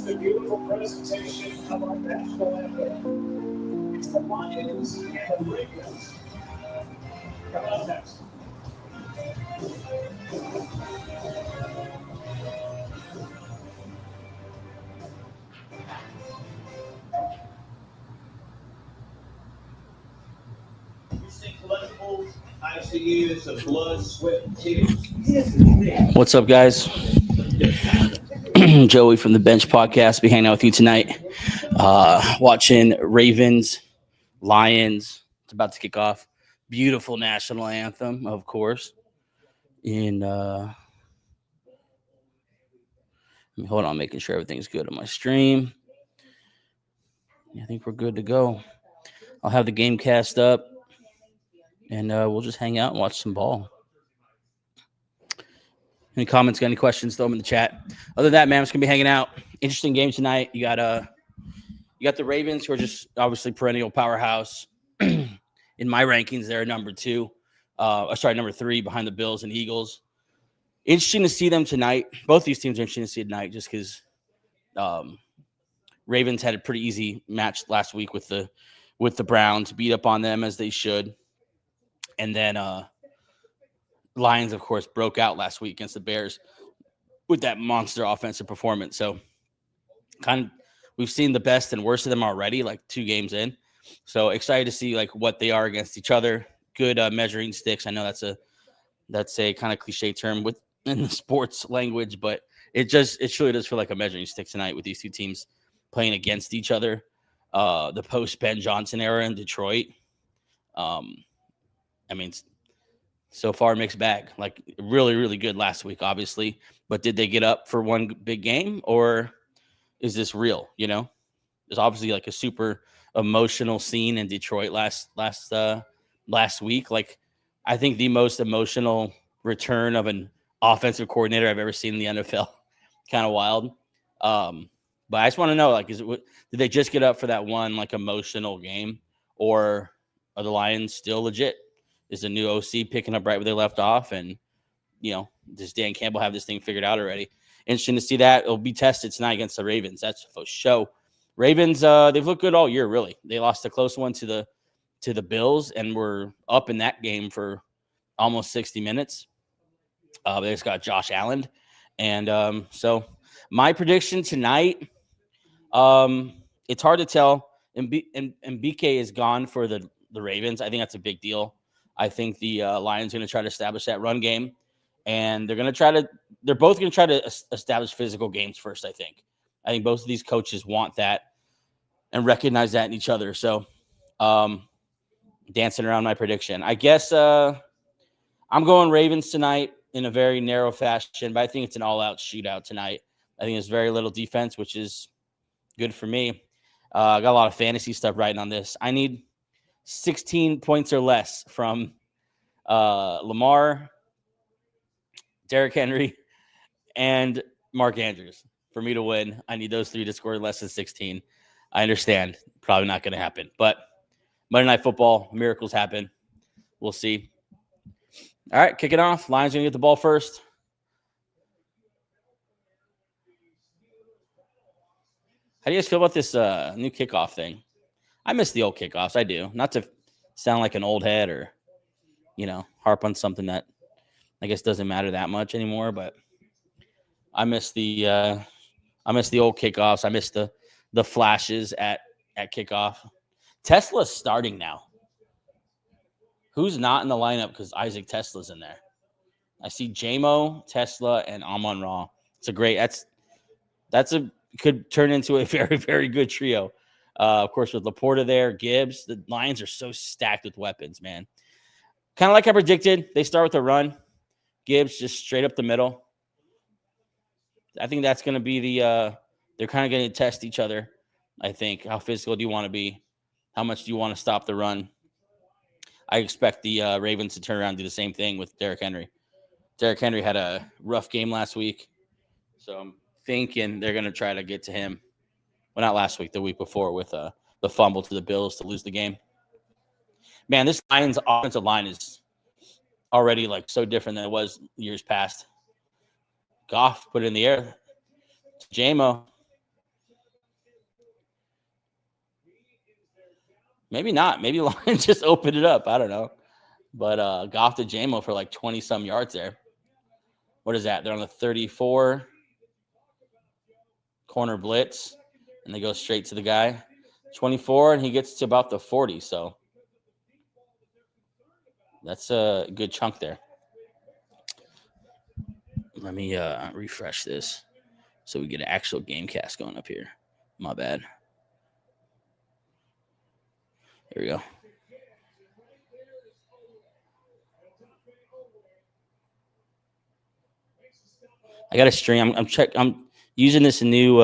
the beautiful presentation of our national anthem. It's the Lions and the Ravens. Coming up next. ICUs of blood, sweat, and tears. What's up, guys? Joey from the Bench Podcast. Be hanging out with you tonight. Watching Ravens, Lions. It's about to kick off. Beautiful national anthem, of course. And hold on, making sure everything's good on my stream. I think we're good to go. I'll have the game cast up, and we'll just hang out and watch some ball. Any comments, got any questions, throw them in the chat. Other than that, man, I'm just going to be hanging out. Interesting game tonight. You got the Ravens, who are just obviously perennial powerhouse. In my rankings, they're number 3 behind the Bills and Eagles. Interesting to see them tonight. Both these teams are interesting to see tonight just because Ravens had a pretty easy match last week with the Browns, beat up on them as they should. And then Lions, of course, broke out last week against the Bears with that monster offensive performance. So we've seen the best and worst of them already, like 2 games in. So excited to see like what they are against each other. Good measuring sticks. I know that's a kind of cliche term in the sports language, but it truly does feel like a measuring stick tonight with these 2 teams playing against each other. The post Ben Johnson era in Detroit. So far, mixed bag. Like really, really good last week, obviously. But did they get up for one big game, or is this real? You know, there's obviously like a super emotional scene in Detroit last week. Like, I think the most emotional return of an offensive coordinator I've ever seen in the NFL. Kind of wild. But I just want to know, like, did they just get up for that one like emotional game, or are the Lions still legit? Is the new OC picking up right where they left off? And, does Dan Campbell have this thing figured out already? Interesting to see that. It'll be tested tonight against the Ravens. That's for show. Ravens, they've looked good all year, really. They lost a close one to the Bills and were up in that game for almost 60 minutes. They just got Josh Allen. And so my prediction tonight, it's hard to tell. And BK is gone for the Ravens. I think that's a big deal. I think the Lions are going to try to establish that run game, and they're both going to try to establish physical games first. I think both of these coaches want that and recognize that in each other. So, dancing around my prediction, I guess I'm going Ravens tonight in a very narrow fashion, but I think it's an all-out shootout tonight. I think there's very little defense, which is good for me. I got a lot of fantasy stuff writing on this. I need 16 points or less from Lamar, Derrick Henry, and Mark Andrews for me to win. I need those 3 to score less than 16. I understand. Probably not going to happen. But Monday Night Football, miracles happen. We'll see. All right, kick it off. Lions going to get the ball first. How do you guys feel about this new kickoff thing? I miss the old kickoffs. I do. Not to sound like an old head or, harp on something that I guess doesn't matter that much anymore. But I miss the old kickoffs. I miss the flashes at kickoff. Tesla's starting now. Who's not in the lineup because Isaac Tesla's in there? I see JMO, Tesla, and Amon-Ra. It's a great. Could turn into a very, very good trio. Of course, with Laporta there, Gibbs, the Lions are so stacked with weapons, man. Kind of like I predicted, they start with a run. Gibbs just straight up the middle. I think that's going to be they're kind of going to test each other, I think. How physical do you want to be? How much do you want to stop the run? I expect the Ravens to turn around and do the same thing with Derrick Henry. Derrick Henry had a rough game last week, so I'm thinking they're going to try to get to him. Well, not last week, the week before with the fumble to the Bills to lose the game. Man, this Lions offensive line is already like so different than it was years past. Goff put it in the air. JMO. Maybe not. Maybe Lions just opened it up. I don't know. But Goff to JMO for like 20-some yards there. What is that? They're on the 34 corner blitz, and they go straight to the guy. 24, and he gets to about the 40. So that's a good chunk there. Let me refresh this so we get an actual game cast going up here. My bad. There we go. I got a stream. I'm using this new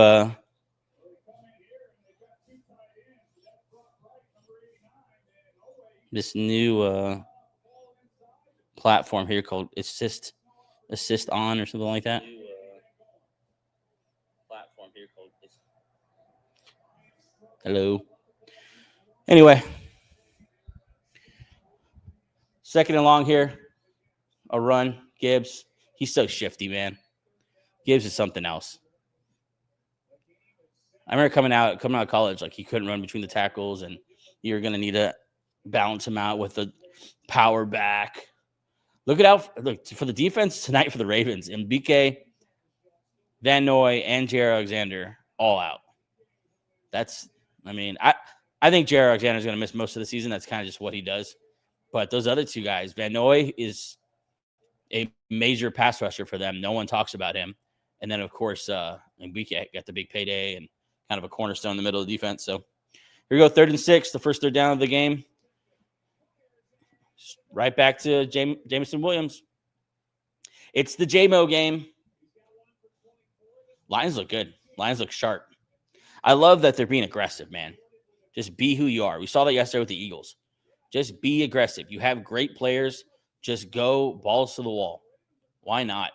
platform here called Assist On or something like that. Hello. Anyway, second and long here. A run. Gibbs. He's so shifty, man. Gibbs is something else. I remember coming out of college, like he couldn't run between the tackles, and you're gonna need to balance him out with a power back. Look for the defense tonight for the Ravens. Mbike, Van Noy, and Jair Alexander all out. I think Jair Alexander is going to miss most of the season. That's kind of just what he does. But those other two guys, Van Noy is a major pass rusher for them. No one talks about him. And then, of course, Mbike got the big payday and kind of a cornerstone in the middle of the defense. So here we go, 3rd and 6, the first third down of the game. Right back to Jameson Williams. It's the JMO game. Lions look good. Lions look sharp. I love that they're being aggressive, man. Just be who you are. We saw that yesterday with the Eagles. Just be aggressive. You have great players. Just go balls to the wall. Why not?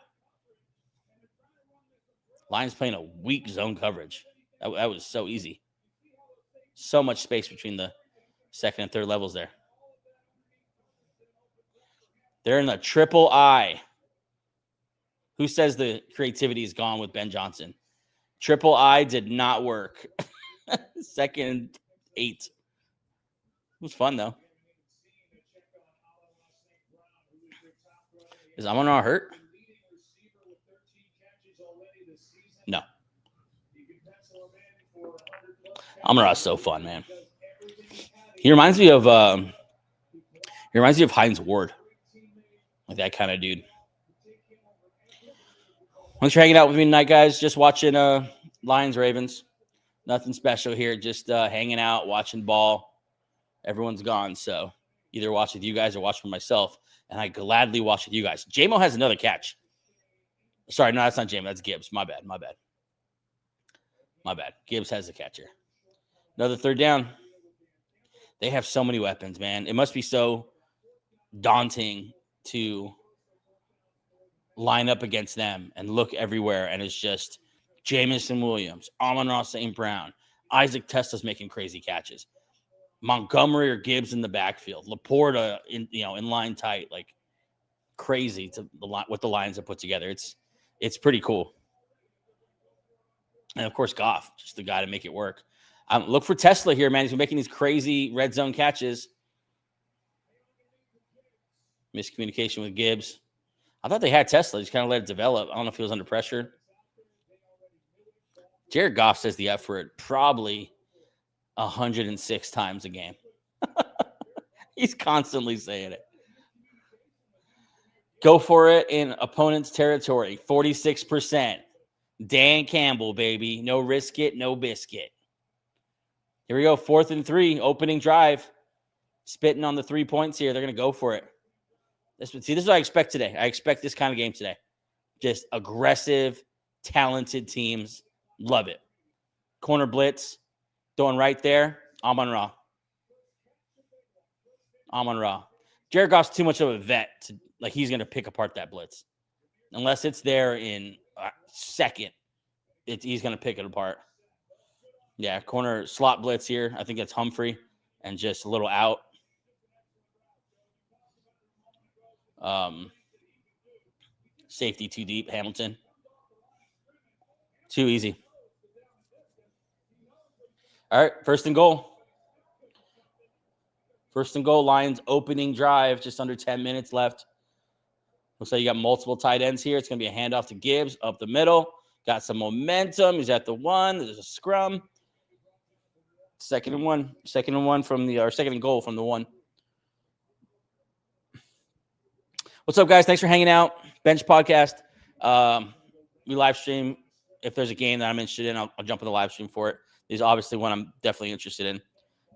Lions playing a weak zone coverage. That was so easy. So much space between the second and third levels there. They're in the triple I. Who says the creativity is gone with Ben Johnson? Triple I did not work. 2nd and 8. It was fun, though. Is Amon-Ra hurt? No. Amon-Ra is so fun, man. He reminds me of Hines Ward. Like that kind of dude. Thanks for hanging out with me tonight, guys. Just watching Lions Ravens. Nothing special here. Just hanging out, watching ball. Everyone's gone, so either watch with you guys or watch for myself. And I gladly watch with you guys. JMO has another catch. Sorry, no, that's not JMO. That's Gibbs. My bad. Gibbs has the catcher. Another third down. They have so many weapons, man. It must be so daunting to line up against them and look everywhere, and it's just Jameson Williams, Amon-Ra St. Brown, Isaac Tesla's making crazy catches, Montgomery or Gibbs in the backfield, Laporta in line tight, like crazy to what the Lions have put together. It's pretty cool. And of course, Goff, just the guy to make it work. Look for Tesla here, man. He's been making these crazy red zone catches. Miscommunication with Gibbs. I thought they had Tesla. Just kind of let it develop. I don't know if he was under pressure. Jared Goff says the F word probably 106 times a game. He's constantly saying it. Go for it in opponent's territory. 46%. Dan Campbell, baby. No risk it, no biscuit. Here we go. 4th and 3. Opening drive. Spitting on the 3 points here. They're going to go for it. This is what I expect today. I expect this kind of game today. Just aggressive, talented teams. Love it. Corner blitz. Throwing right there. Amon-Ra. Jared Goff's too much of a vet to, he's going to pick apart that blitz. Unless it's there in a second, he's going to pick it apart. Yeah, corner slot blitz here. I think that's Humphrey and just a little out. Safety too deep, Hamilton. Too easy. All right, 1st and goal. First and goal, Lions opening drive, just under 10 minutes left. Looks like you got multiple tight ends here. It's going to be a handoff to Gibbs up the middle. Got some momentum. He's at the 1. There's a scrum. Second and goal from the 1. What's up, guys? Thanks for hanging out. Bench Podcast. We live stream. If there's a game that I'm interested in, I'll jump in the live stream for it. This is obviously one I'm definitely interested in.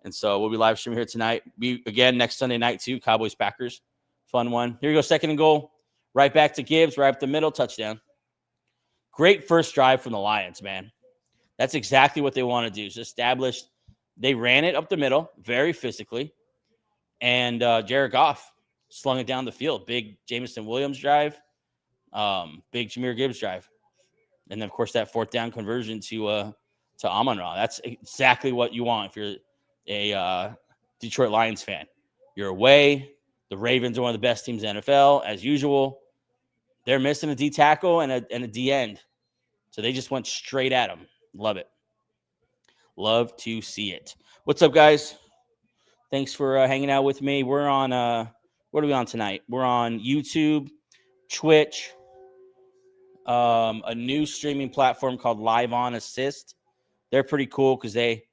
And so we'll be live streaming here tonight. Again, next Sunday night, too. Cowboys-Packers. Fun one. Here you go, second and goal. Right back to Gibbs, right up the middle, touchdown. Great first drive from the Lions, man. That's exactly what they want to do. Is establish. They ran it up the middle, very physically. And Jared Goff slung it down the field. Big Jameson Williams drive. Big Jahmyr Gibbs drive. And then, of course, that fourth down conversion to Amon-Ra. That's exactly what you want if you're a Detroit Lions fan. You're away. The Ravens are one of the best teams in the NFL, as usual. They're missing a D tackle and a D end. So they just went straight at them. Love it. Love to see it. What's up, guys? Thanks for hanging out with me. We're on, what are we on tonight? We're on YouTube, Twitch, a new streaming platform called Live On Assist. They're pretty cool because they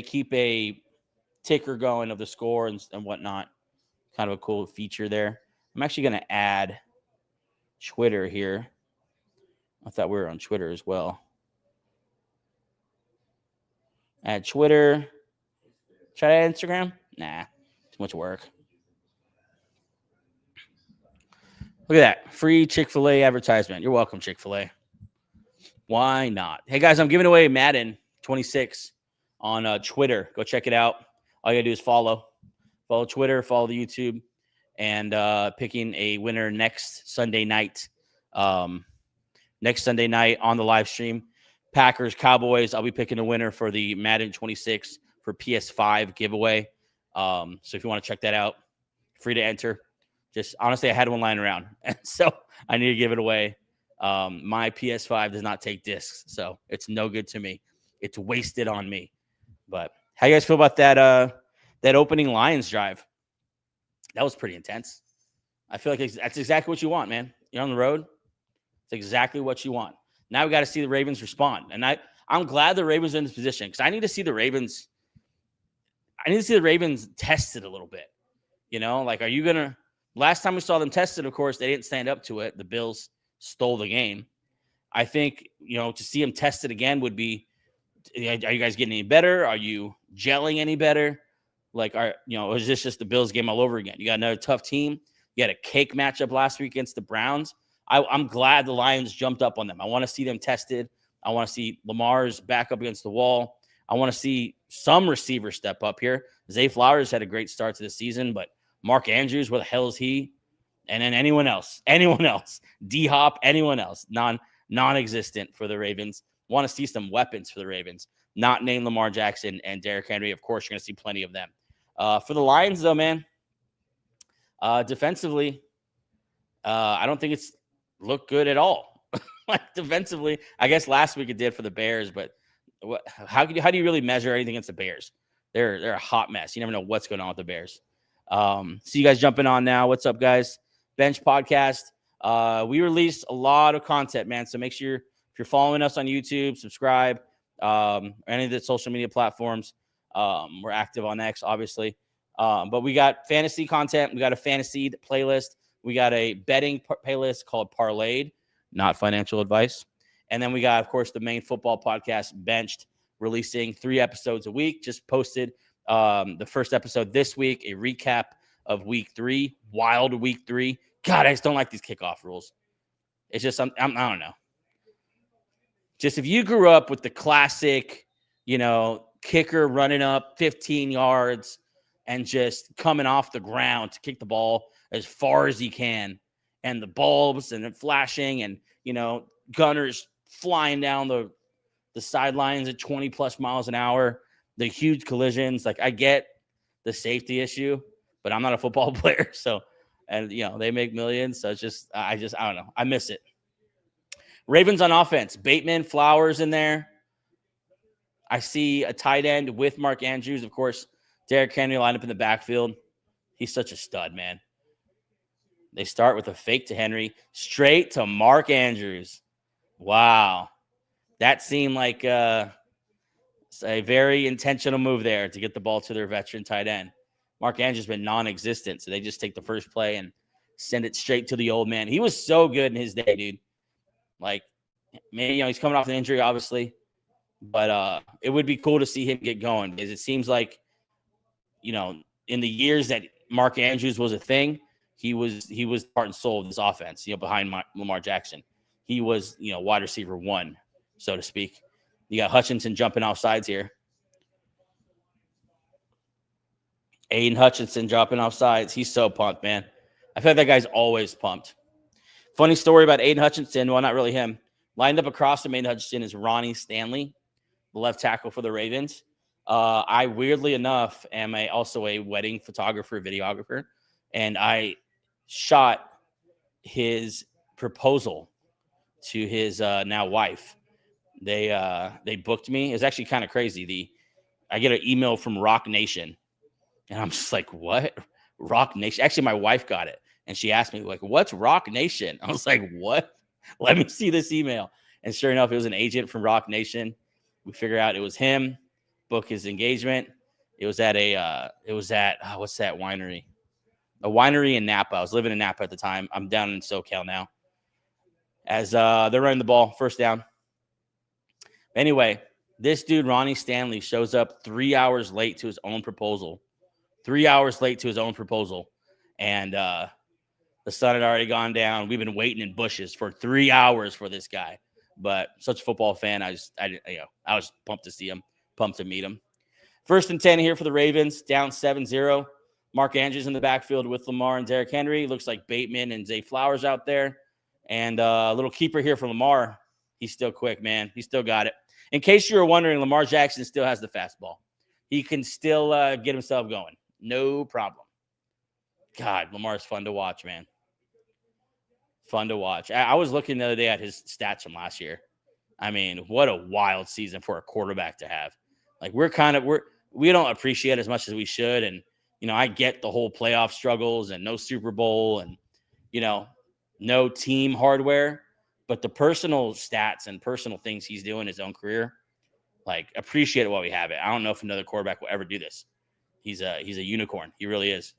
keep a ticker going of the score and whatnot. Kind of a cool feature there. I'm actually going to add Twitter here. I thought we were on Twitter as well. Add Twitter. Try to add Instagram? Nah, too much work. Look at that. Free Chick-fil-A advertisement. You're welcome, Chick-fil-A. Why not? Hey, guys, I'm giving away Madden 26 on Twitter. Go check it out. All you got to do is follow. Follow Twitter, follow the YouTube, and picking a winner next Sunday night. Next Sunday night on the live stream. Packers, Cowboys. I'll be picking a winner for the Madden 26 for PS5 giveaway. So if you want to check that out, free to enter. Just honestly, I had one lying around, and so I need to give it away. My PS5 does not take discs, so it's no good to me. It's wasted on me. But how you guys feel about that opening Lions drive? That was pretty intense. I feel like that's exactly what you want, man. You're on the road. It's exactly what you want. Now we got to see the Ravens respond. And I'm glad the Ravens are in this position because I need to see the Ravens. I need to see the Ravens tested a little bit. You know, like, are you going to – last time we saw them tested, of course, they didn't stand up to it. The Bills stole the game. I think, to see them tested again would be, are you guys getting any better? Are you gelling any better? Like, is this just the Bills game all over again? You got another tough team. You had a cake matchup last week against the Browns. I'm glad the Lions jumped up on them. I want to see them tested. I want to see Lamar's back up against the wall. I want to see some receivers step up here. Zay Flowers had a great start to the season, but Mark Andrews, where the hell is he? And then anyone else, D-Hop, anyone else, non-existent for the Ravens. Want to see some weapons for the Ravens, not named Lamar Jackson and Derrick Henry. Of course, you're going to see plenty of them. For the Lions, though, man, defensively, I don't think it's looked good at all. Like, defensively, I guess last week it did for the Bears, but how do you really measure anything against the Bears? They're a hot mess. You never know what's going on with the Bears. See you guys jumping on now. What's up, guys? Bench Podcast. We release a lot of content, man. So make sure if you're following us on YouTube, subscribe. Any of the social media platforms. We're active on X, obviously. But we got fantasy content. We got a fantasy playlist. We got a betting playlist called Parlayed, not financial advice. And then we got, of course, the main football podcast, Benched, releasing 3 episodes a week. Just posted the first episode this week, a recap of week 3, wild week 3. God, I just don't like these kickoff rules. It's just, I don't know. Just if you grew up with the classic, kicker running up 15 yards and just coming off the ground to kick the ball as far as he can, and the bulbs and it flashing and, gunners flying down the sidelines at 20 plus miles an hour, the huge collisions. Like, I get the safety issue, but I'm not a football player. So, and they make millions. So it's just, I don't know. I miss it. Ravens on offense, Bateman, Flowers in there. I see a tight end with Mark Andrews. Of course, Derrick Henry lined up in the backfield. He's such a stud, man. They start with a fake to Henry, straight to Mark Andrews. Wow. That seemed like a very intentional move there to get the ball to their veteran tight end. Mark Andrews has been non-existent, so they just take the first play and send it straight to the old man. He was so good in his day, dude. Like, maybe, he's coming off an injury, obviously, but it would be cool to see him get going because it seems like, in the years that Mark Andrews was a thing, he was part and soul of this offense, behind Lamar Jackson. He was, wide receiver one, so to speak. You got Hutchinson jumping off sides here. Aiden Hutchinson dropping off sides. He's so pumped, man. I feel like that guy's always pumped. Funny story about Aiden Hutchinson. Well, not really him. Lined up across from Aiden Hutchinson is Ronnie Stanley, the left tackle for the Ravens. I, weirdly enough, am also a wedding photographer, videographer, and I shot his proposal to his now wife. They booked me. It's actually kind of crazy. I get an email from Rock Nation, and I'm just like, what? Rock Nation? Actually, my wife got it, and she asked me, like, what's Rock Nation? I was like, what? Let me see this email. And sure enough, it was an agent from Rock Nation. We figured out it was him. Book his engagement. It was at what's that winery? A winery in Napa. I was living in Napa at the time. I'm down in SoCal now. As they're running the ball, first down. Anyway, this dude, Ronnie Stanley, shows up 3 hours late to his own proposal. 3 hours late to his own proposal. And the sun had already gone down. We've been waiting in bushes for 3 hours for this guy. But such a football fan, I was pumped to see him, pumped to meet him. 1st and 10 here for the Ravens, down 7-0. Mark Andrews in the backfield with Lamar and Derrick Henry. Looks like Bateman and Zay Flowers out there. And a little keeper here for Lamar. He's still quick, man. He still got it. In case you were wondering, Lamar Jackson still has the fastball. He can still get himself going. No problem. God, Lamar's fun to watch, man. Fun to watch. I was looking the other day at his stats from last year. I mean, what a wild season for a quarterback to have. Like, we don't appreciate it as much as we should. And, I get the whole playoff struggles and no Super Bowl and, no team hardware. But the personal stats and personal things he's doing in his own career, like, appreciate it while we have it. I don't know if another quarterback will ever do this. He's a unicorn. He really is.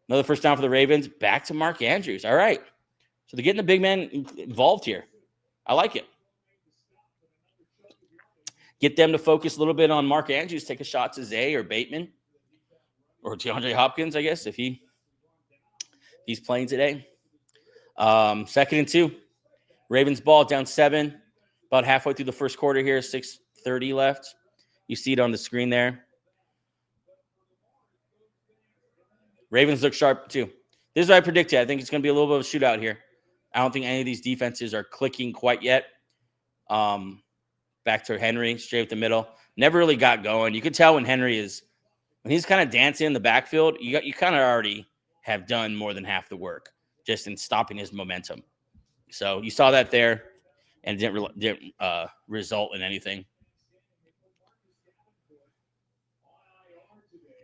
Another first down for the Ravens. Back to Mark Andrews. All right. So they're getting the big man involved here. I like it. Get them to focus a little bit on Mark Andrews. Take a shot to Zay or Bateman or DeAndre Hopkins, I guess, if he's playing today. 2nd and 2. Ravens ball down 7. About halfway through the first quarter here. 6:30 left. You see it on the screen there. Ravens look sharp, too. This is what I predicted. I think it's going to be a little bit of a shootout here. I don't think any of these defenses are clicking quite yet. Back to Henry, straight up the middle. Never really got going. You could tell when he's kind of dancing in the backfield, you kind of already have done more than half the work just in stopping his momentum. So you saw that there, and it didn't result in anything.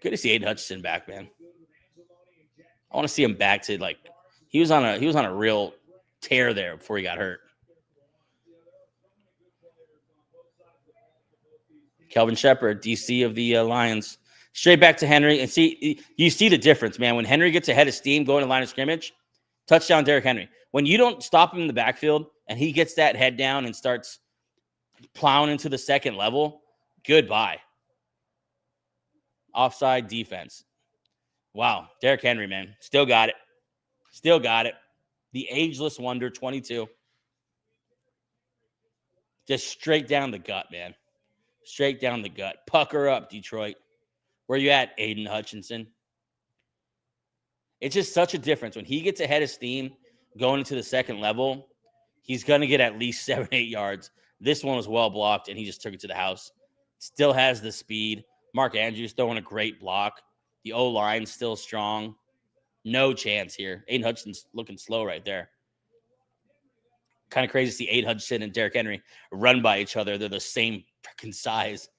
Good to see Aiden Hutchinson back, man. I want to see him back to, like, he was on a real tear there before he got hurt. Kelvin Shepard, DC of the Lions, straight back to Henry. And you see the difference, man. When Henry gets ahead of steam going to line of scrimmage, touchdown Derrick Henry. When you don't stop him in the backfield and he gets that head down and starts plowing into the second level, goodbye. Offside defense. Wow. Derrick Henry, man. Still got it. Still got it. The ageless wonder, 22. Just straight down the gut, man. Straight down the gut. Pucker up, Detroit. Where you at, Aiden Hutchinson? It's just such a difference. When he gets ahead of steam going into the second level, he's going to get at least 7-8 yards. This one was well blocked, and he just took it to the house. Still has the speed. Mark Andrews throwing a great block. The O-line's still strong. No chance here. Aiden Hutchinson's looking slow right there. Kind of crazy to see Aiden Hutchinson and Derrick Henry run by each other. They're the same freaking size.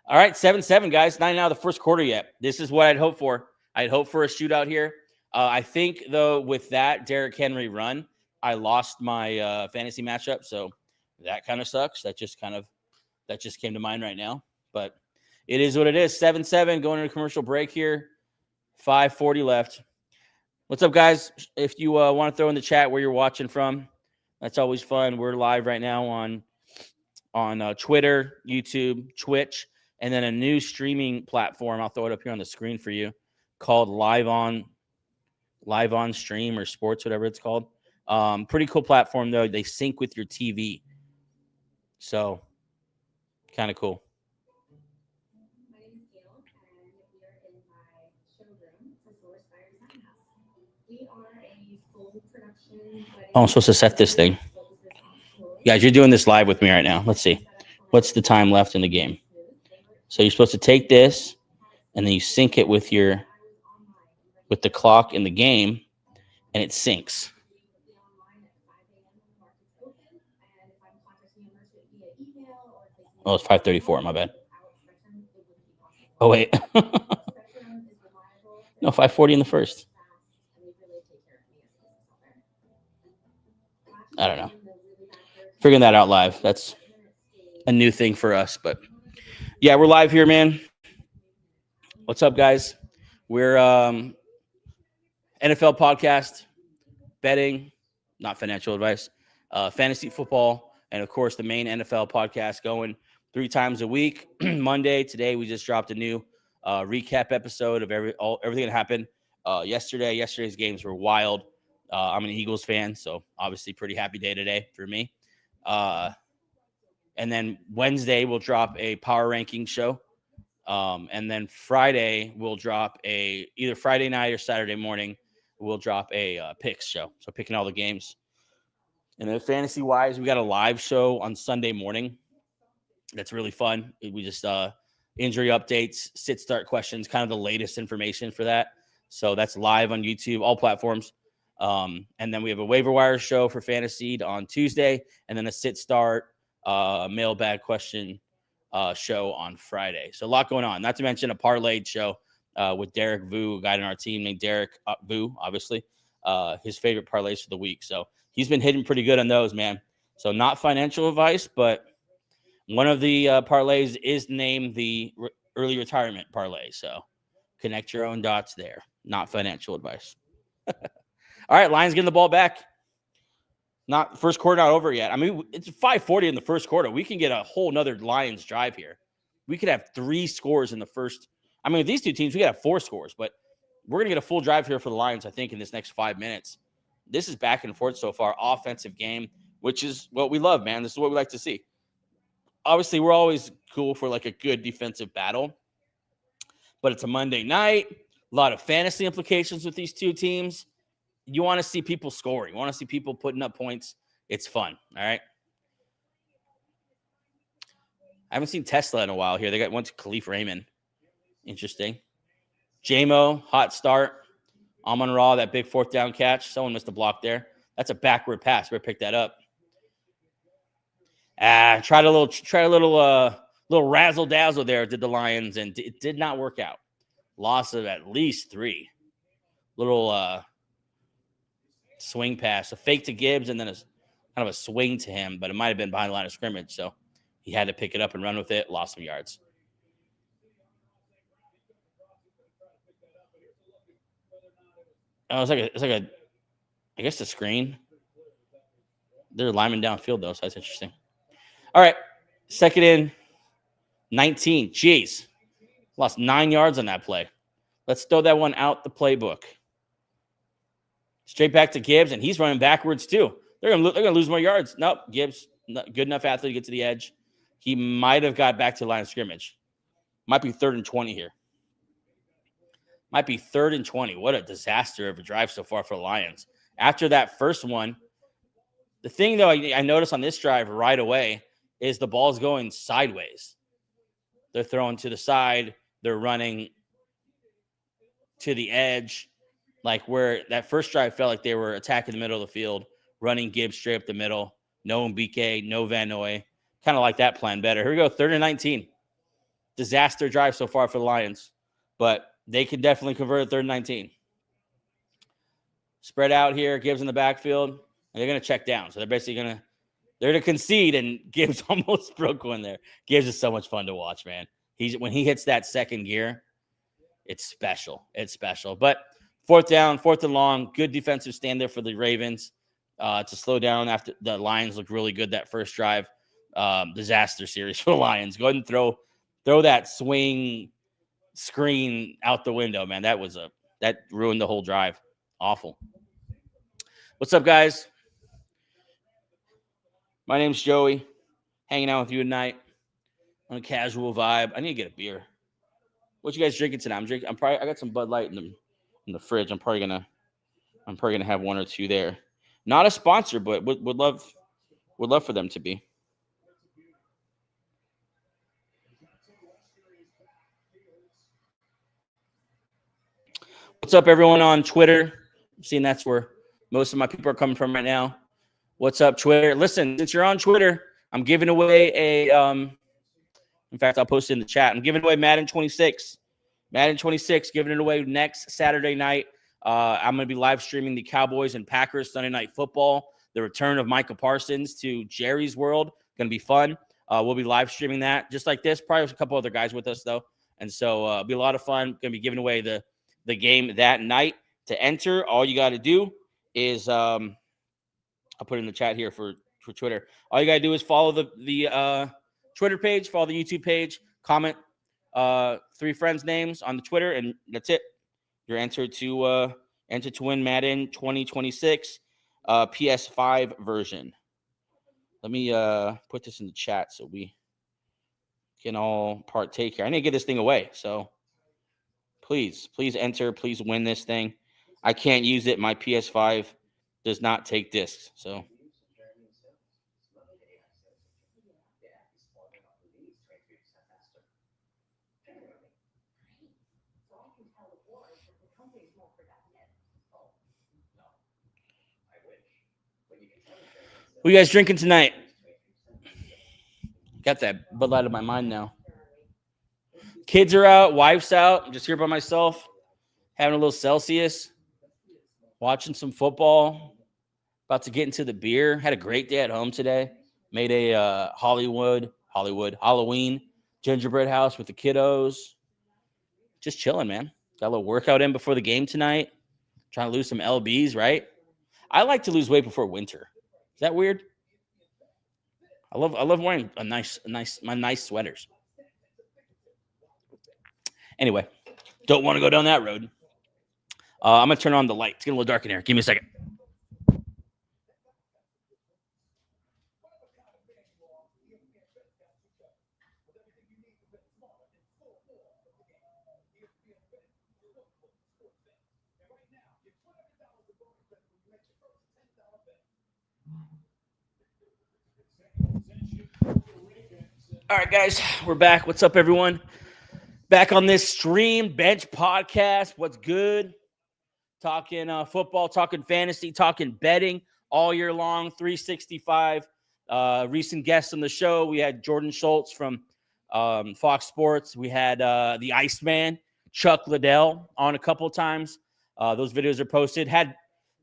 All right, 7-7, guys. Not out of the first quarter yet. This is what I'd hope for. I'd hope for a shootout here. I think, though, with that Derrick Henry run, I lost my fantasy matchup, so that kind of sucks. That just came to mind right now. But it is what it is. 7-7, going into a commercial break here. 5:40 left. What's up, guys? If you want to throw in the chat where you're watching from, that's always fun. We're live right now on Twitter, YouTube, Twitch, and then a new streaming platform. I'll throw it up here on the screen for you, called Live on Stream or Sports, whatever it's called. Pretty cool platform though. They sync with your TV, so kind of cool. My name is Gail, and we are in my showroom for Source Fire Design House. We are a full production. Oh, I'm supposed to set this thing. Guys, you're doing this live with me right now. Let's see. What's the time left in the game? So you're supposed to take this, and then you sync it with the clock in the game, and it syncs. Oh, it's 5:34. My bad. Oh, wait. No, 5:40 in the first. I don't know. Figuring that out live. That's a new thing for us. But, yeah, we're live here, man. What's up, guys? We're NFL podcast, betting, not financial advice, fantasy football, and, of course, the main NFL podcast going 3 times a week. Monday, today, we just dropped a new recap episode of everything that happened yesterday. Yesterday's games were wild. I'm an Eagles fan, so obviously pretty happy day today for me. And then Wednesday, we'll drop a power ranking show. And then Friday, we'll drop either Friday night or Saturday morning, we'll drop a picks show. So picking all the games. And then fantasy-wise, we got a live show on Sunday morning. That's really fun. We just injury updates, sit-start questions, kind of the latest information for that. So that's live on YouTube, all platforms. And then we have a waiver wire show for fantasy on Tuesday, and then a sit-start mailbag question show on Friday. So a lot going on. Not to mention a parlayed show with Derek Vu, a guy on our team named Derek Vu, obviously. His favorite parlays for the week. So he's been hitting pretty good on those, man. So not financial advice, but one of the parlays is named the early retirement parlay. So connect your own dots there. Not financial advice. All right, Lions getting the ball back. Not first quarter, not over yet. I mean, it's 5:40 in the first quarter. We can get a whole nother Lions drive here. We could have 3 scores in the first. I mean, with these two teams, we could have 4 scores, but we're going to get a full drive here for the Lions, I think, in this next 5 minutes. This is back and forth so far, offensive game, which is what we love, man. This is what we like to see. Obviously, we're always cool for like a good defensive battle, but it's a Monday night. A lot of fantasy implications with these two teams. You want to see people scoring. You want to see people putting up points. It's fun, all right? I haven't seen Tesla in a while here. They went to Khalif Raymond. Interesting. J-Mo, hot start. Amon-Ra, that big 4th down catch. Someone missed a block there. That's a backward pass. Better pick that up. Tried a little razzle dazzle there. Did the Lions, and it did not work out. Loss of at least 3. Little swing pass, a fake to Gibbs, and then kind of a swing to him, but it might have been behind the line of scrimmage, so he had to pick it up and run with it. Lost some yards. Oh, it's like a, I guess the screen. They're linemen downfield though, so that's interesting. All right, 2nd and 19. Jeez, lost 9 yards on that play. Let's throw that one out the playbook. Straight back to Gibbs, and he's running backwards too. They're gonna lose more yards. Nope, Gibbs, good enough athlete to get to the edge. He might have got back to the line of scrimmage. Might be 3rd and 20 here. Might be 3rd and 20. What a disaster of a drive so far for the Lions. After that first one, the thing, though, I noticed on this drive right away is the ball's going sideways. They're throwing to the side. They're running to the edge. Like where that first drive felt like they were attacking the middle of the field, running Gibbs straight up the middle. No Mbike, no Van Noy. Kind of like that plan better. Here we go, 3rd and 19. disaster drive so far for the Lions, but they can definitely convert a 3rd and 19. Spread out here, Gibbs in the backfield, and they're going to check down. So they're basically going to concede, and Gibbs almost broke one there. Gibbs is so much fun to watch, man. When he hits that second gear, it's special. It's special. But 4th down, 4th and long, good defensive stand there for the Ravens to slow down after the Lions looked really good that first drive. Disaster series for the Lions. Go ahead and throw that swing screen out the window, man. That ruined the whole drive. Awful. What's up, guys? My name's Joey. Hanging out with you tonight on a casual vibe. I need to get a beer. What you guys drinking tonight? I got some Bud Light in the fridge. I'm probably gonna have 1 or 2 there. Not a sponsor, but would love for them to be. What's up, everyone on Twitter? I'm seeing that's where most of my people are coming from right now. What's up, Twitter? Listen, since you're on Twitter, I'm giving away in fact, I'll post it in the chat. I'm giving away Madden 26. Madden 26, giving it away next Saturday night. I'm going to be live streaming the Cowboys and Packers Sunday Night Football. The return of Micah Parsons to Jerry's World. Going to be fun. We'll be live streaming that just like this. Probably a couple other guys with us, though. And so it'll be a lot of fun. Going to be giving away the game that night. To enter, all you got to do is I'll put it in the chat here for Twitter. All you got to do is follow the Twitter page, follow the YouTube page, comment 3 friends' names on the Twitter, and that's it. You're entered to win Madden 2026 PS5 version. Let me put this in the chat so we can all partake here. I need to get this thing away, so please enter. Please win this thing. I can't use it. My PS5 does not take discs, so. What are you guys drinking tonight? Got that Bud Light in my mind now. Kids are out, wife's out. I'm just here by myself, having a little Celsius, watching some football, about to get into the beer. Had a great day at home today. Made a Halloween gingerbread house with the kiddos. Just chilling, man. Got a little workout in before the game tonight. Trying to lose some LBs, right? I like to lose weight before winter. Is that weird? I love wearing my nice sweaters. Anyway, don't want to go down that road. I'm gonna turn on the light. It's getting a little dark in here. Give me a second. All right, guys, we're back. What's up, everyone? Back on this stream, bench podcast. What's good? Talking football, talking fantasy, talking betting all year long, 365. Recent guests on the show, we had Jordan Schultz from Fox Sports. We had the Iceman, Chuck Liddell, on a couple of times. Those videos are posted. Had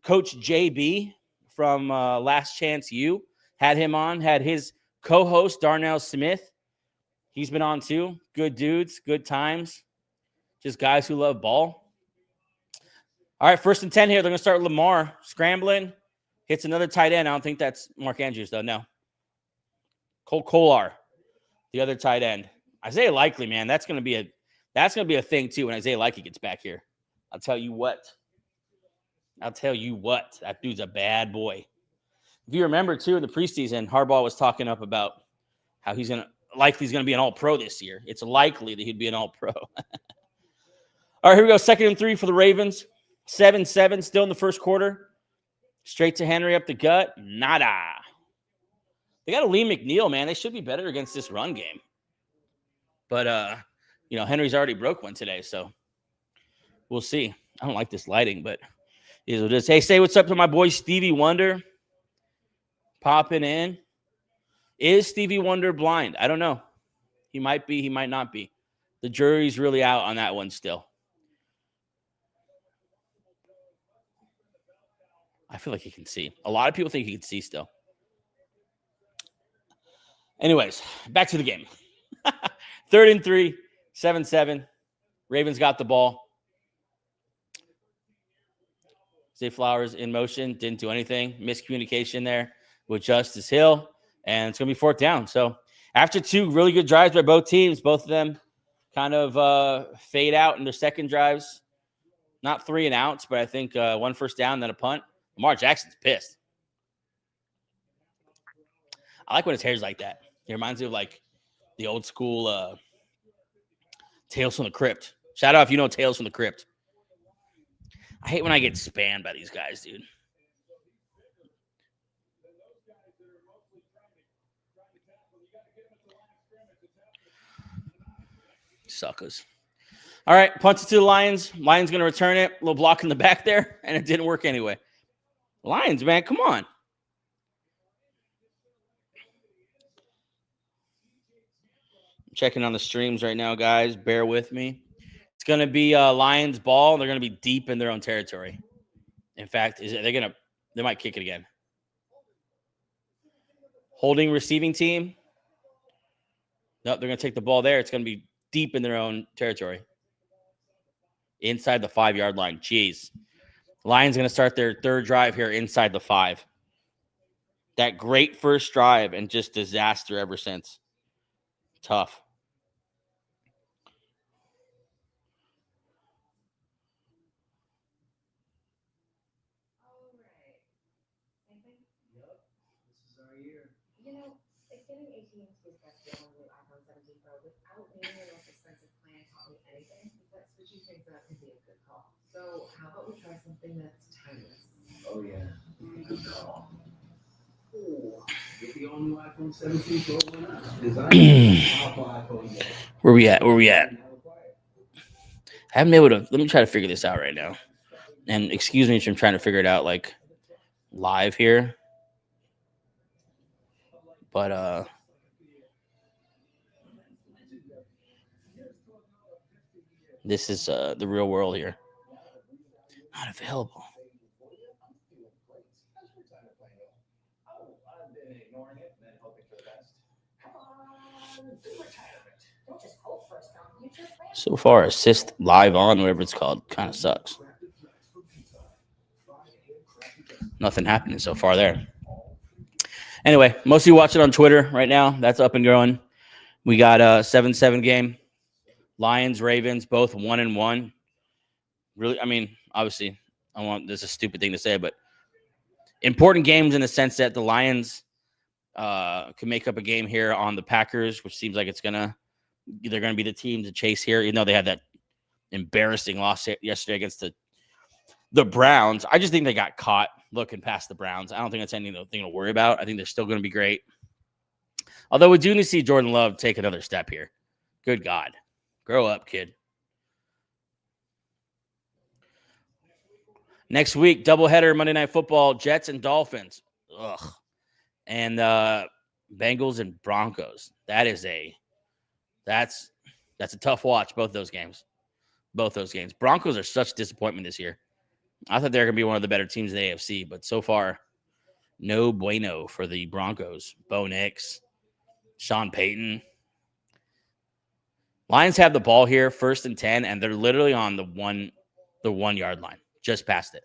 Coach JB from Last Chance U. Had him on. Had his co-host, Darnell Smith. He's been on too. Good dudes, good times. Just guys who love ball. All right, 1st and 10 here. They're going to start with Lamar scrambling. Hits another tight end. I don't think that's Mark Andrews, though. No. Cole Kolar, the other tight end. Isaiah Likely, man, that's going to be a thing too when Isaiah Likely gets back here. I'll tell you what. That dude's a bad boy. If you remember too, in the preseason, Harbaugh was talking up about how he's going to be an all-pro this year. It's likely that he'd be an all-pro. All right, here we go. 2nd and 3 for the Ravens. 7-7 still in the first quarter. Straight to Henry up the gut. Nada. They got a Lee McNeil, man. They should be better against this run game. But, Henry's already broke one today, so we'll see. I don't like this lighting, but it is what it is. Hey, say what's up to my boy Stevie Wonder. Popping in. Is Stevie Wonder blind? I don't know. He might be. He might not be. The jury's really out on that one still. I feel like he can see. A lot of people think he can see still. Anyways, back to the game. 3rd and 3, 7-7. Ravens got the ball. Zay Flowers in motion, didn't do anything. Miscommunication there with Justice Hill, and it's going to be 4th down. So after 2 really good drives by both teams, both of them kind of fade out in their second drives. Not 3 and outs, but I think 1 first down, then a punt. Lamar Jackson's pissed. I like when his hair's like that. It reminds me of like the old school Tales from the Crypt. Shout out if you know Tales from the Crypt. I hate when I get spammed by these guys, dude. Suckers. All right, punts it to the Lions. Lions going to return it. A little block in the back there, and it didn't work anyway. Lions, man, come on. I'm checking on the streams right now, guys. Bear with me. It's going to be Lions ball. They're going to be deep in their own territory. In fact, they might kick it again. Holding receiving team. Nope, they're going to take the ball there. It's going to be deep in their own territory. Inside the 5-yard line. Jeez. Lions going to start their 3rd drive here inside the 5. That great first drive and just disaster ever since. Tough. You know, if getting AT&T's best deal on the iPhone 17 Pro without needing the most expensive plan taught me anything, that switching things up can be a good call. So how about we try something that's timeless? Oh yeah, good call. Ooh, get the all-new iPhone 17 Pro Where we at? I haven't been able to. Let me try to figure this out right now. And excuse me if I'm trying to figure it out like live here. But this is the real world here. Not available. So far, assist live on, whatever it's called, kind of sucks. Nothing happening so far there. Anyway, most of you watch it on Twitter right now. That's up and going. We got a 7-7 game. Lions, Ravens, both 1-1. Really, I mean, obviously, this is a stupid thing to say, but important games in the sense that the Lions can make up a game here on the Packers, which seems like they're gonna be the team to chase here, even though they had that embarrassing loss yesterday against the Browns. I just think they got caught looking past the Browns. I don't think that's anything to worry about. I think they're still going to be great. Although we do need to see Jordan Love take another step here. Good God. Grow up, kid. Next week, doubleheader, Monday Night Football, Jets and Dolphins. Ugh. And Bengals and Broncos. That's a tough watch, both those games. Broncos are such disappointment this year. I thought they were going to be one of the better teams in the AFC, but so far, no bueno for the Broncos. Bo Nix, Sean Payton. Lions have the ball here, 1st and 10, and they're literally on the 1-yard line, just past it.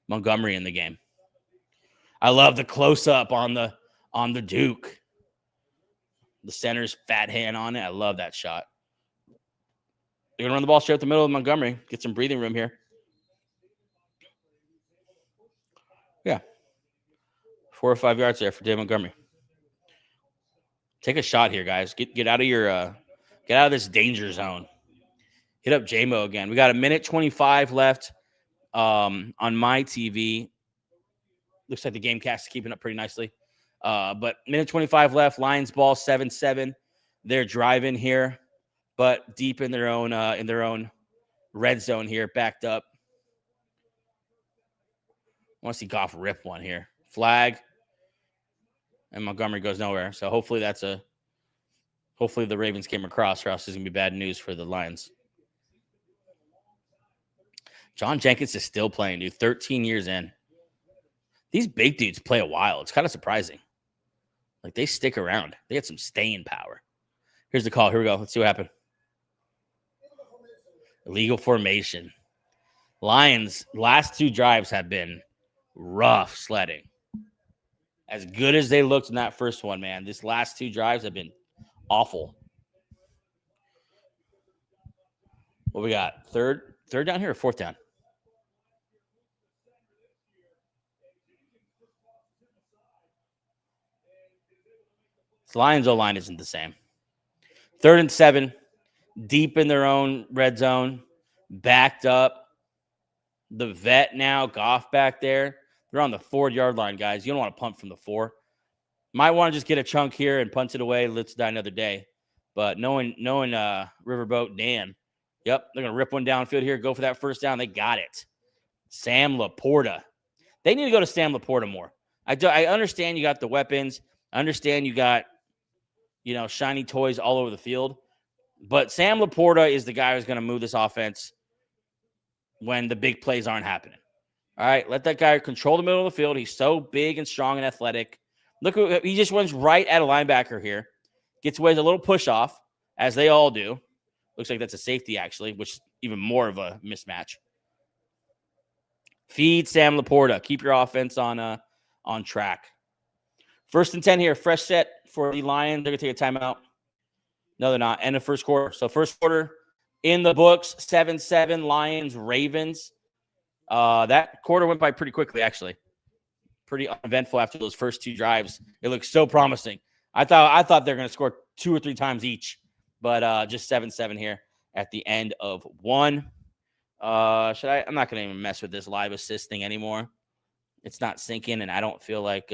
Montgomery in the game. I love the close-up on the Duke. The center's fat hand on it. I love that shot. They're going to run the ball straight up the middle of Montgomery. Get some breathing room here. Yeah. 4 or 5 yards there for Dave Montgomery. Take a shot here, guys. Get out of get out of this danger zone. Hit up J-Mo again. We got 1:25 left on my TV. Looks like the game cast is keeping up pretty nicely. But 1:25 left. Lions ball 7-7. They're driving here, but deep in their own red zone here, backed up. I want to see Goff rip one here. Flag. And Montgomery goes nowhere. So hopefully that's a Hopefully the Ravens came across, or else it's going to be bad news for the Lions. John Jenkins is still playing, dude. 13 years in. These big dudes play a while. It's kind of surprising. Like, they stick around. They got some staying power. Here's the call. Here we go. Let's see what happened. Illegal formation. Lions' last 2 drives have been rough sledding. As good as they looked in that first one, man, this last 2 drives have been awful. What we got? Third down here or 4th down? The Lions' O-line isn't the same. 3rd and 7, deep in their own red zone, backed up. The vet now, Goff back there. They're on the 4-yard line, guys. You don't want to punt from the 4. Might want to just get a chunk here and punt it away. Let's die another day. But knowing Riverboat Dan, yep, they're going to rip one downfield here, go for that 1st down. They got it. Sam Laporta. They need to go to Sam Laporta more. I understand you got the weapons. I understand you got, shiny toys all over the field. But Sam Laporta is the guy who's going to move this offense when the big plays aren't happening. All right, let that guy control the middle of the field. He's so big and strong and athletic. Look, he just runs right at a linebacker here. Gets away with a little push off, as they all do. Looks like that's a safety, actually, which is even more of a mismatch. Feed Sam Laporta. Keep your offense on track. 1st and 10 here. Fresh set for the Lions. They're going to take a timeout. No, they're not. End of first quarter. So first quarter in the books, 7-7, Lions, Ravens. That quarter went by pretty quickly, actually. Pretty uneventful after those first 2 drives. It looked so promising. I thought they were going to score 2 or 3 times each, but just 7-7 here at the end of 1. I'm not going to even mess with this live assist thing anymore. It's not syncing, and I don't feel like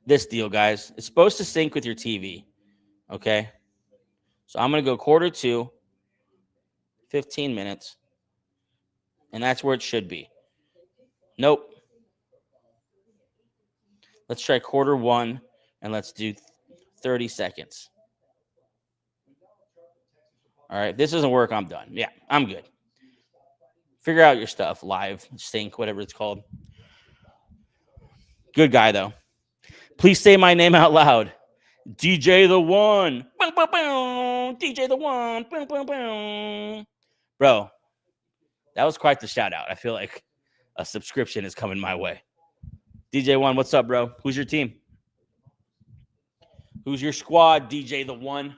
this deal, guys. It's supposed to sync with your TV, okay? So I'm going to go quarter 2, 15 minutes, and that's where it should be. Nope. Let's try quarter 1, and let's do 30 seconds. All right, if this doesn't work, I'm done. Yeah, I'm good. Figure out your stuff, live, sync, whatever it's called. Good guy, though. Please say my name out loud. DJ the One. Boom, boom, boom. DJ the One. Boom, boom, boom. Bro, that was quite the shout out. I feel like a subscription is coming my way. DJ One, what's up, bro? Who's your team? Who's your squad, DJ the One?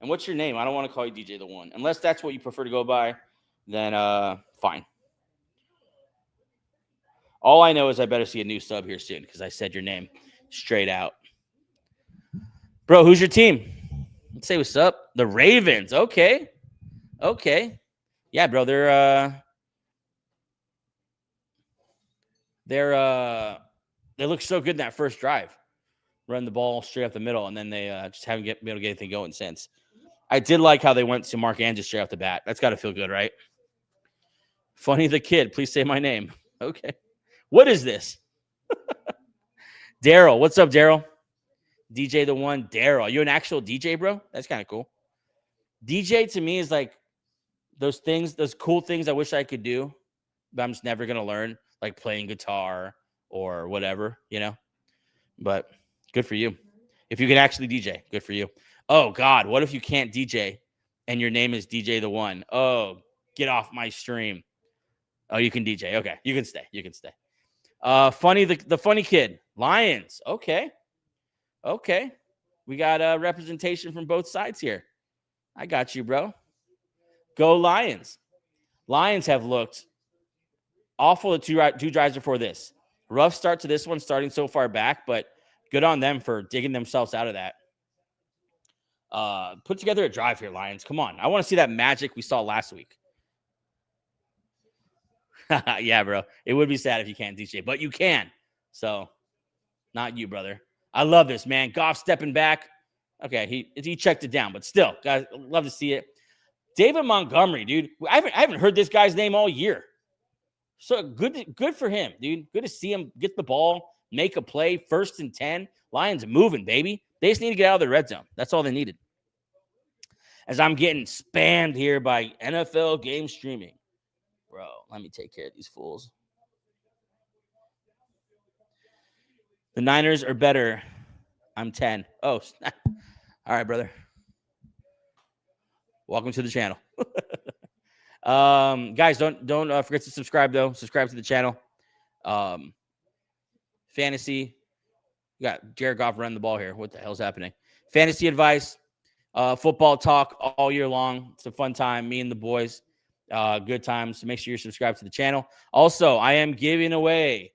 And what's your name? I don't want to call you DJ the One. Unless that's what you prefer to go by, then fine. All I know is I better see a new sub here soon because I said your name straight out. Bro, who's your team? Let's say what's up. The Ravens. Okay. Yeah, bro, they look so good in that first drive. Run the ball straight up the middle, and then they just haven't been able to get anything going since. I did like how they went to Mark Andrews straight off the bat. That's got to feel good, right? Funny the Kid. Please say my name. Okay. What is this? Daryl. What's up, Daryl? DJ the One. Daryl. You an actual DJ, bro? That's kind of cool. DJ to me is like those cool things I wish I could do, but I'm just never going to learn, like playing guitar or whatever, But good for you. If you can actually DJ, good for you. Oh, God, what if you can't DJ and your name is DJ the One? Oh, get off my stream. Oh, you can DJ. Okay, you can stay. Funny, the funny kid. Lions. Okay. We got representation from both sides here. I got you, bro. Go Lions. Lions have looked awful the two drives before this. Rough start to this one, starting so far back, but good on them for digging themselves out of that. Put together a drive here, Lions. Come on. I want to see that magic we saw last week. Yeah, bro. It would be sad if you can't DJ, but you can. So, not you, brother. I love this, man. Goff stepping back. Okay, he checked it down, but still, guys, love to see it. David Montgomery, dude. I haven't heard this guy's name all year. So good for him, dude. Good to see him get the ball, make a play, 1st and 10. Lions moving, baby. They just need to get out of the red zone. That's all they needed. As I'm getting spammed here by NFL game streaming. Bro, let me take care of these fools. The Niners are better. I'm 10. Oh, all right, brother. Welcome to the channel. Guys, don't forget to subscribe, though. Subscribe to the channel. Fantasy. You got Jared Goff running the ball here. What the hell's happening? Fantasy advice, football talk all year long. It's a fun time. Me and the boys. Good times. So make sure you're subscribed to the channel. Also, I am giving away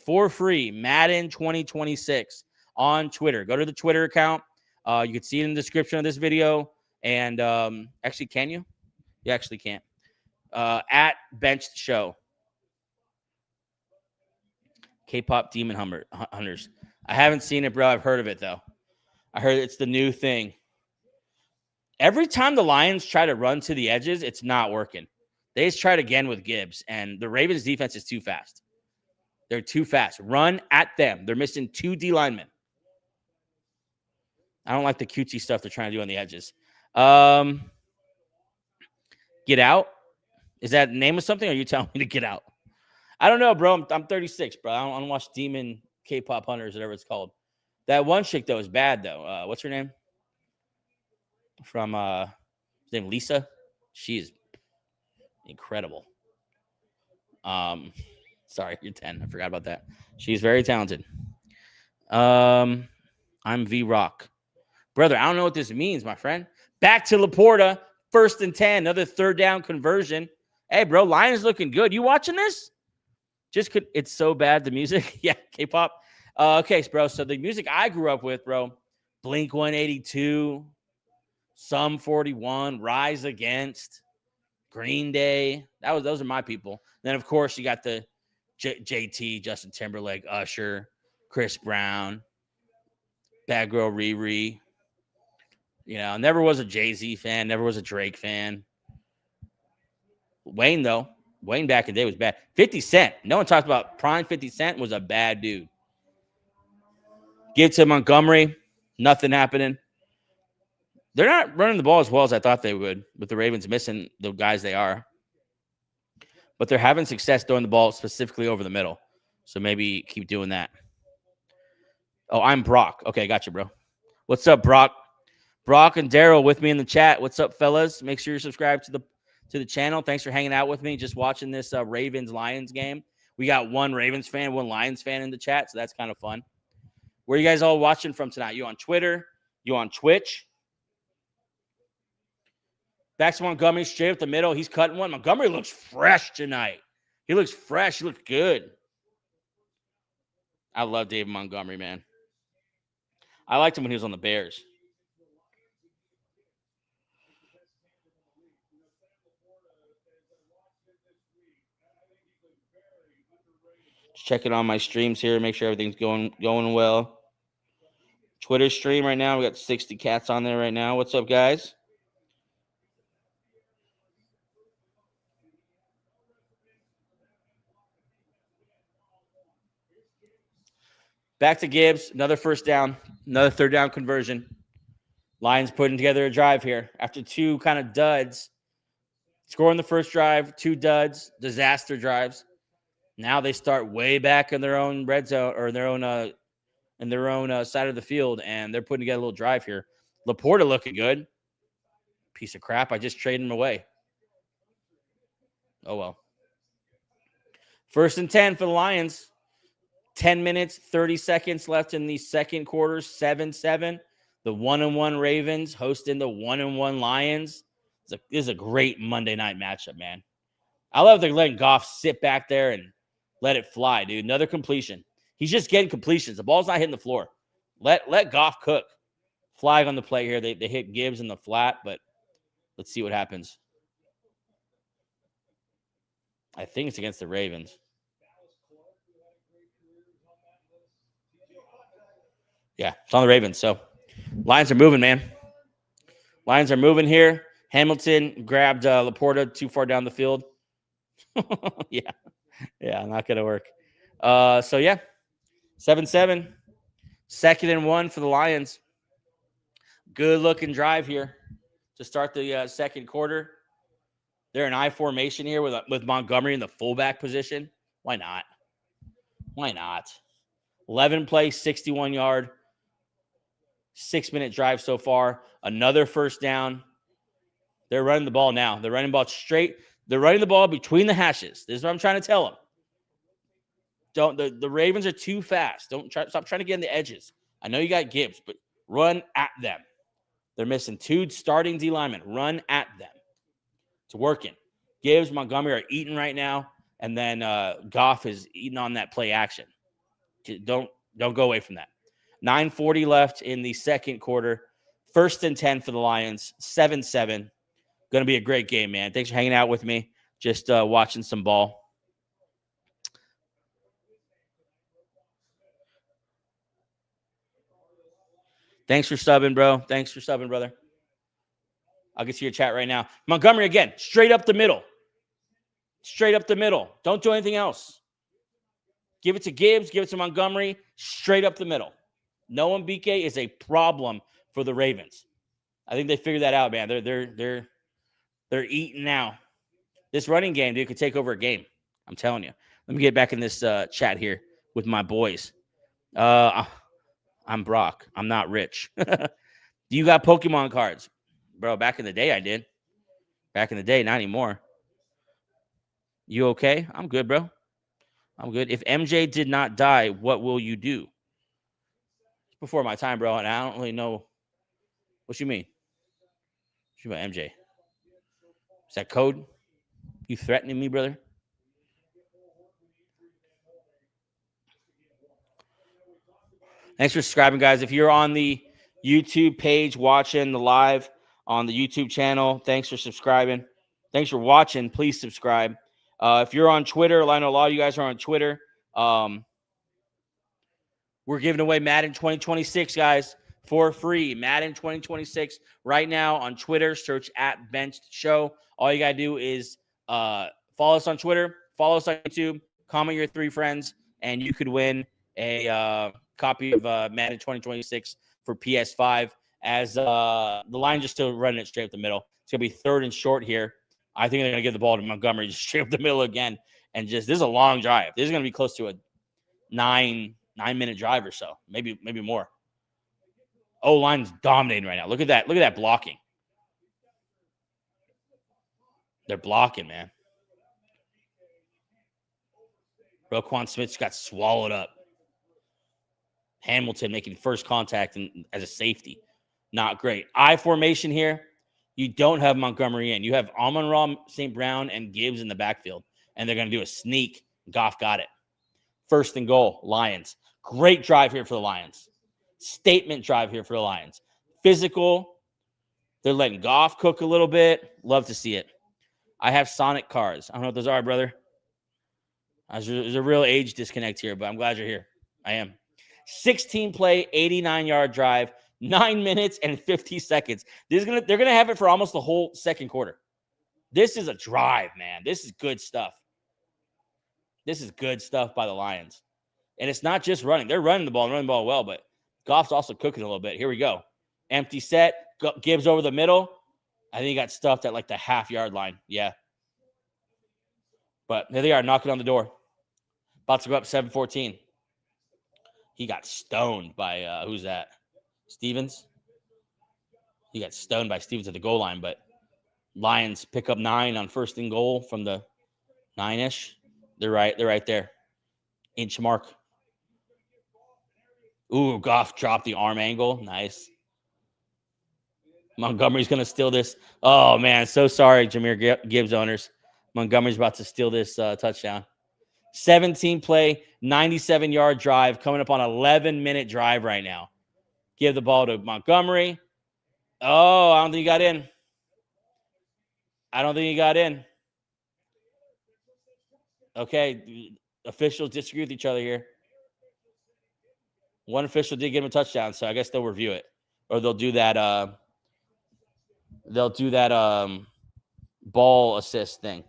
for free Madden 2026 on Twitter. Go to the Twitter account. You can see it in the description of this video. And actually, can you? You actually can't. At Benched Show. K-pop Demon Hunters. I haven't seen it, bro. I've heard of it, though. I heard it's the new thing. Every time the Lions try to run to the edges, it's not working. They just tried again with Gibbs, and the Ravens' defense is too fast. They're too fast. Run at them. They're missing 2 D linemen. I don't like the cutesy stuff they're trying to do on the edges. Get out? Is that the name of something, or are you telling me to get out? I don't know, bro. I'm 36, bro. I don't watch Demon K-pop Hunters, whatever it's called. That one chick, though, is bad, though. What's her name? From, her name Lisa. She is incredible. Sorry, you're 10. I forgot about that. She's very talented. I'm V-Rock. Brother, I don't know what this means, my friend. Back to Laporta. 1st and 10. Another 3rd down conversion. Hey, bro, Lions looking good. You watching this? It's so bad, the music. Yeah, K-pop. Okay, bro, so the music I grew up with, bro, Blink 182, Sum 41, Rise Against, Green Day. Those are my people. Then, of course, you got the JT, Justin Timberlake, Usher, Chris Brown, Bad Girl Riri. You know, never was a Jay-Z fan, never was a Drake fan. Wayne, though. Wayne back in the day was bad. 50 Cent. No one talks about prime 50 Cent was a bad dude. Give to Montgomery. Nothing happening. They're not running the ball as well as I thought they would, with the Ravens missing the guys they are. But they're having success throwing the ball specifically over the middle. So maybe keep doing that. Oh, I'm Brock. Okay, gotcha, bro. What's up, Brock? Brock and Daryl with me in the chat. What's up, fellas? Make sure you're subscribed to the channel. Thanks for hanging out with me, just watching this Ravens-Lions game. We got one Ravens fan, one Lions fan in the chat, so that's kind of fun. Where are you guys all watching from tonight? You on Twitter? You on Twitch? Back to Montgomery, straight up the middle. He's cutting one. Montgomery looks fresh tonight. He looks fresh. He looks good. I love David Montgomery, man. I liked him when he was on the Bears. Just checking on my streams here, make sure everything's going well. Twitter stream right now, we got 60 cats on there right now. What's up, guys? Back to Gibbs, another 1st down, another 3rd down conversion. Lions putting together a drive here after 2 kind of duds. Scoring the 1st drive, 2 duds, disaster drives. Now they start way back in their own red zone or their own side of the field, and they're putting together a little drive here. Laporta looking good. Piece of crap. I just traded him away. Oh, well. 1st and 10 for the Lions. 10 minutes, 30 seconds left in the 2nd quarter, 7-7. The 1-1 Ravens hosting the 1-1 Lions. This is a great Monday night matchup, man. I love they're letting Goff sit back there and let it fly, dude. Another completion. He's just getting completions. The ball's not hitting the floor. Let Goff cook. Flag on the play here. They hit Gibbs in the flat, but let's see what happens. I think it's against the Ravens. Yeah, it's on the Ravens. So Lions are moving, man. Lions are moving here. Hamilton grabbed Laporta too far down the field. Yeah, not going to work. So, yeah, 7-7. 2nd-and-1 for the Lions. Good looking drive here to start the second quarter. They're in I formation here with Montgomery in the fullback position. Why not? Why not? 11 play, 61-yard, 6-minute drive so far. Another first down. They're running the ball now. They're running the ball straight. They're running the ball between the hashes. This is what I'm trying to tell them. The Ravens are too fast. Stop trying to get in the edges. I know you got Gibbs, but run at them. They're missing 2 starting D linemen. Run at them. It's working. Gibbs, Montgomery are eating right now, and then Goff is eating on that play action. Don't go away from that. 9:40 left in the second quarter. 1st-and-10 for the Lions. 7-7. Going to be a great game, man. Thanks for hanging out with me. Just watching some ball. Thanks for subbing, bro. Thanks for subbing, brother. I'll get to your chat right now. Montgomery again, straight up the middle. Straight up the middle. Don't do anything else. Give it to Gibbs. Give it to Montgomery. Straight up the middle. Noah Mbike is a problem for the Ravens. I think they figured that out, man. They're eating now. This running game, dude, could take over a game. I'm telling you. Let me get back in this chat here with my boys. I'm Brock. I'm not rich. You got Pokemon cards? Bro, back in the day, I did. Back in the day, not anymore. You okay? I'm good, bro. I'm good. If MJ did not die, what will you do? It's before my time, bro, and I don't really know. What you mean? What you mean about MJ? Is that code? You threatening me, brother? Thanks for subscribing, guys. If you're on the YouTube page watching the live on the YouTube channel, thanks for subscribing. Thanks for watching. Please subscribe. If you're on Twitter, I know a lot of you guys are on Twitter. We're giving away Madden 2026, guys, for free. Madden 2026 right now on Twitter. Search @BenchedShow. All you got to do is follow us on Twitter, follow us on YouTube, comment your 3 friends, and you could win a copy of Madden 2026 for PS5. As the Lions are still running it straight up the middle. It's going to be 3rd and short here. I think they're going to give the ball to Montgomery just straight up the middle again. And this is a long drive. This is going to be close to a 9-minute drive or so, maybe more. O-line's dominating right now. Look at that. Look at that blocking. They're blocking, man. Roquan Smith got swallowed up. Hamilton making first contact as a safety. Not great. I formation here. You don't have Montgomery in. You have Amon-Ra, St. Brown, and Gibbs in the backfield. And they're going to do a sneak. Goff got it. 1st and goal, Lions. Great drive here for the Lions. Statement drive here for the Lions. Physical. They're letting Goff cook a little bit. Love to see it. I have Sonic cards. I don't know what those are, brother. There's a real age disconnect here, but I'm glad you're here. I am. 16-play, 89-yard drive, 9 minutes and 50 seconds. They're gonna have it for almost the whole second quarter. This is a drive, man. This is good stuff. This is good stuff by the Lions. And it's not just running. They're running the ball well, but Goff's also cooking a little bit. Here we go. Empty set. Gibbs over the middle. I think he got stuffed at like the half-yard line. Yeah. But here they are knocking on the door. About to go up 7-14. He got stoned by, who's that? Stevens? He got stoned by Stevens at the goal line, but Lions pick up 9 on 1st and goal from the 9-ish. They're right there. Inch mark. Ooh, Goff dropped the arm angle. Nice. Montgomery's going to steal this. Oh, man. So sorry, Jahmyr Gibbs owners. Montgomery's about to steal this touchdown. 17-play, 97-yard drive coming up on 11-minute drive right now. Give the ball to Montgomery. Oh, I don't think he got in. Okay, officials disagree with each other here. One official did give him a touchdown, so I guess they'll review it. Or they'll do that ball assist thing.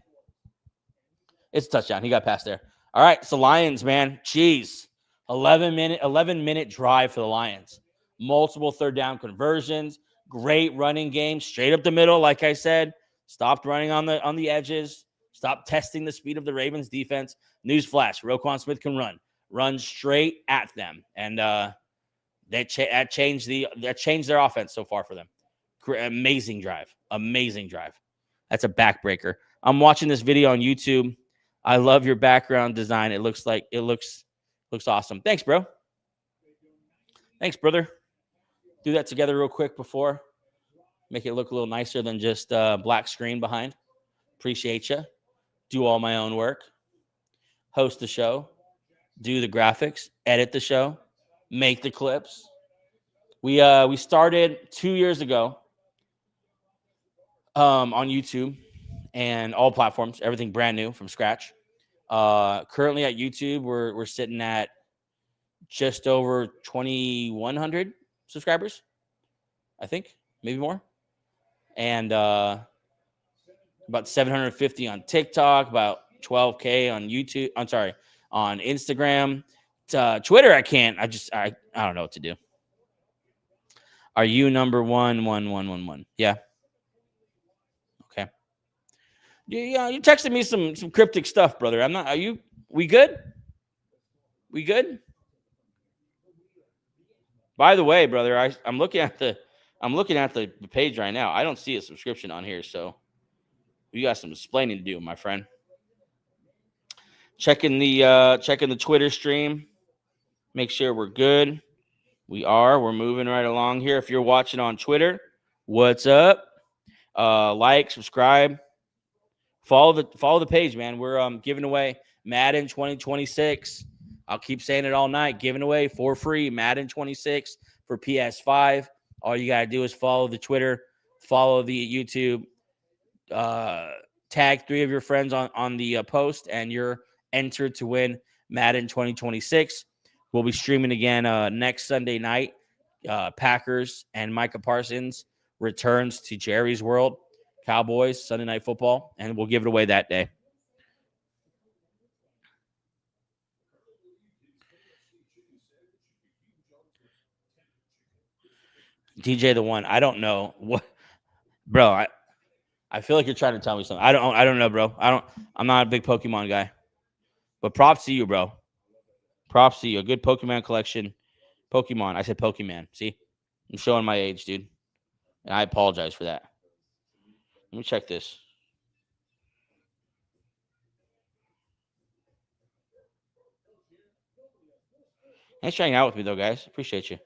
It's a touchdown. He got past there. All right, so Lions, man. Jeez. 11-minute drive for the Lions. Multiple third down conversions, great running game, straight up the middle, like I said. Stopped running on the edges, stopped testing the speed of the Ravens defense. Newsflash, Roquan Smith can run straight at them. And that changed their offense so far for them. Amazing drive. That's a backbreaker. I'm watching this video on YouTube. I love your background design. It looks awesome. Thanks, bro. Thanks, brother. Do that together real quick before. Make it look a little nicer than just black screen behind. Appreciate you. Do all my own work. Host the show. Do the graphics. Edit the show. Make the clips. We started 2 years ago on YouTube and all platforms. Everything brand new from scratch. Currently at YouTube, we're sitting at just over 2,100 subscribers, I think, maybe more. And about 750 on TikTok, about 12K on YouTube. I'm sorry, on Instagram. Twitter, I can't. I don't know what to do. Are you number 11111? Yeah. Okay. Yeah, you texted me some cryptic stuff, brother. I'm not. Are you? We good? We good? By the way, brother, I'm looking at the page right now. I don't see a subscription on here, so you got some explaining to do, my friend. Checking the Twitter stream. Make sure we're good. We're moving right along here. If you're watching on Twitter, what's up? Like, subscribe, follow the page, man. We're giving away Madden 2026. I'll keep saying it all night. Giving away for free Madden 26 for PS5. All you gotta do is follow the Twitter, follow the YouTube, tag 3 of your friends on the post, and you're entered to win Madden 2026. We'll be streaming again next Sunday night. Packers and Micah Parsons returns to Jerry's World. Cowboys, Sunday Night Football, and we'll give it away that day. DJ the one. I don't know what, bro. I feel like you're trying to tell me something. I don't know, bro. I'm not a big Pokemon guy, but props to you, bro. Props to you. A good Pokemon collection. Pokemon. I said Pokemon. See, I'm showing my age, dude, and I apologize for that. Let me check this. Thanks for hanging out with me, though, guys. Appreciate you.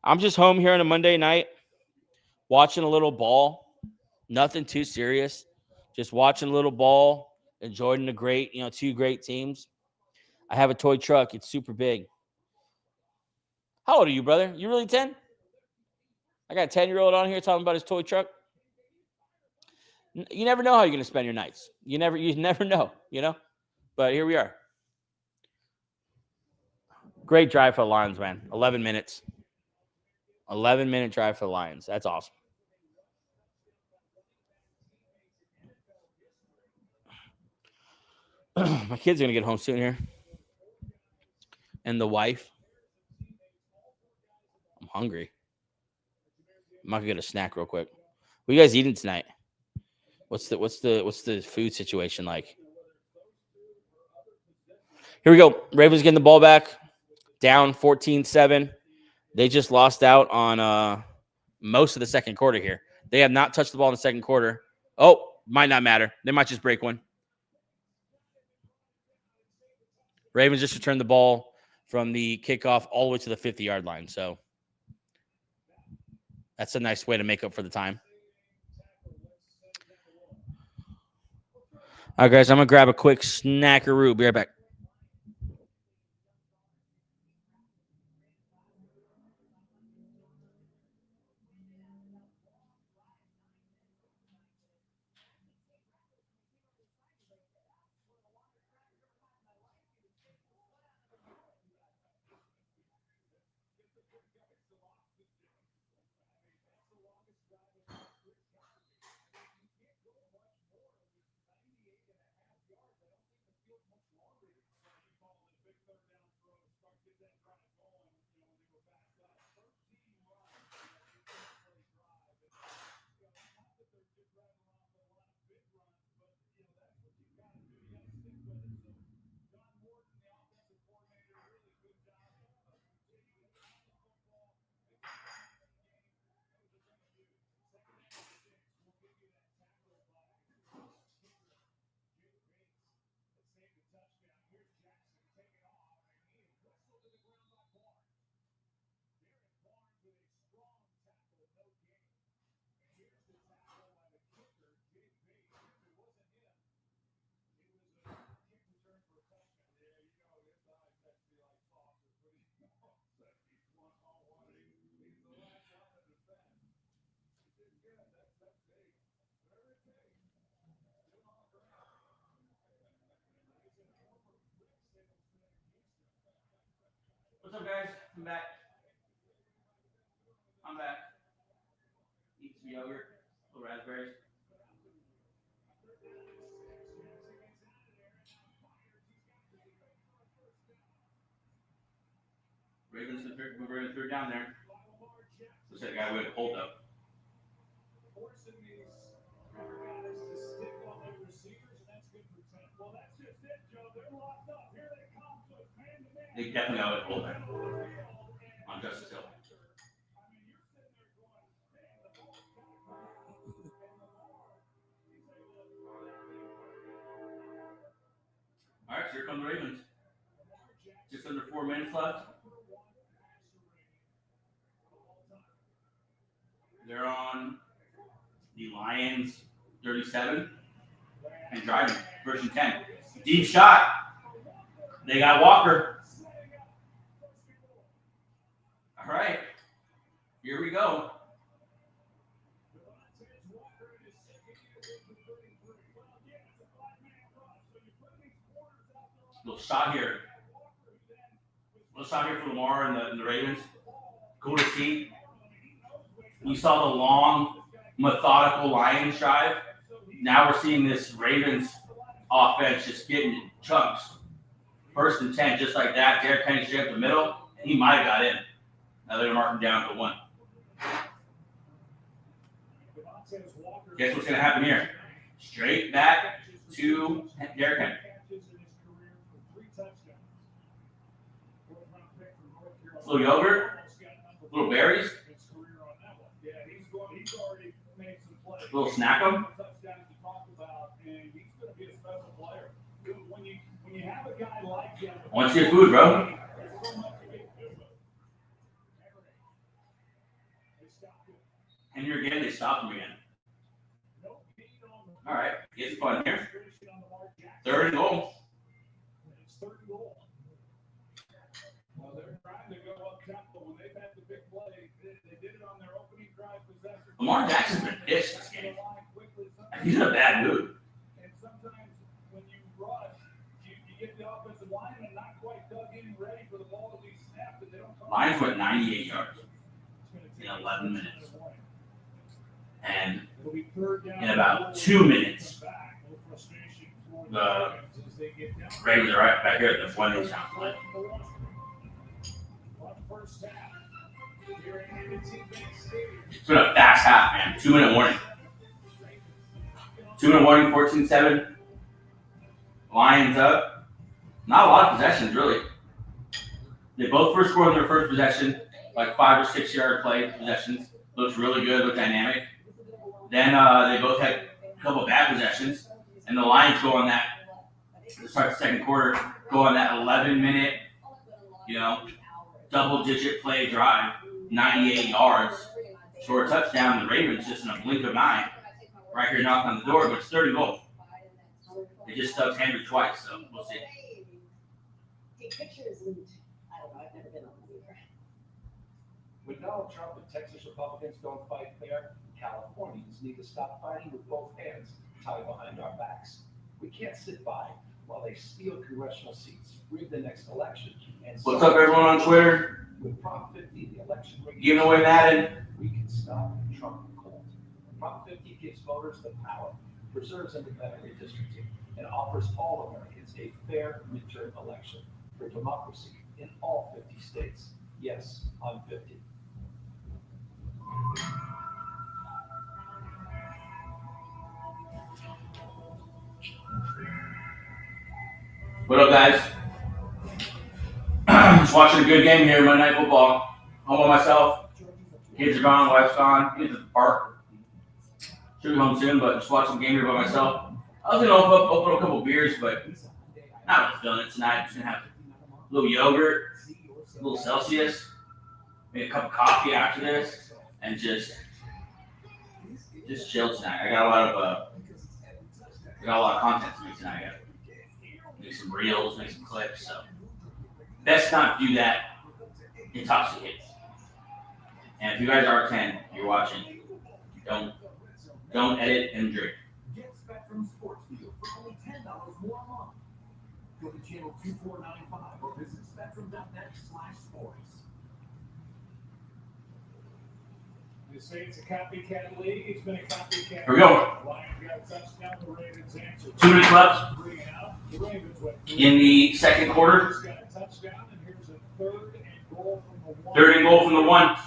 I'm just home here on a Monday night, watching a little ball. Nothing too serious. Just watching a little ball, enjoying the two great teams. I have a toy truck. It's super big. How old are you, brother? You really 10? I got a 10-year-old on here talking about his toy truck. You never know how you're going to spend your nights. You never know, But here we are. Great drive for the Lions, man. 11 minutes. 11-minute drive for the Lions. That's awesome. My kid's going to get home soon here. And the wife. I'm hungry. I'm not going to get a snack real quick. What are you guys eating tonight? What's the food situation like? Here we go. Ravens getting the ball back. Down 14-7. They just lost out on most of the second quarter here. They have not touched the ball in the second quarter. Oh, might not matter. They might just break one. Ravens just returned the ball from the kickoff all the way to the 50-yard line. So that's a nice way to make up for the time. All right, guys, I'm going to grab a quick snackaroo. Be right back. What's up, guys? I'm back. Eat some yogurt, little raspberries. Ravens we're going to third down there. Looks like the guy with a hold up. Forcing these guys to stick on their receivers, and that's good for 10. Well, that's just it, Joe. They're locked up. Here they come. So it's man-to-man. They definitely got a hold up on Justice Hill. I mean, you're sitting there going, man, the ball's got to go. All right, so here come the Ravens. Just under 4 minutes left. They're on the Lions 37 and driving, version 10. Deep shot. They got Walker. All right, here we go. Little shot here. Little shot here for Lamar and the Ravens. Cool to see. We saw the long, methodical Lions drive. Now we're seeing this Ravens offense just getting chunks. First and 10, just like that. Derrick Henry straight up the middle. He might have got in. Now they're going to mark him down to 1. Guess what's going to happen here? Straight back to Derrick Henry. A little yogurt, little berries, a little snack 'em. Wants your food, bro. And here again, they stopped him again. All right, get fun here. 3rd and goal. Well, they're trying to go up tempo. When they've had the big play, they did it on their opening drive possession. Lamar Jackson's been pissed this game. He's in a bad mood. And sometimes when you rush, you get the offensive lineman not quite dug in ready for the ball to be snapped, and they don't come. Lions went 98 yards in 11 minutes. And in about 2 minutes, the Ravens are right back here at the 1 inch down line. It's been a fast half, man. 2 minute warning. 2 minute warning, 14-7. Lions up. Not a lot of possessions, really. They both first scored in their first possession, like 5 or 6 yard play possessions. Looks really good, looked dynamic. Then they both had a couple of bad possessions, and the Lions go on that, to start the second quarter, go on that 11-minute, double-digit play drive, 98 yards, score a touchdown. The Ravens just in a blink of an eye, right here knocking on the door, but it's 30 goals. They just stubbed Henry twice, so we'll see. Take pictures and I don't know, I've never been on the river. When Donald Trump and Texas Republicans don't fight fair, Californians need to stop fighting with both hands tied behind our backs. We can't sit by while they steal congressional seats, rig the next election, and What's up, everyone on Twitter? with Prop 50, the election rigging, Giving away Madden. we can stop Trump cold. Prop 50 gives voters the power, preserves independent redistricting, and offers all Americans a fair midterm election for democracy in all 50 states. Yes, I'm 50. What up, guys? Just watching a good game here, Monday Night Football. Home by myself. Kids are gone, wife's gone. Kids at the park. Should be home soon, but just watching the game here by myself. I was gonna open up a couple beers, but not really feeling it tonight. Just gonna have a little yogurt, a little Celsius, maybe a cup of coffee after this, and just chill tonight. I got a lot of content to make tonight. I gotta make some reels, make some clips. So best not do that intoxicated. And if you guys are 10, you're watching, don't edit and drink. Get Spectrum Sports Deal for only $10 more a month. Go to channel 2495 or visit spectrum.net/sports. They say it's a copycat league. It's been a copycat. Here we go. Lions got a touchdown. The Ravens answered. 2 minutes left Bring it out. The Ravens went in the second quarter. Just got a touchdown, and here's a third and goal from the one. Third and goal from the 1. Trying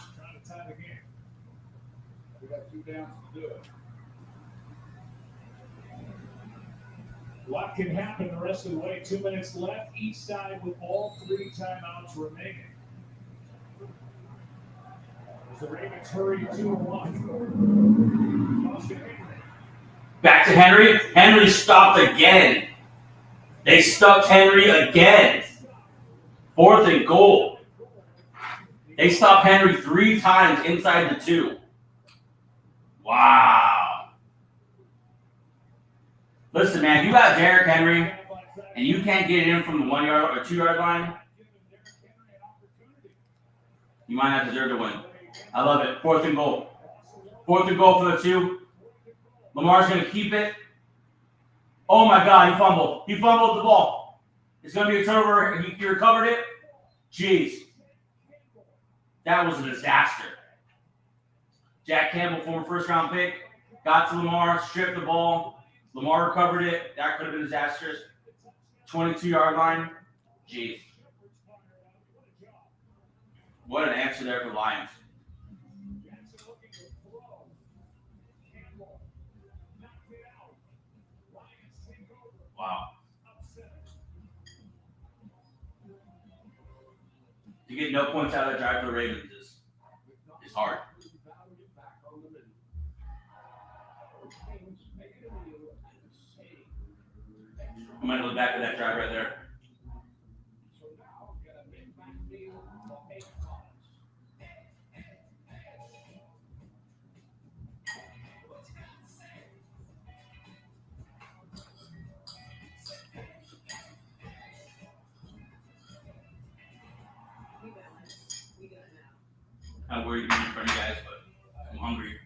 to tie the game. We got 2 downs to do it. A lot can happen the rest of the way. 2 minutes left. Each side with all 3 timeouts remaining. As the Ravens hurry 2-1. Back to Henry. Henry stopped again. They stuck Henry again. 4th and goal. They stopped Henry 3 times inside the 2. Wow. Listen, man, you got Derrick Henry, and you can't get it in from the 1 yard or 2 yard line. You might not deserve to win. I love it. 4th and goal. 4th and goal for the 2. Lamar's going to keep it. Oh, my God, he fumbled. He fumbled the ball. It's going to be a turnover, and he recovered it. Jeez. That was a disaster. Jack Campbell, former first-round pick, got to Lamar, stripped the ball. Lamar recovered it. That could have been disastrous. 22-yard line. Jeez. What an answer there for the Lions. Wow. To get no points out of that drive for the Ravens is hard. I might look back at that drive right there. I'm worried to be in front of you guys, but I'm hungry.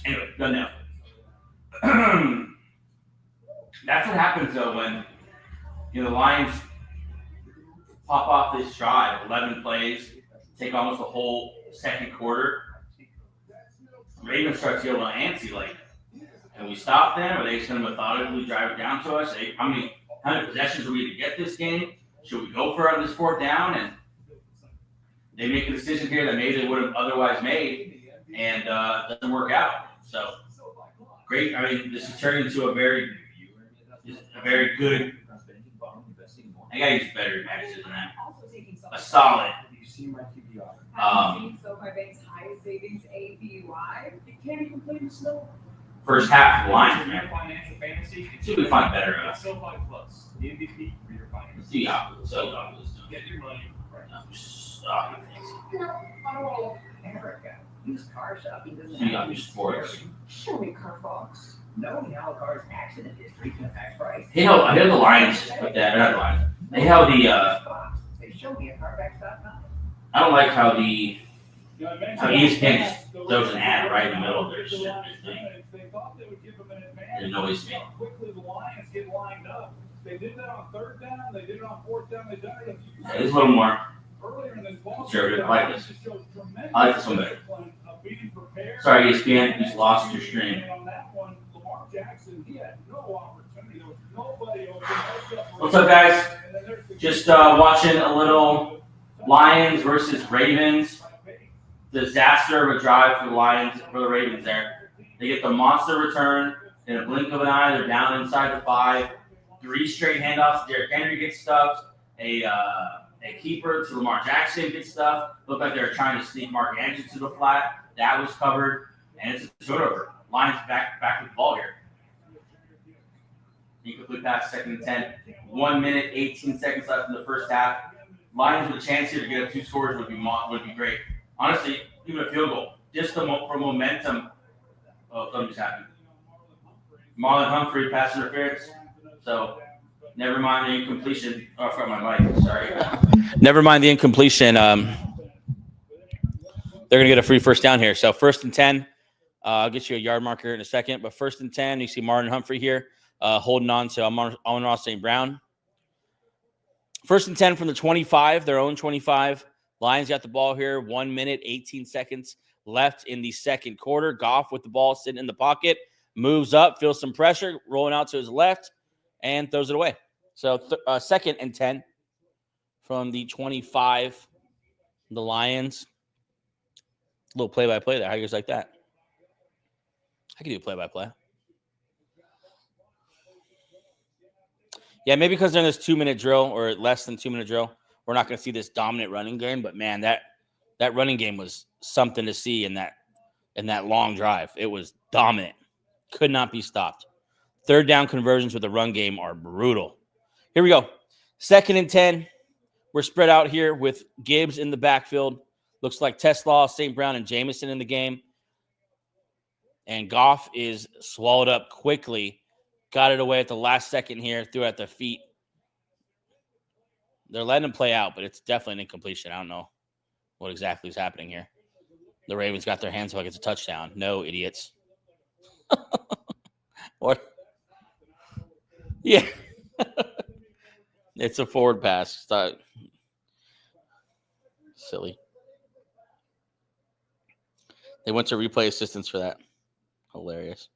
Anyway, done now. That's what happens though when the Lions pop off this drive, 11 plays, take almost the whole second quarter. Ravens starts to get a little antsy, like, can we stop them? Are they just going to methodically drive it down to us? How many possessions are we to get this game? Should we go for it on this 4th down? And they make a decision here that maybe they would have otherwise made, and doesn't work out. So great. I mean, this is turning into a very good. I gotta use better matches than that. A solid. First half of the Lions, man. See if we find better. See how doing. Get your money. Used car shopping doesn't See have how sports. Show me Carfax. Knowing how a car's accident history can affect price. I know the Lions just put that. Or not the Lions. They held the. They show me at Carfax.com. I don't like how ESPN just throws an ad right in the middle of their thing. It annoys me. Quickly the Lions get lined up. They did that on 3rd down. They did it on 4th down. They did it. It's a little more Earlier in this ball conservative. I like this. I like this one better. Sorry, ESPN, you just lost your stream. On that one, Lamar Jackson, he had no opportunity. There was nobody open. What's up, guys? And then there's the Just watching a little Lions versus Ravens. Disaster of a drive for the Lions, for the Ravens there. They get the monster return in a blink of an eye. They're down inside the 5. 3 straight handoffs. Derrick Henry gets stuffed. A keeper to Lamar Jackson gets stuffed. Looked like they were trying to sneak Mark Andrews to the flat. That was covered. And it's a turnover. Lions back with the ball here. Incomplete pass, 2nd and 10. 1 minute, 18 seconds left in the first half. Lions with a chance here to get up 2 scores would be great. Honestly, even a field goal. Just for momentum. Oh, something just happened. Marlon Humphrey, pass interference. So, never mind the incompletion. Oh, I forgot my mic. Sorry. Never mind the incompletion. They're going to get a free first down here. So, 1st and 10. I'll get you a yard marker in a second. But 1st and 10, you see Marlon Humphrey here holding on to Amon-Ra St. Brown. 1st and 10 from the 25, their own 25. Lions got the ball here. 1 minute, 18 seconds left in the second quarter. Goff with the ball sitting in the pocket. Moves up, feels some pressure, rolling out to his left, and throws it away. So 2nd and 10 from the 25. The Lions. A little play-by-play there. How do you guys like that? I can do play-by-play. Yeah, maybe because they're in this 2-minute drill or less than 2-minute drill, we're not going to see this dominant running game. But man, that running game was something to see in that long drive. It was dominant, could not be stopped. 3rd down conversions with the run game are brutal. Here we go. 2nd and 10. We're spread out here with Gibbs in the backfield. Looks like Teslaw, St. Brown, and Jamison in the game. And Goff is swallowed up quickly. Got it away at the last second here, threw at the feet. They're letting him play out, but it's definitely an incompletion. I don't know what exactly is happening here. The Ravens got their hands up like it's a touchdown. No, idiots. What? Yeah. It's a forward pass. Silly. They went to replay assistance for that. Hilarious.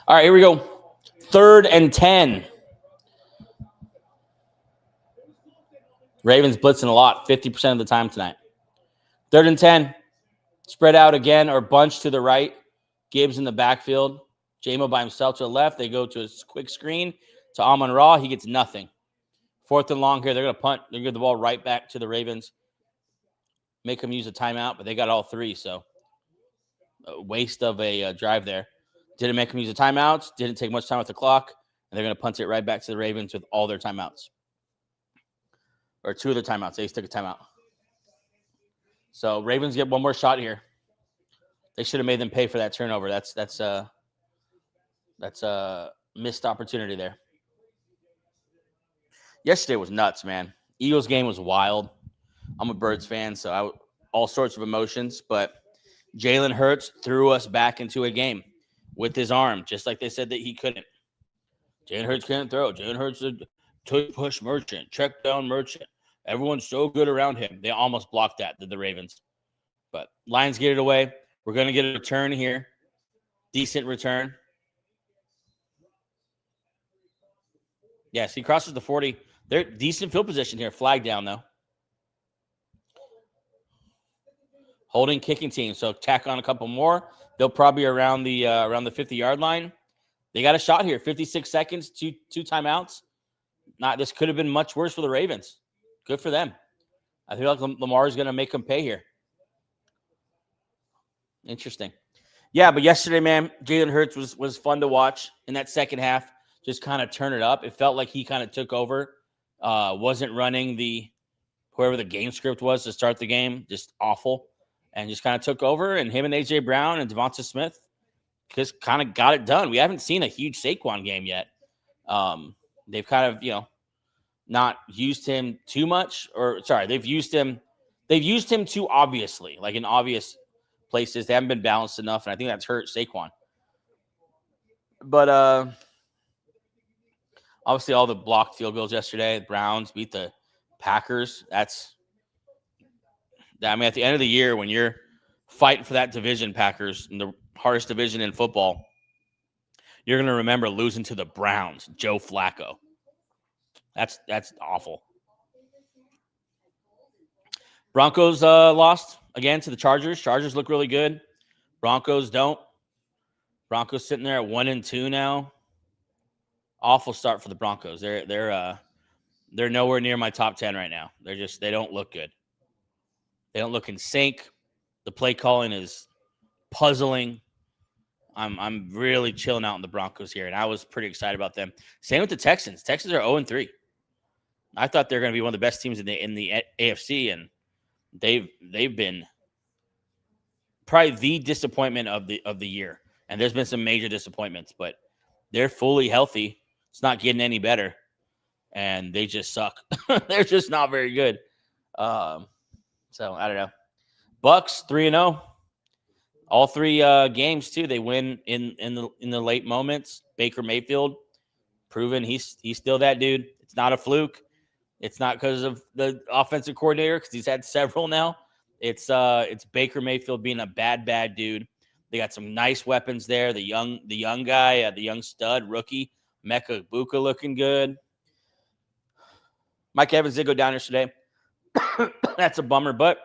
All right, here we go. 3rd and 10. Ravens blitzing a lot, 50% of the time tonight. 3rd and 10. Spread out again or bunch to the right. Gibbs in the backfield. J-Mo by himself to the left. They go to a quick screen to Amon-Ra. He gets nothing. 4th and long here. They're going to punt. They're going to give the ball right back to the Ravens. Make them use a timeout, but they got all 3, so a waste of a drive there. Didn't make them use a timeout. Didn't take much time with the clock, and they're going to punt it right back to the Ravens with all their timeouts. Or 2 of their timeouts. They took a timeout. So Ravens get one more shot here. They should have made them pay for that turnover. That's a missed opportunity there. Yesterday was nuts, man. Eagles game was wild. I'm a Birds fan, so all sorts of emotions. But Jalen Hurts threw us back into a game with his arm, just like they said that he couldn't. Jalen Hurts can't throw. Jalen Hurts is a push merchant, check down merchant. Everyone's so good around him. They almost blocked that, the Ravens. But Lions get it away. We're going to get a return here. Decent return. Yes, he crosses the 40. They're decent field position here. Flag down, though. Holding kicking team. So tack on a couple more. They'll probably be around the 50-yard line. They got a shot here. 56 seconds, two timeouts. This could have been much worse for the Ravens. Good for them. I feel like Lamar is going to make them pay here. Interesting. Yeah, but yesterday, man, Jalen Hurts was fun to watch in that second half. Just kind of turn it up. It felt like he kind of took over. Wasn't running whoever the game script was to start the game. Just awful. And just kind of took over. And him and A.J. Brown and Devonta Smith just kind of got it done. We haven't seen a huge Saquon game yet. They've kind of, not used him too much. They've used him too obviously, like in obvious places. They haven't been balanced enough, and I think that's hurt Saquon. But obviously all the blocked field goals yesterday. The Browns beat the Packers. I mean, at the end of the year, when you're fighting for that division, Packers, in the hardest division in football, you're going to remember losing to the Browns, Joe Flacco. That's awful. Broncos lost again to the Chargers. Chargers look really good. Broncos don't. Broncos sitting there at 1-2 now. Awful start for the Broncos. They're nowhere near my top 10 right now. They don't look good. They don't look in sync. The play calling is puzzling. I'm really chilling out on the Broncos here, and I was pretty excited about them. Same with the Texans. Texans are 0-3. I thought they're going to be one of the best teams in the AFC, and they've been probably the disappointment of the year. And there's been some major disappointments, but they're fully healthy. It's not getting any better, and they just suck. They're just not very good. So I don't know. Bucks 3-0. All three games too. They win in the late moments. Baker Mayfield proven he's still that dude. It's not a fluke. It's not because of the offensive coordinator, because he's had several now. It's Baker Mayfield being a bad dude. They got some nice weapons there. The young guy, the young stud rookie, Mecca Buka looking good. Mike Evans did go down yesterday. That's a bummer, but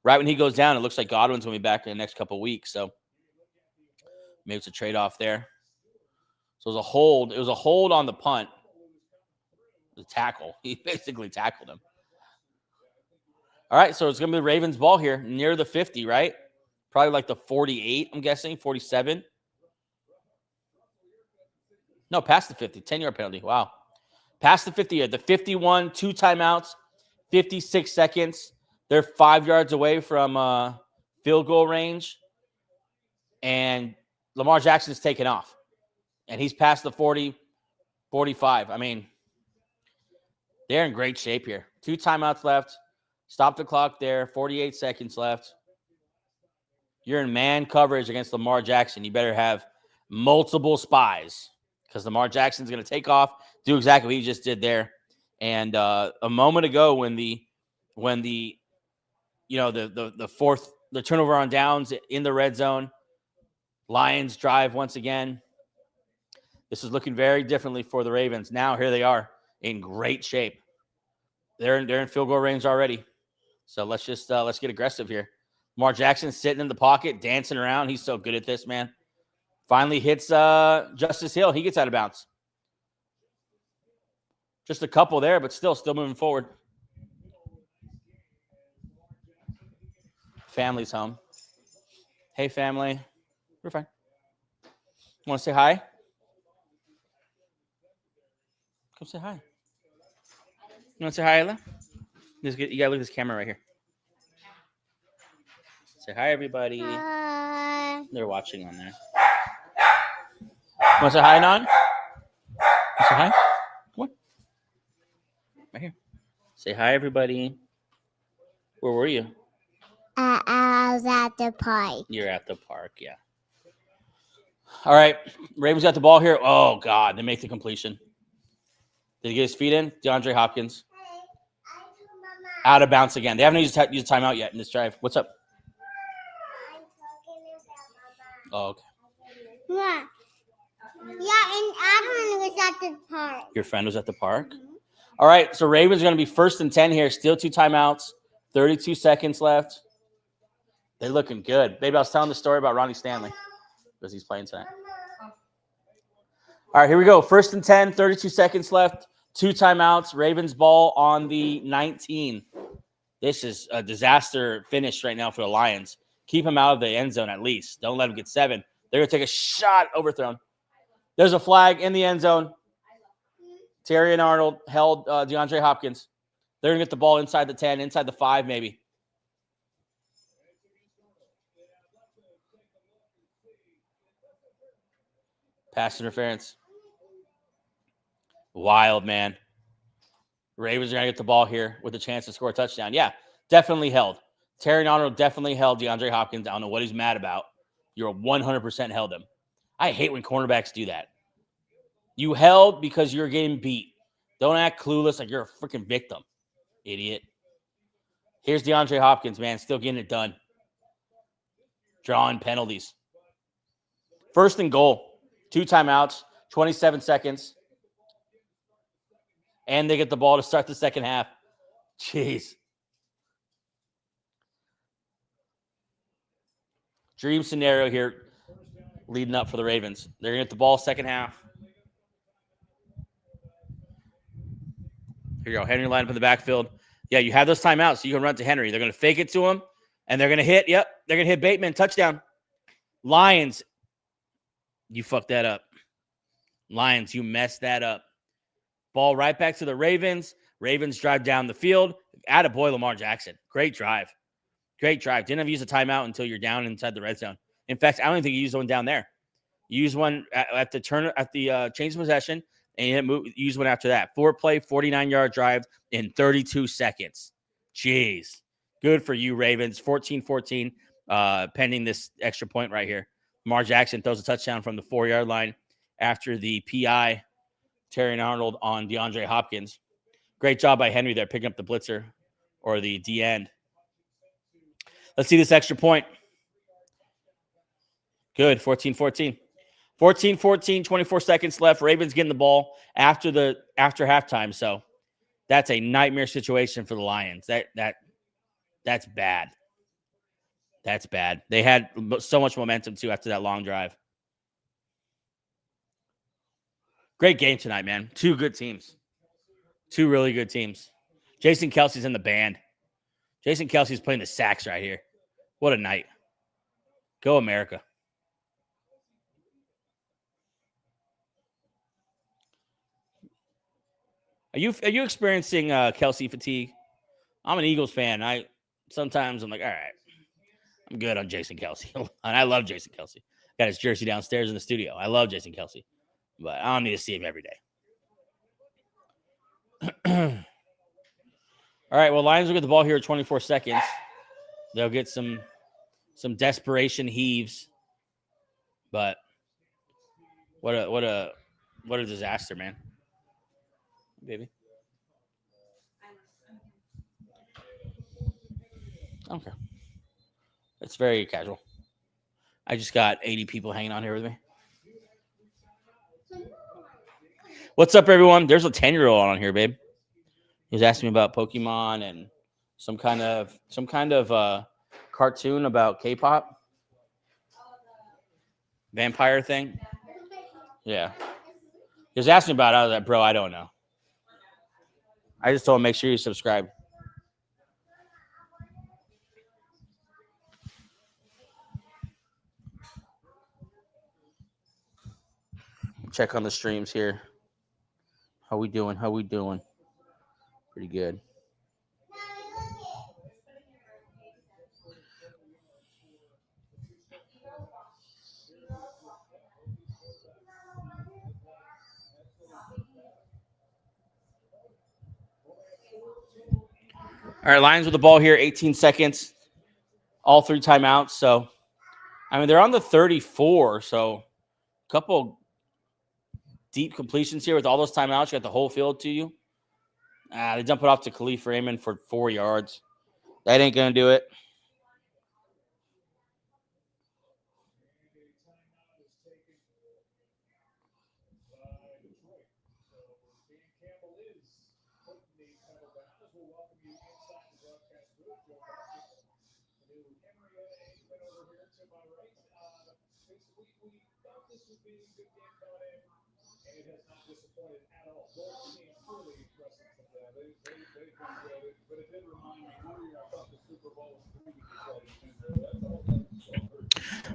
right when he goes down, it looks like Godwin's going to be back in the next couple of weeks. So maybe it's a trade-off there. So it was a hold. It was a hold on the punt. The tackle. He basically tackled him. All right, so it's going to be the Ravens' ball here near the 50, right? Probably like the 48, I'm guessing, 47. No, past the 50, 10-yard penalty. Wow. Past the 50, the 51, 2 timeouts, 56 seconds. They're 5 yards away from field goal range, and Lamar Jackson's taken off, and he's past the 40, 45. I mean, they're in great shape here. 2 timeouts left. Stop the clock there. 48 seconds left. You're in man coverage against Lamar Jackson. You better have multiple spies, because Lamar Jackson's going to take off, do exactly what he just did there. And a moment ago, when the turnover on downs in the red zone, Lions drive once again. This is looking very differently for the Ravens. Now here they are in great shape. They're in field goal range already. So let's get aggressive here. Lamar Jackson sitting in the pocket, dancing around. He's so good at this, man. Finally hits Justice Hill. He gets out of bounds. Just a couple there, but still moving forward. Family's home. Hey, family. We're fine. Want to say hi? Come say hi. You want to say hi, Ella? You got to look at this camera right here. Say hi, everybody. Hi. They're watching on there. Want to say hi, Non? Say hi. Come on. Right here. Say hi, everybody. Where were you? I was at the park. You're at the park, yeah. All right. Ravens got the ball here. Oh, God. They make the completion. Did he get his feet in? DeAndre Hopkins. Out of bounds again. They haven't used timeout yet in this drive. What's up? Oh, okay. Yeah. Yeah, and Adam was at the park. Your friend was at the park? Mm-hmm. All right, so Ravens are going to be 1st and 10 here. Still 2 timeouts. 32 seconds left. They're looking good. Baby, I was telling the story about Ronnie Stanley because he's playing tonight. All right, here we go. 1st and 10, 32 seconds left. 2 timeouts. Ravens ball on the 19. This is a disaster finish right now for the Lions. Keep him out of the end zone at least. Don't let him get 7. They're going to take a shot overthrown. There's a flag in the end zone. Terry and Arnold held DeAndre Hopkins. They're going to get the ball inside the 10, inside the 5 maybe. Pass interference. Wild, man. Ravens are going to get the ball here with a chance to score a touchdown. Yeah, definitely held. Terry and Arnold definitely held DeAndre Hopkins. I don't know what he's mad about. You're 100% held him. I hate when cornerbacks do that. You held because you're getting beat. Don't act clueless like you're a freaking victim, idiot. Here's DeAndre Hopkins, man, still getting it done. Drawing penalties. First and goal. 2 timeouts, 27 seconds. And they get the ball to start the second half. Jeez. Dream scenario here leading up for the Ravens. They're going to get the ball second half. Here you go. Henry lined up in the backfield. Yeah, you have those timeouts, so you can run to Henry. They're going to fake it to him, and they're going to hit. Yep, they're going to hit Bateman. Touchdown. Lions, you fucked that up. Lions, you messed that up. Ball right back to the Ravens. Ravens drive down the field. Attaboy, Lamar Jackson. Great drive. Great drive. Didn't have to use a timeout until you're down inside the red zone. In fact, I don't think you used one down there. You used one at the change of possession, and you used one after that. 4-play, 49-yard drive in 32 seconds. Jeez. Good for you, Ravens. 14-14, pending this extra point right here. Lamar Jackson throws a touchdown from the 4-yard line after the PI, Terry Arnold on DeAndre Hopkins. Great job by Henry there, picking up the blitzer or the D end. Let's see this extra point. Good, 14-14. 14-14, 24 seconds left. Ravens getting the ball after halftime. So that's a nightmare situation for the Lions. That's bad. That's bad. They had so much momentum too after that long drive. Great game tonight, man. 2 good teams. 2 really good teams. Jason Kelsey's in the band. Jason Kelsey's playing the sax right here. What a night. Go America. Are you experiencing Kelsey fatigue? I'm an Eagles fan. Sometimes I'm like, all right, I'm good on Jason Kelsey. And I love Jason Kelsey. Got his jersey downstairs in the studio. I love Jason Kelsey. But I don't need to see him every day. All right, well, Lions will get the ball here at 24 seconds. They'll get some desperation heaves. But what a disaster, man. Baby. Okay. It's very casual. I just got 80 people hanging on here with me. What's up, everyone? There's a 10-year-old on here, babe. He was asking me about Pokemon and some kind of cartoon about K-pop. Vampire thing. Yeah. He was asking about it. I was like, bro, I don't know. I just told him make sure you subscribe. Check on the streams here. How we doing? Pretty good. All right, Lions with the ball here, 18 seconds. All 3 timeouts. So, I mean, they're on the 34. So, a couple deep completions here with all those timeouts. You got the whole field to you. They dump it off to Khalif Raymond for 4 yards. That ain't going to do it.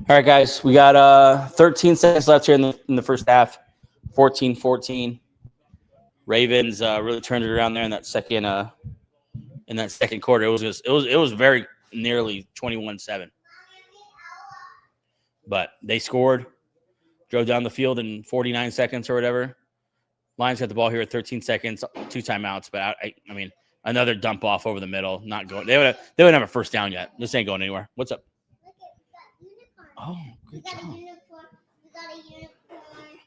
All right, guys, we got 13 seconds left here in the first half. 14-14. Ravens really turned it around there in that second quarter. It was very nearly 21-7. But they scored, drove down the field in 49 seconds or whatever. Lions got the ball here at 13 seconds, 2 timeouts. But I mean, another dump off over the middle. Not going. They wouldn't have a first down yet. This ain't going anywhere. What's up? Oh, good job.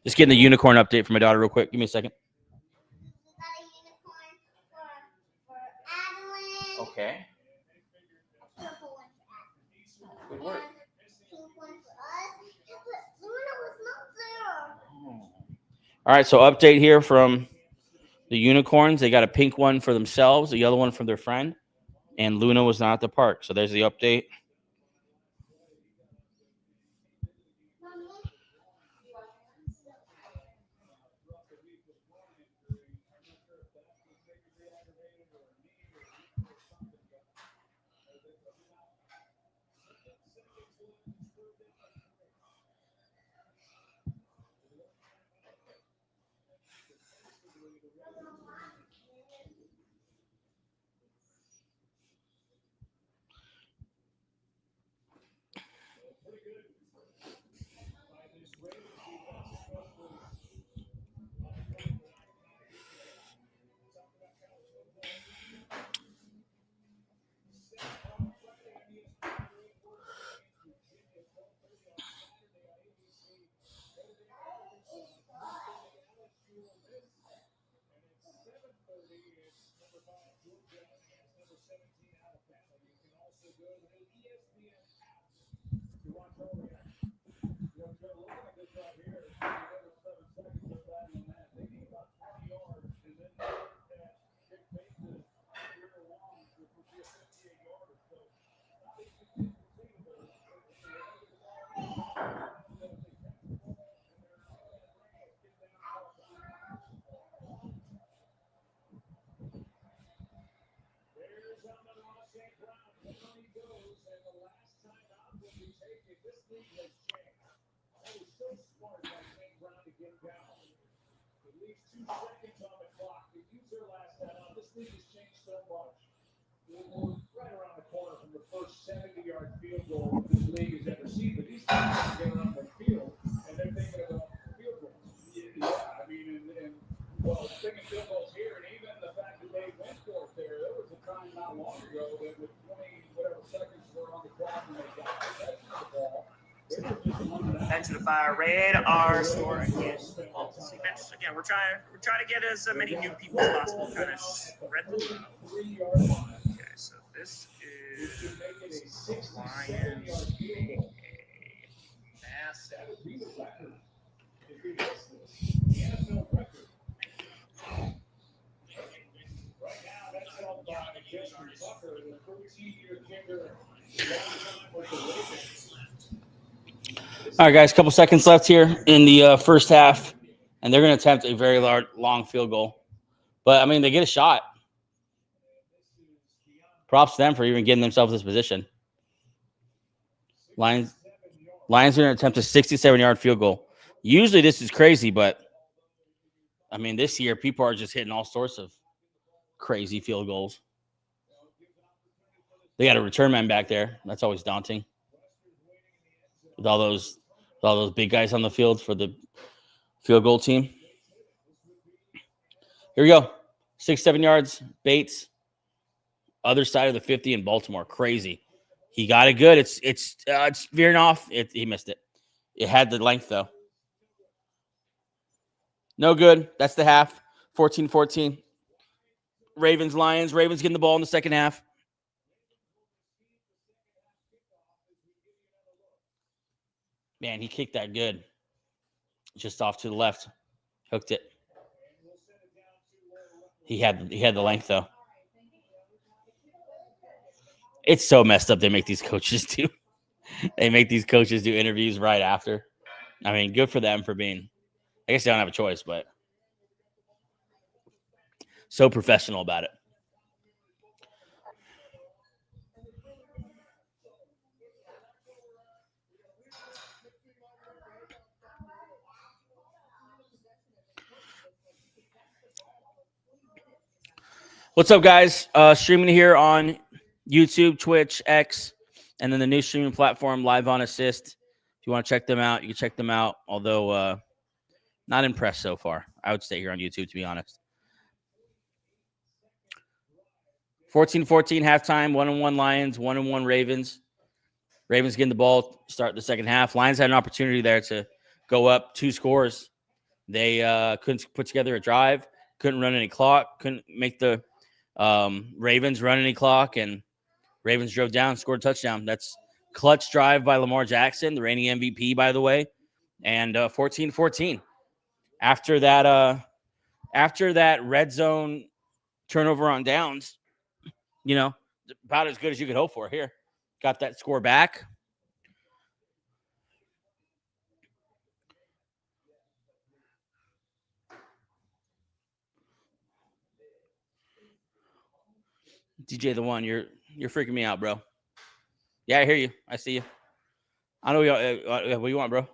Just getting the unicorn update from my daughter real quick. Give me a second. We got a unicorn for Adeline. Okay. A purple one for Adeline. Good work. And pink one for us. Yeah, but Luna was not there. All right, so update here from the unicorns. They got a pink one for themselves, a yellow one for their friend, and Luna was not at the park. So there's the update. Right around the corner from the first 70-yard field goal this league has ever seen. But these guys get around the field, and they're thinking about field goals. Yeah, I mean, well, thinking field goals here, and even the fact that they went for it there was a time not long ago that with 20 whatever seconds were on the clock and they got possession of the ball. Thanks to the fire radar store again. Well, segments again. We're trying to get as many new people as possible. Kind of spread the love. Okay, so this is Lions massive. All right, guys, a couple seconds left here in the first half, and they're going to attempt a very long field goal. But, I mean, they get a shot. Props to them for even getting themselves in this position. Lions are going to attempt a 67-yard field goal. Usually this is crazy, but, I mean, this year people are just hitting all sorts of crazy field goals. They got a return man back there. That's always daunting. With all those big guys on the field for the field goal team. Here we go. 6-7 yards. Bates. Other side of the 50 in Baltimore. Crazy. He got it good. It's veering off. He missed it. It had the length, though. No good. That's the half. 14-14. Ravens, Lions. Ravens getting the ball in the second half. Man, he kicked that good. Just off to the left. Hooked it. He had the length, though. It's so messed up they make these coaches do. They make these coaches do interviews right after. I mean, good for them for being – I guess they don't have a choice, but so professional about it. What's up, guys? Streaming here on YouTube, Twitch, X, and then the new streaming platform, Live on Assist. If you want to check them out, you can check them out. Although not impressed so far. I would stay here on YouTube, to be honest. 14-14 halftime, 1-1 Lions, 1-1 Ravens. Ravens getting the ball, start the second half. Lions had an opportunity there to go up 2 scores They couldn't put together a drive, couldn't run any clock, couldn't make the Ravens run any clock, and Ravens drove down, scored a touchdown. That's clutch drive by Lamar Jackson, the reigning MVP, by the way, and 14-14. After that red zone turnover on downs, about as good as you could hope for here. Got that score back. DJ the one, you're freaking me out, bro. Yeah, I hear you. I see you. I know what you want, bro.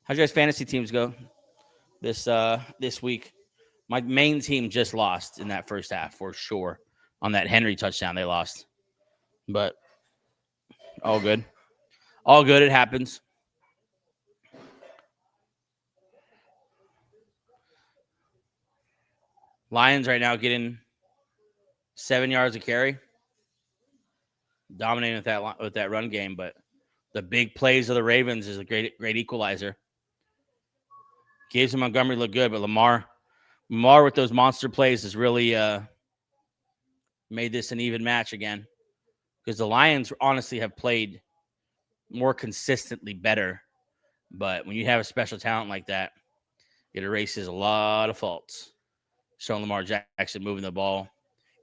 How's your guys' fantasy teams go this week? My main team just lost in that first half for sure. On that Henry touchdown, they lost. But all good. All good. It happens. Lions right now getting 7 yards of carry. Dominating with that run game, but the big plays of the Ravens is a great equalizer. Gibbs and Montgomery look good, but Lamar with those monster plays has really made this an even match again. Because the Lions honestly have played more consistently better. But when you have a special talent like that, it erases a lot of faults. Showing Lamar Jackson moving the ball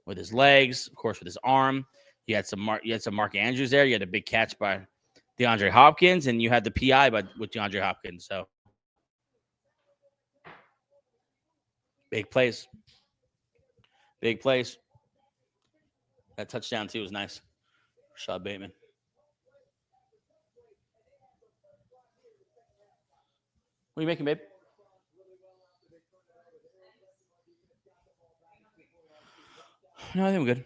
with his legs, of course, with his arm. You had some Mark Andrews there. You had a big catch by DeAndre Hopkins, and you had the PI with DeAndre Hopkins. So big plays. Big plays. That touchdown, too, was nice. Rashad Bateman. What are you making, babe? No, I think I'm good.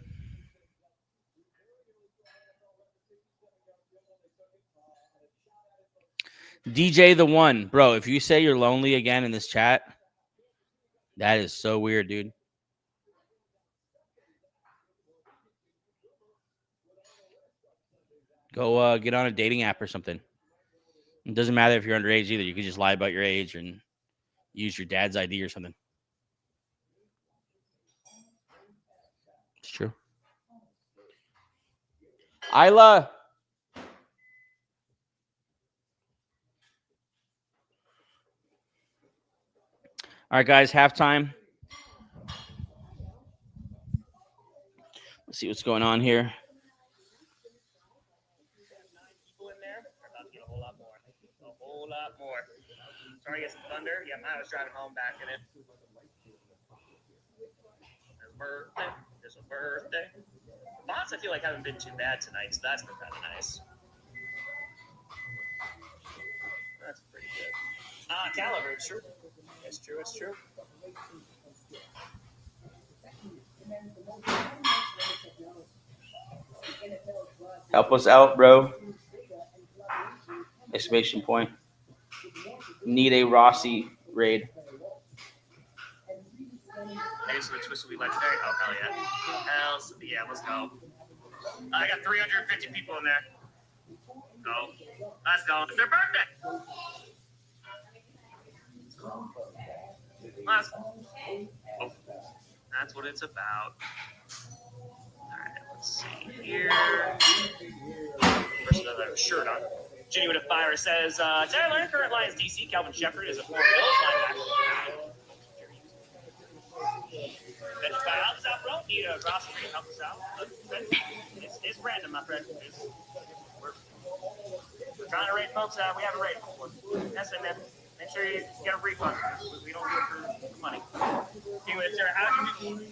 DJ the one. Bro, if you say you're lonely again in this chat, that is so weird, dude. Go get on a dating app or something. It doesn't matter if you're underage either. You could just lie about your age and use your dad's ID or something. It's true. Isla. All right, guys, halftime. Let's see what's going on here. People in there are about to get a whole lot more. A whole lot more. Sorry, get some thunder. Yeah, I was driving home back in it. There's a birthday. There's a birthday. Bots, I feel like haven't been too bad tonight, so that's been kind of nice. That's pretty good. Caliber, it's true. It's true, it's true. Help us out, bro. Exclamation point. Need a Rossi raid. Maybe some twist will be legendary. Oh, hell yeah. Hell yeah, let's go. I got 350 people in there. Go. Let's go. It's their birthday. Let's go. Oh, that's what it's about. All right, let's see here. Person doesn't have a shirt on. Genuine Fire says, Terry Leonard, current Lions DC. Calvin Shepard is a former Bills linebacker. Bench guy, help us out, bro. Need a roster to help us out. It's random, my friend. We're trying to rate folks. We haven't rated before. SNF. Make sure you get a refund. We don't do it for money. Anyway, Sarah, how do you do?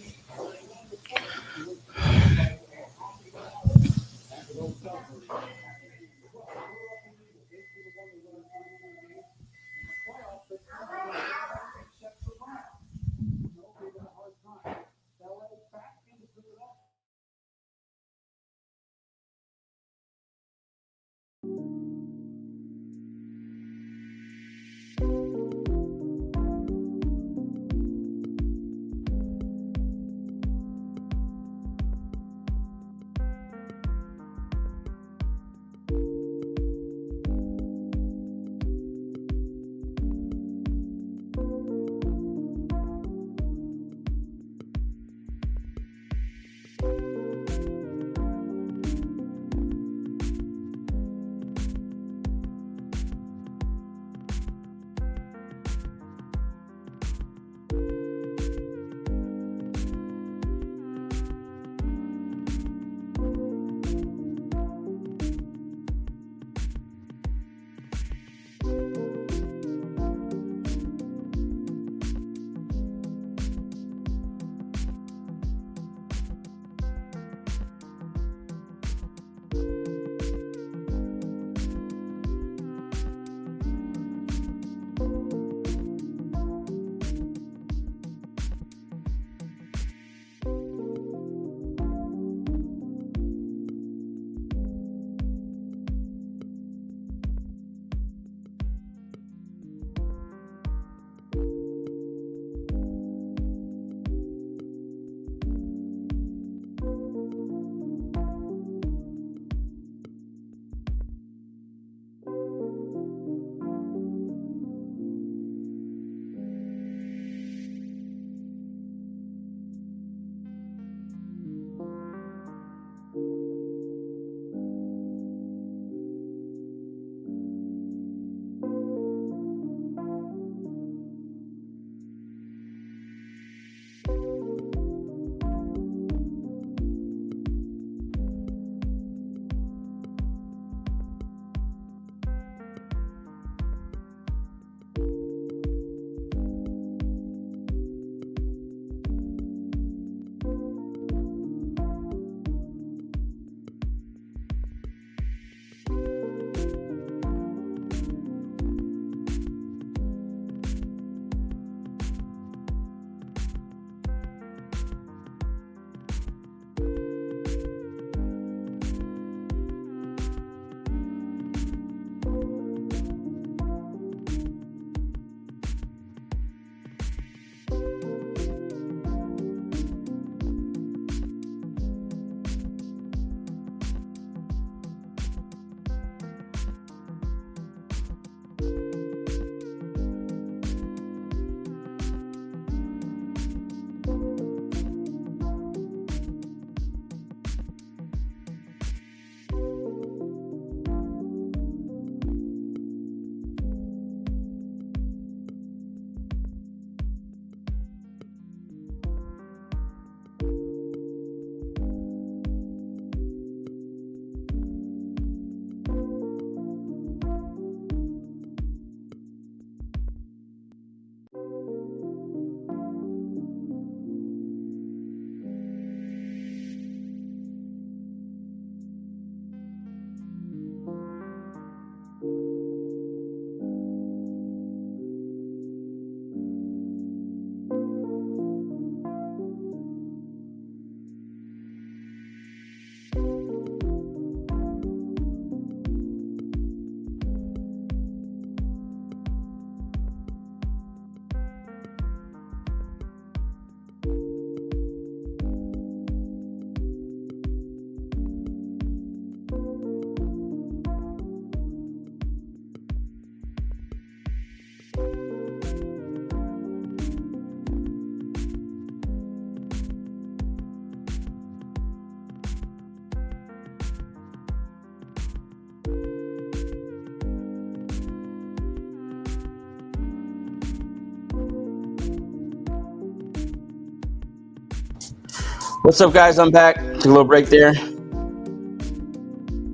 What's up, guys? I'm back. Took a little break there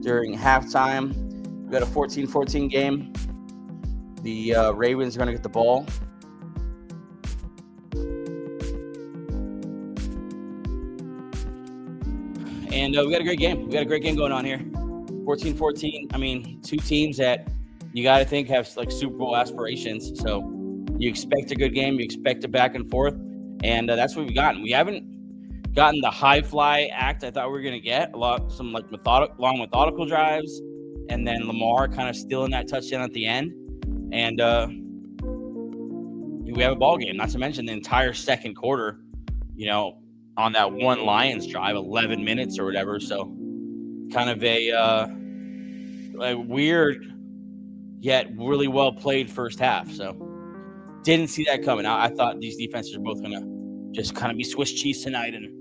during halftime. We got a 14-14 game. The Ravens are going to get the ball. And we got a great game. We got a great game going on here. 14-14. I mean, two teams that you got to think have like Super Bowl aspirations. So you expect a good game. You expect a back and forth. And that's what we've gotten. We haven't gotten the high fly act I thought we were going to get. Some like long methodical drives. And then Lamar kind of stealing that touchdown at the end. And we have a ball game. Not to mention the entire second quarter, on that one Lions drive, 11 minutes or whatever. So kind of a weird yet really well played first half. So didn't see that coming. I thought these defenses are both going to just kind of be Swiss cheese tonight and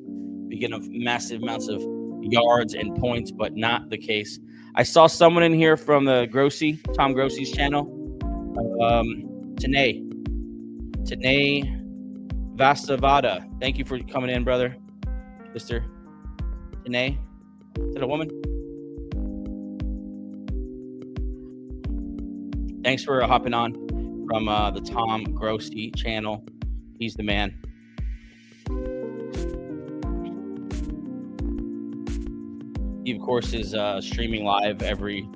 be getting massive amounts of yards and points, but not the case. I saw someone in here from the Tom Grossi's channel. Tanae Vastavada. Thank you for coming in, brother. Mr. Tanae. Is that a woman? Thanks for hopping on from the Tom Grossi channel. He's the man. He, of course, is streaming live every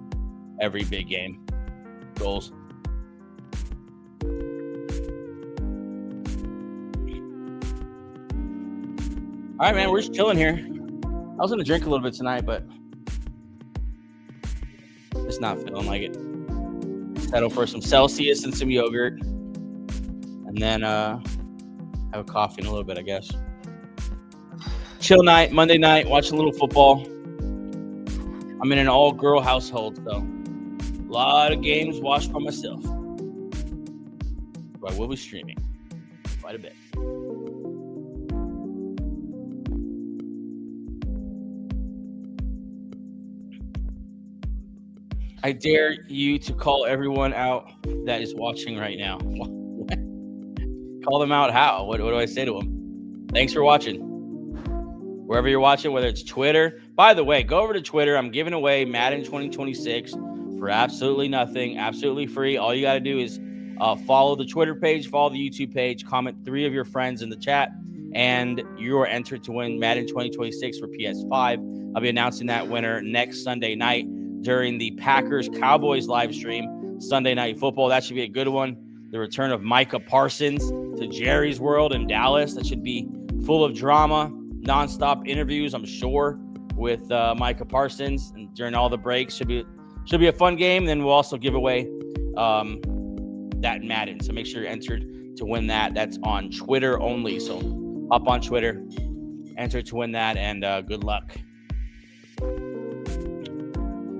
big game. Goals. All right, man, we're just chilling here. I was going to drink a little bit tonight, but it's not feeling like it. Settle for some Celsius and some yogurt. And then have a coffee in a little bit, I guess. Chill night, Monday night, watch a little football. I'm in an all-girl household, so a lot of games watched by myself. But I will be streaming quite a bit. I dare you to call everyone out that is watching right now. Call them out how? What do I say to them? Thanks for watching. Wherever you're watching, whether it's Twitter. By the way, go over to Twitter. I'm giving away Madden 2026 for absolutely nothing, absolutely free. All you got to do is follow the Twitter page, follow the YouTube page, comment 3 of your friends in the chat, and you are entered to win Madden 2026 for PS5. I'll be announcing that winner next Sunday night during the Packers-Cowboys live stream, Sunday Night Football. That should be a good one. The return of Micah Parsons to Jerry's World in Dallas. That should be full of drama, nonstop interviews, I'm sure, with Micah Parsons. And during all the breaks, should be a fun game. Then we'll also give away that Madden. So make sure you're entered to win that. That's on Twitter only. So hop on Twitter, enter to win that, and good luck.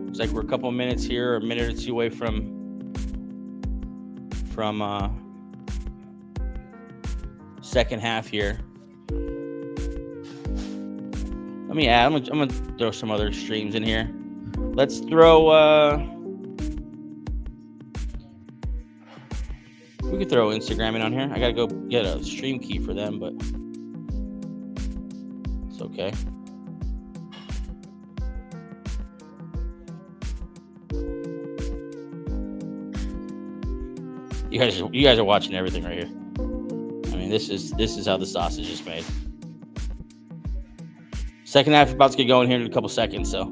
Looks like we're a couple of minutes here, a minute or two away from second half here. Let me add. I'm gonna throw some other streams in here. Let's throw. We could throw Instagram in on here. I gotta go get a stream key for them, but it's okay. You guys are watching everything right here. I mean, this is how the sausage is made. Second half about to get going here in a couple seconds, so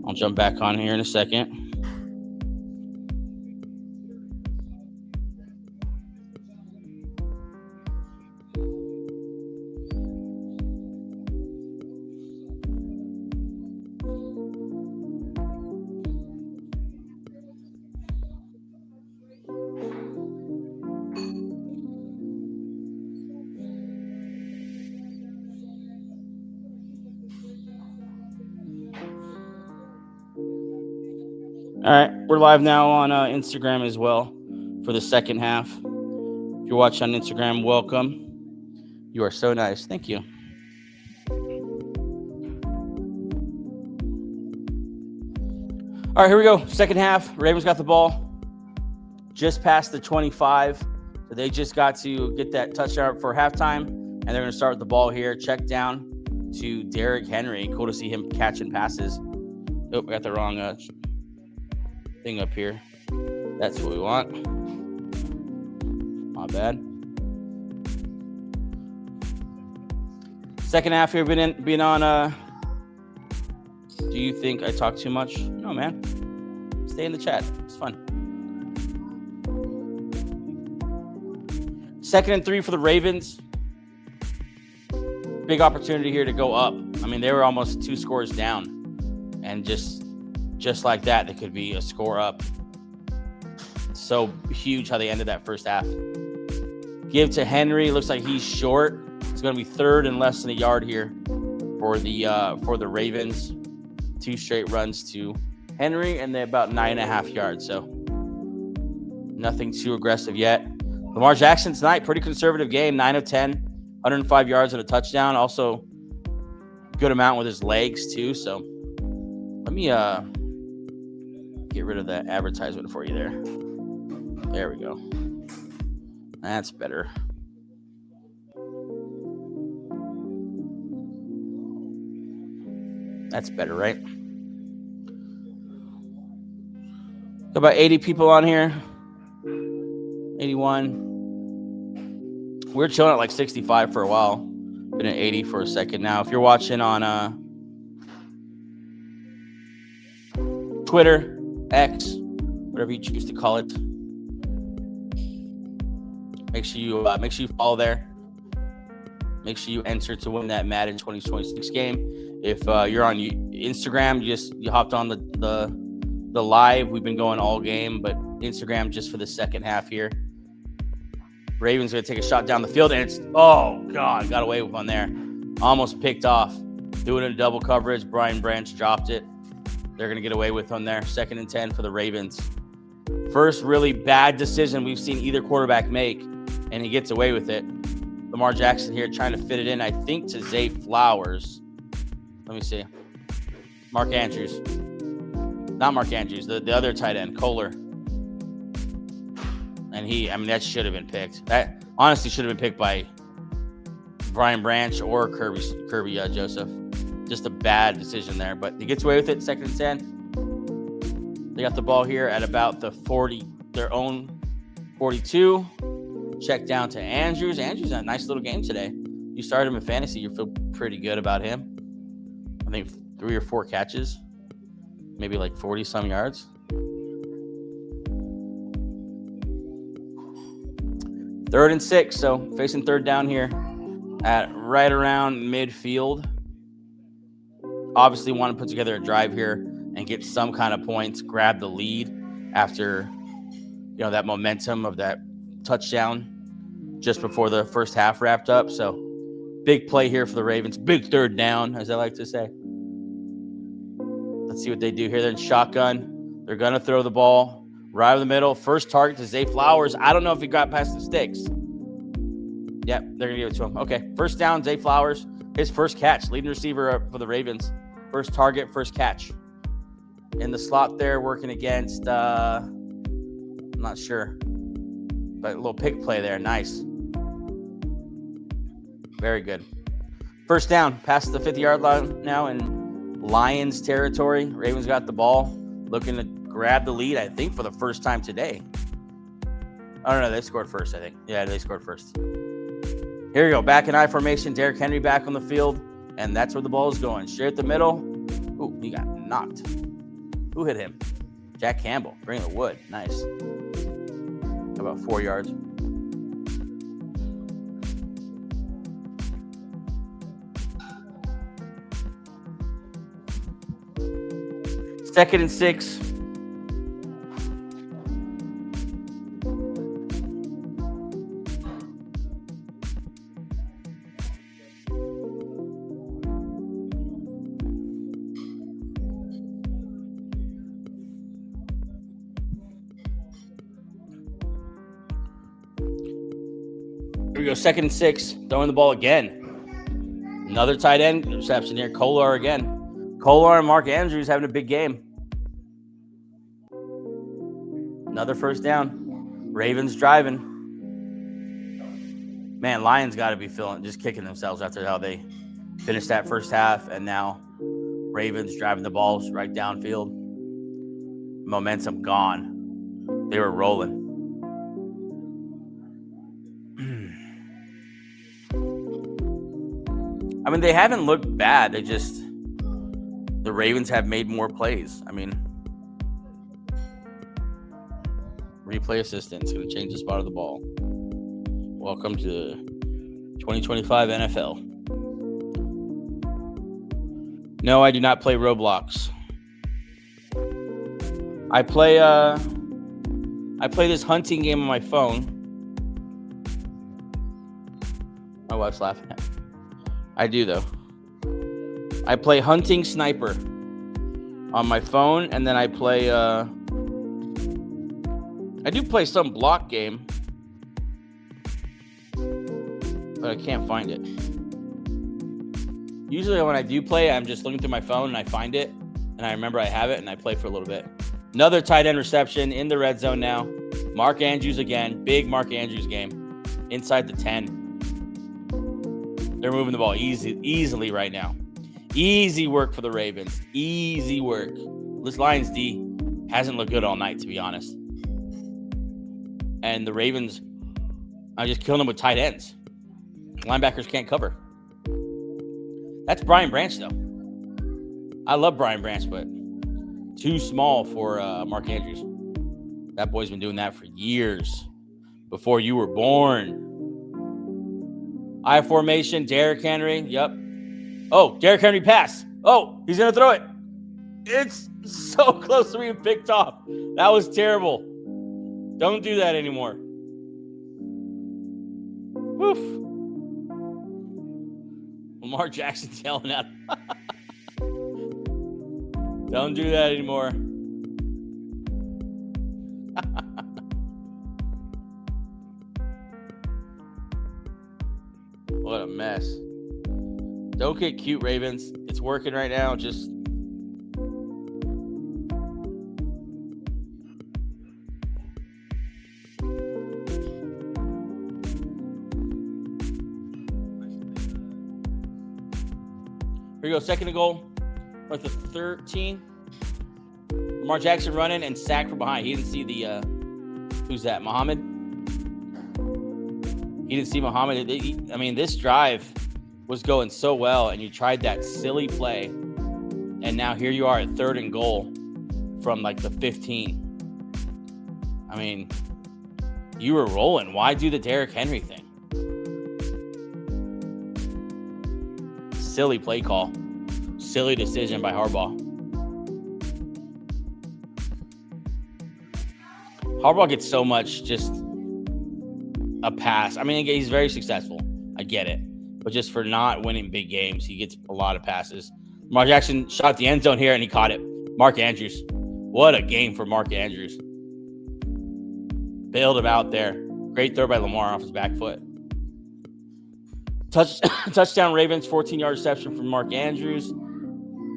I'll jump back on here in a second. All right, we're live now on Instagram as well for the second half. If you're watching on Instagram, welcome. You are so nice. Thank you. All right, here we go. Second half. Ravens got the ball just past the 25. So they just got to get that touchdown for halftime, and they're going to start with the ball here. Check down. to Derrick Henry. Cool to see him catching passes. Oh, I got the wrong thing up here. That's what we want. My bad. Second half here, being on. Do you think I talk too much? No, man. Stay in the chat. It's fun. 2nd and 3 for the Ravens. Big opportunity here to go up. I mean, they were almost 2 scores down, and just like that, they could be a score up. So huge how they ended that first half. Give to Henry. Looks like he's short. It's going to be 3rd and less than a yard here for the Ravens. 2 straight runs to Henry, and they're about 9.5 yards. So nothing too aggressive yet. Lamar Jackson tonight, pretty conservative game. 9 of 10, 105 yards and a touchdown. Also, good amount with his legs too. So let me get rid of that advertisement for you there. There we go. That's better. That's better, right? About 80 people on here. 81. We were chilling at like 65 for a while. Been at 80 for a second now. If you're watching on Twitter, X, whatever you choose to call it, make sure you follow there. Make sure you enter to win that Madden 2026 game. If you're on Instagram, you hopped on the live. We've been going all game, but Instagram just for the second half here. Ravens going to take a shot down the field, and it's, oh, God, got away with one there. Almost picked off. Doing it in double coverage. Brian Branch dropped it. They're going to get away with one there. 2nd and 10 for the Ravens. First really bad decision we've seen either quarterback make, and he gets away with it. Lamar Jackson here trying to fit it in, I think, to Zay Flowers. Let me see. Mark Andrews. Not Mark Andrews, the other tight end, Kohler. And that should have been picked. That honestly should have been picked by Brian Branch or Kirby Joseph. Just a bad decision there, but he gets away with it. 2nd and 10. They got the ball here at about the 40, their own 42. Check down to Andrews. Andrews had a nice little game today. You started him in fantasy. You feel pretty good about him. I think 3 or 4 catches, maybe like 40-some yards. 3rd and 6, so facing 3rd down here at right around midfield. Obviously want to put together a drive here and get some kind of points, grab the lead after, that momentum of that touchdown just before the first half wrapped up. So big play here for the Ravens. Big 3rd down, as I like to say. Let's see what they do here. They're in shotgun. They're going to throw the ball right over the middle. First target to Zay Flowers. I don't know if he got past the sticks. Yep, they're going to give it to him. Okay, first down, Zay Flowers. His first catch, leading receiver for the Ravens. First target, first catch. In the slot there, working against, I'm not sure. But a little pick play there. Nice. Very good. First down, past the 50-yard line now in Lions territory. Ravens got the ball, looking to grab the lead, I think, for the first time today. Oh, no, they scored first, I think. Yeah, they scored first. Here we go. Back in I formation. Derrick Henry back on the field, and that's where the ball is going. Straight at the middle. Ooh, he got knocked. Who hit him? Jack Campbell. Bring the wood. Nice. About 4 yards. Second and 6. Here we go, 2nd and 6. Throwing the ball again. Another tight end reception here. Kolar again. Kolar and Mark Andrews having a big game. Another first down. Ravens driving. Man, Lions got to be just kicking themselves after how they Finished that first half, and now Ravens driving the balls right downfield. Momentum gone. They were rolling. I mean, they haven't looked bad. The Ravens have made more plays. I mean, replay assistant's going to change the spot of the ball. Welcome to 2025 NFL. No, I do not play Roblox. I play this hunting game on my phone. My wife's laughing at me. I do, though. I play Hunting Sniper on my phone, and then I play I do play some block game, but I can't find it. Usually when I do play, I'm just looking through my phone and I find it, and I remember I have it, and I play for a little bit. Another tight end reception in the red zone now. Mark Andrews again. Big Mark Andrews game. Inside the 10. They're moving the ball easily right now. Easy work for the Ravens. Easy work. This Lions D hasn't looked good all night, to be honest. And the Ravens are just killing them with tight ends. Linebackers can't cover. That's Brian Branch, though. I love Brian Branch, but too small for Mark Andrews. That boy's been doing that for years. Before you were born. I formation, Derrick Henry. Yep. Oh, Derrick Henry pass. Oh, he's going to throw it. It's so close to being picked off. That was terrible. Don't do that anymore. Woof. Lamar Jackson's yelling at him. Don't do that anymore. What a mess. Don't get cute, Ravens. It's working right now. Just here we go. Second and goal. We're at the 13. Lamar Jackson running and sacked from behind. He didn't see the who's that? Muhammad? He didn't see Muhammad. I mean, this drive was going so well, and you tried that silly play, and now here you are at third and goal from like the 15. I mean, you were rolling. Why do the Derrick Henry thing? Silly play call. Silly decision by Harbaugh. Harbaugh gets so much just a pass. I mean, he's very successful. I get it. But just for not winning big games, he gets a lot of passes. Lamar Jackson shot the end zone here, and he caught it. Mark Andrews. What a game for Mark Andrews. Bailed him out there. Great throw by Lamar off his back foot. Touchdown Ravens, 14-yard reception from Mark Andrews.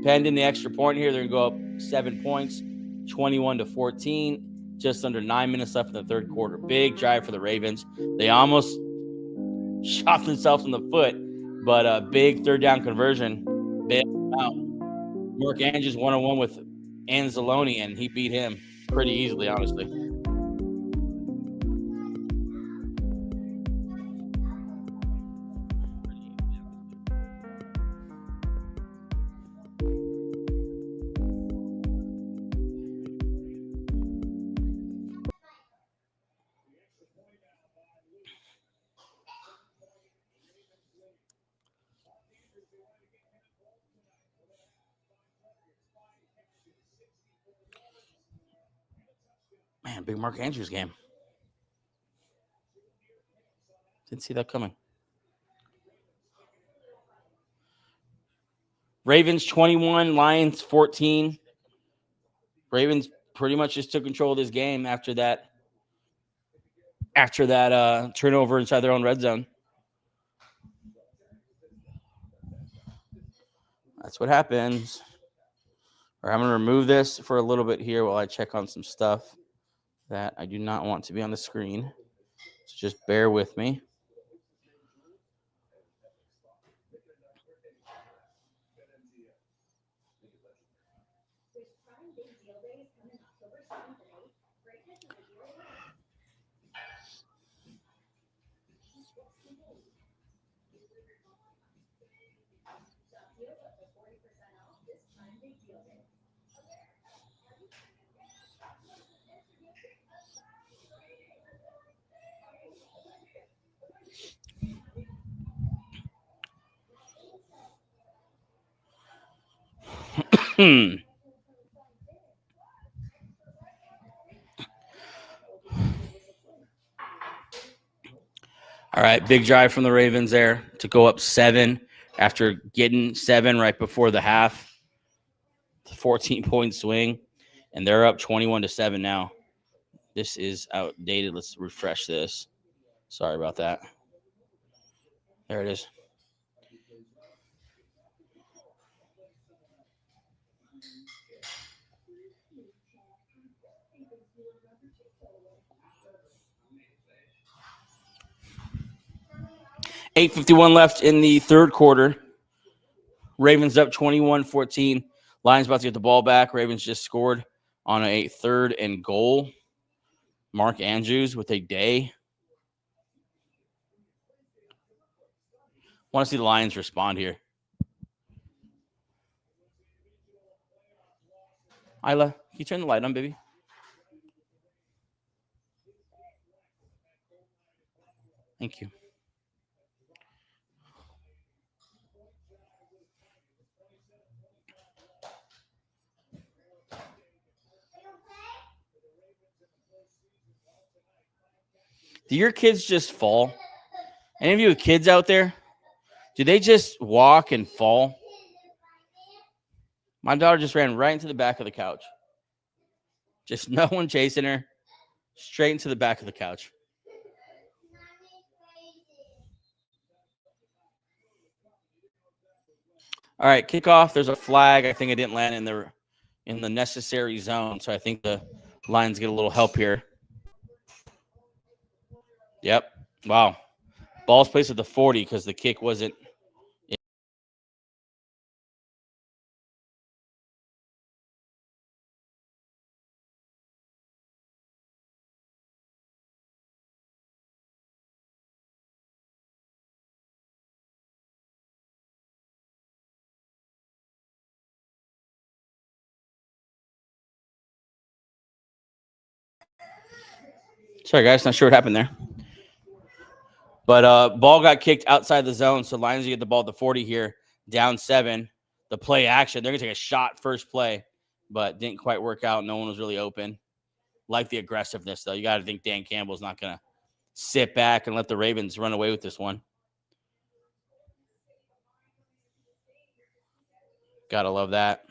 Penned in the extra point here. They're going to go up 7 points, 21-14. Just under 9 minutes left in the third quarter. Big drive for the Ravens. They almost shot themselves in the foot, but a big third down conversion. Bailed out. Mark Andrews 1-on-1 with Anzalone, and he beat him pretty easily, honestly. Man, big Mark Andrews game. Didn't see that coming. Ravens 21, Lions 14. Ravens pretty much just took control of this game after that turnover inside their own red zone. That's what happens. I'm going to remove this for a little bit here while I check on some stuff that I do not want to be on the screen. So just bear with me. All right, big drive from the Ravens there to go up 7 after getting 7 right before the half. 14-point swing, and they're up 21-7 now. This is outdated. Let's refresh this. Sorry about that. There it is. $8:51 left in the third quarter. Ravens up 21-14. Lions about to get the ball back. Ravens just scored on a 3rd and goal. Mark Andrews with a day. Want to see the Lions respond here. Isla, can you turn the light on, baby? Thank you. Do your kids just fall? Any of you with kids out there? Do they just walk and fall? My daughter just ran right into the back of the couch. Just no one chasing her. Straight into the back of the couch. All right, kickoff. There's a flag. I think it didn't land in the necessary zone, so I think the Lions get a little help here. Yep. Wow. Ball's placed at the 40 because the kick wasn't. Sorry, guys. Not sure what happened there. But ball got kicked outside the zone, so Lions get the ball at the 40 here, down 7. The play action, they're going to take a shot first play, but didn't quite work out. No one was really open. Like the aggressiveness, though. You got to think Dan Campbell's not going to sit back and let the Ravens run away with this one. Got to love that.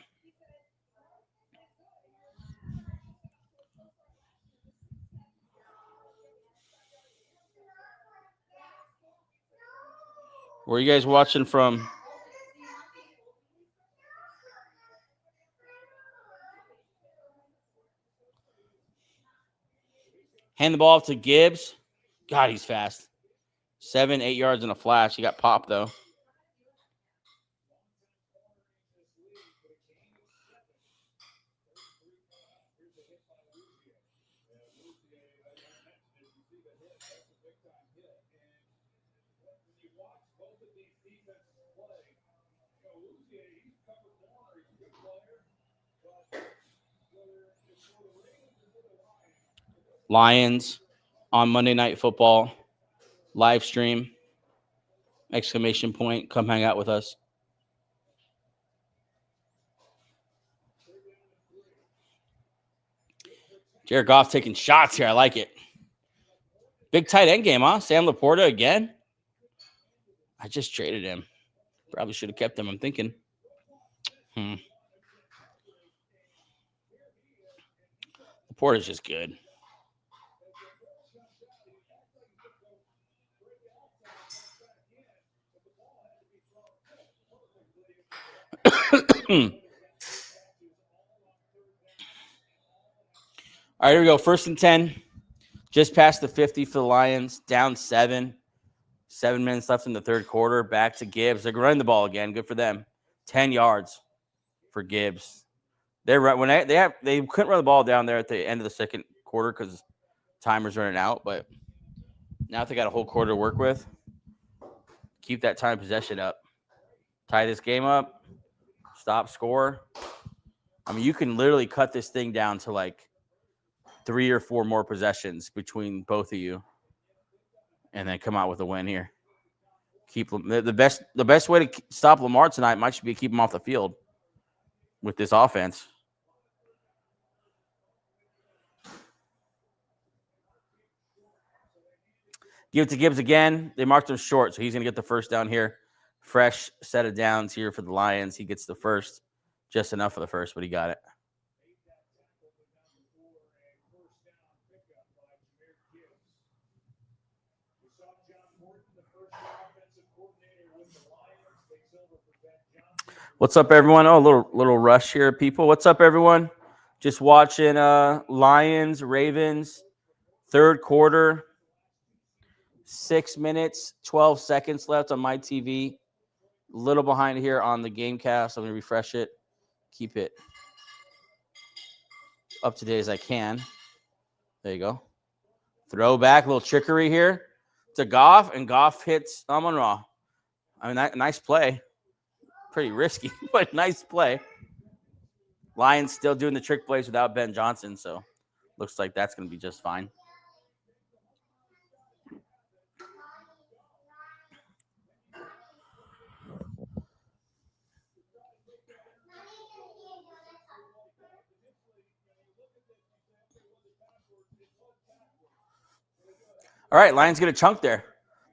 Where are you guys watching from? Hand the ball off to Gibbs. God, he's fast. 7, 8 yards in a flash. He got popped, though. Lions on Monday Night Football live stream. ! Come hang out with us. Jared Goff taking shots here. I like it. Big tight end game, huh? Sam Laporta again. I just traded him. Probably should have kept him, I'm thinking. Laporta's just good. All right, here we go. 1st and 10. Just past the 50 for the Lions. Down 7. 7 minutes left in the third quarter. Back to Gibbs. They're running the ball again. Good for them. 10 yards. for Gibbs. They're right when they couldn't run the ball down there at the end of the second quarter because timer's running out. But now they got a whole quarter to work with. Keep that time possession up. Tie this game up. Stop, score. I mean, you can literally cut this thing down to like 3 or 4 more possessions between both of you, and then come out with a win here. Keep the best way to stop Lamar tonight might be keep him off the field with this offense. Give it to Gibbs again. They marked him short, so he's going to get the first down here. Fresh set of downs here for the Lions. He gets the first. Just enough for the first, but he got it. What's up, everyone? Oh, a little rush here, people. What's up, everyone? Just watching Lions, Ravens, third quarter. 6 minutes, 12 seconds left on my TV. A little behind here on the Gamecast. I'm going to refresh it. Keep it up to date as I can. There you go. Throwback, a little trickery here to Goff, and Goff hits Amon-Ra. I mean, nice play. Pretty risky, but nice play. Lions still doing the trick plays without Ben Johnson, so looks like that's going to be just fine. All right, Lions get a chunk there.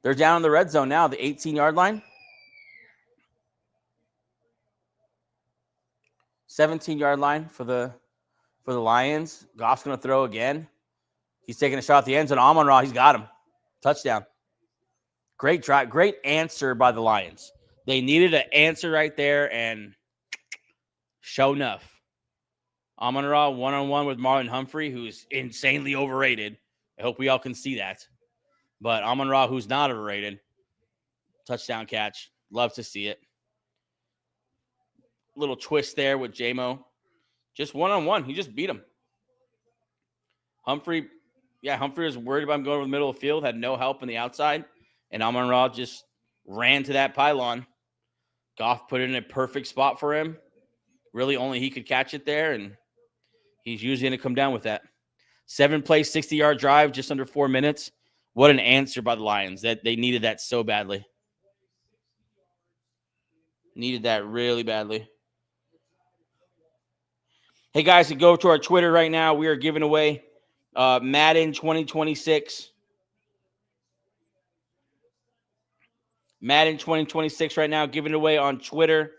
They're down in the red zone now, the 18-yard line. 17-yard line for the Lions. Goff's going to throw again. He's taking a shot at the end zone. Amon-Ra, he's got him. Touchdown. Great drive. Great answer by the Lions. They needed an answer right there, and show enough. Amon-Ra one-on-one with Marlon Humphrey, who's insanely overrated. I hope we all can see that. But Amon-Ra, who's not overrated, touchdown catch. Love to see it. Little twist there with J-Mo. Just one-on-one. He just beat him. Humphrey was worried about him going over the middle of the field, had no help on the outside, and Amon-Ra just ran to that pylon. Goff put it in a perfect spot for him. Really, only he could catch it there, and he's usually going to come down with that. 7-play, 60-yard drive, just under 4 minutes. What an answer by the Lions. That they needed that so badly. Needed that really badly. Hey, guys, go to our Twitter right now. We are giving away Madden 2026. Madden 2026 right now, giving it away on Twitter.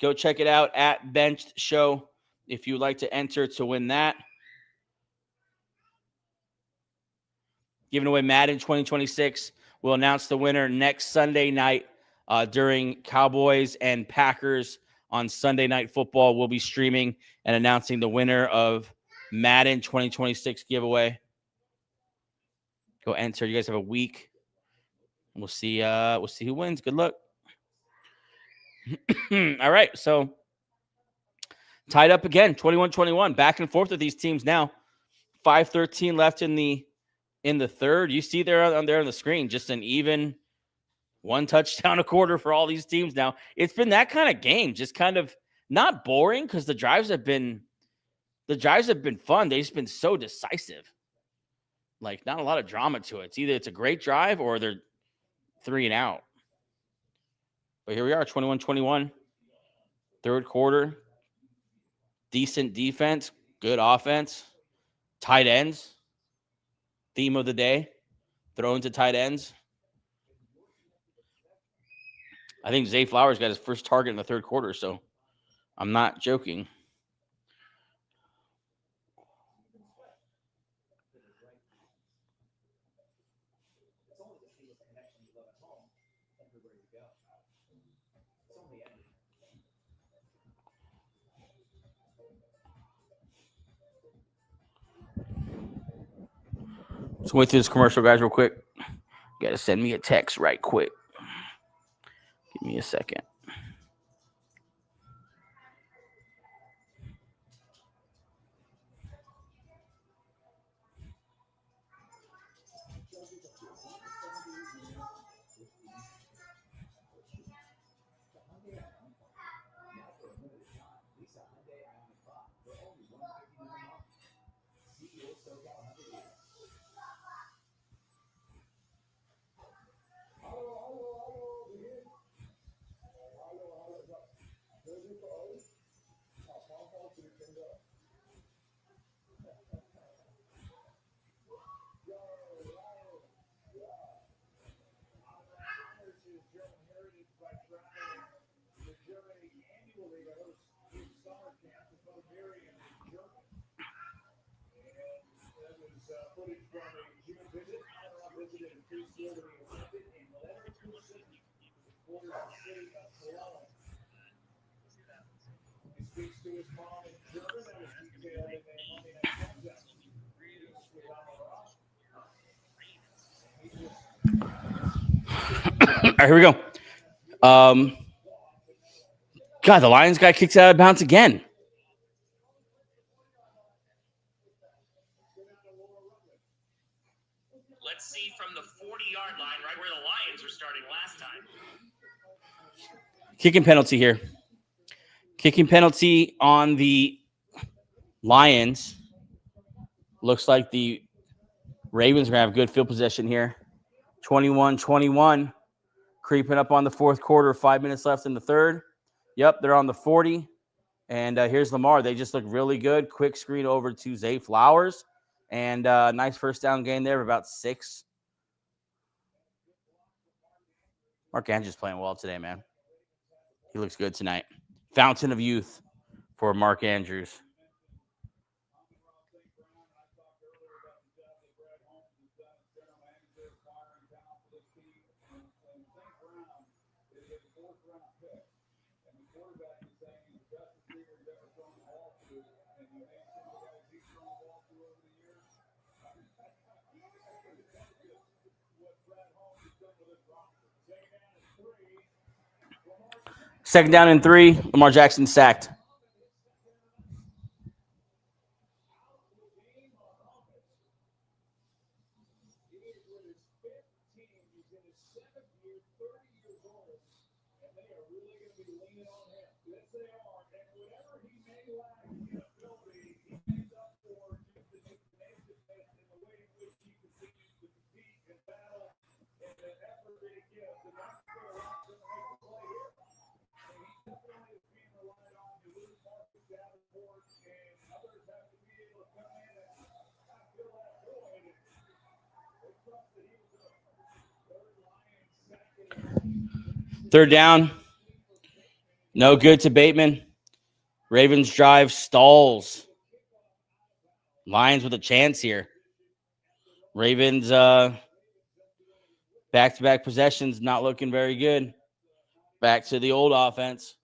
Go check it out at Benched Show if you'd like to enter to win that. Giving away Madden 2026. We'll announce the winner next Sunday night during Cowboys and Packers on Sunday Night Football. We'll be streaming and announcing the winner of Madden 2026 giveaway. Go enter. You guys have a week. We'll see who wins. Good luck. All right, so tied up again, 21-21. Back and forth with these teams now. 5:13 left in the third. You see there on the screen, just an even one touchdown a quarter for all these teams now. It's been that kind of game, just kind of not boring because the drives have been fun. They've just been so decisive. Like, not a lot of drama to it. It's a great drive or they're 3 and out. But here we are, 21-21. Third quarter. Decent defense, good offense. Tight ends. Theme of the day. Throw into tight ends. I think Zay Flowers got his first target in the third quarter, so I'm not joking. Let's wait through this commercial, guys, real quick. Got to send me a text right quick. Give me a second. footage from a June visit. Adderall visited a preschool where he attended in Leonard, Mississippi, the city of Cologne. He speaks to his mom in German. That was detailed in their Monday night contest. All right, here we go. God, the Lions guy kicks out of bounds again. Let's see from the 40-yard line, right where the Lions were starting last time. Kicking penalty here. Kicking penalty on the Lions. Looks like the Ravens are going to have good field possession here. 21-21. Creeping up on the fourth quarter. 5 minutes left in the third. Yep, they're on the 40. And here's Lamar. They just look really good. Quick screen over to Zay Flowers. And nice first down gain there of about 6. Mark Andrews playing well today, man. He looks good tonight. Fountain of youth for Mark Andrews. Second down and 3. Lamar Jackson sacked. Third down. No good to Bateman. Ravens drive stalls. Lions with a chance here. Ravens back-to-back possessions not looking very good. Back to the old offense.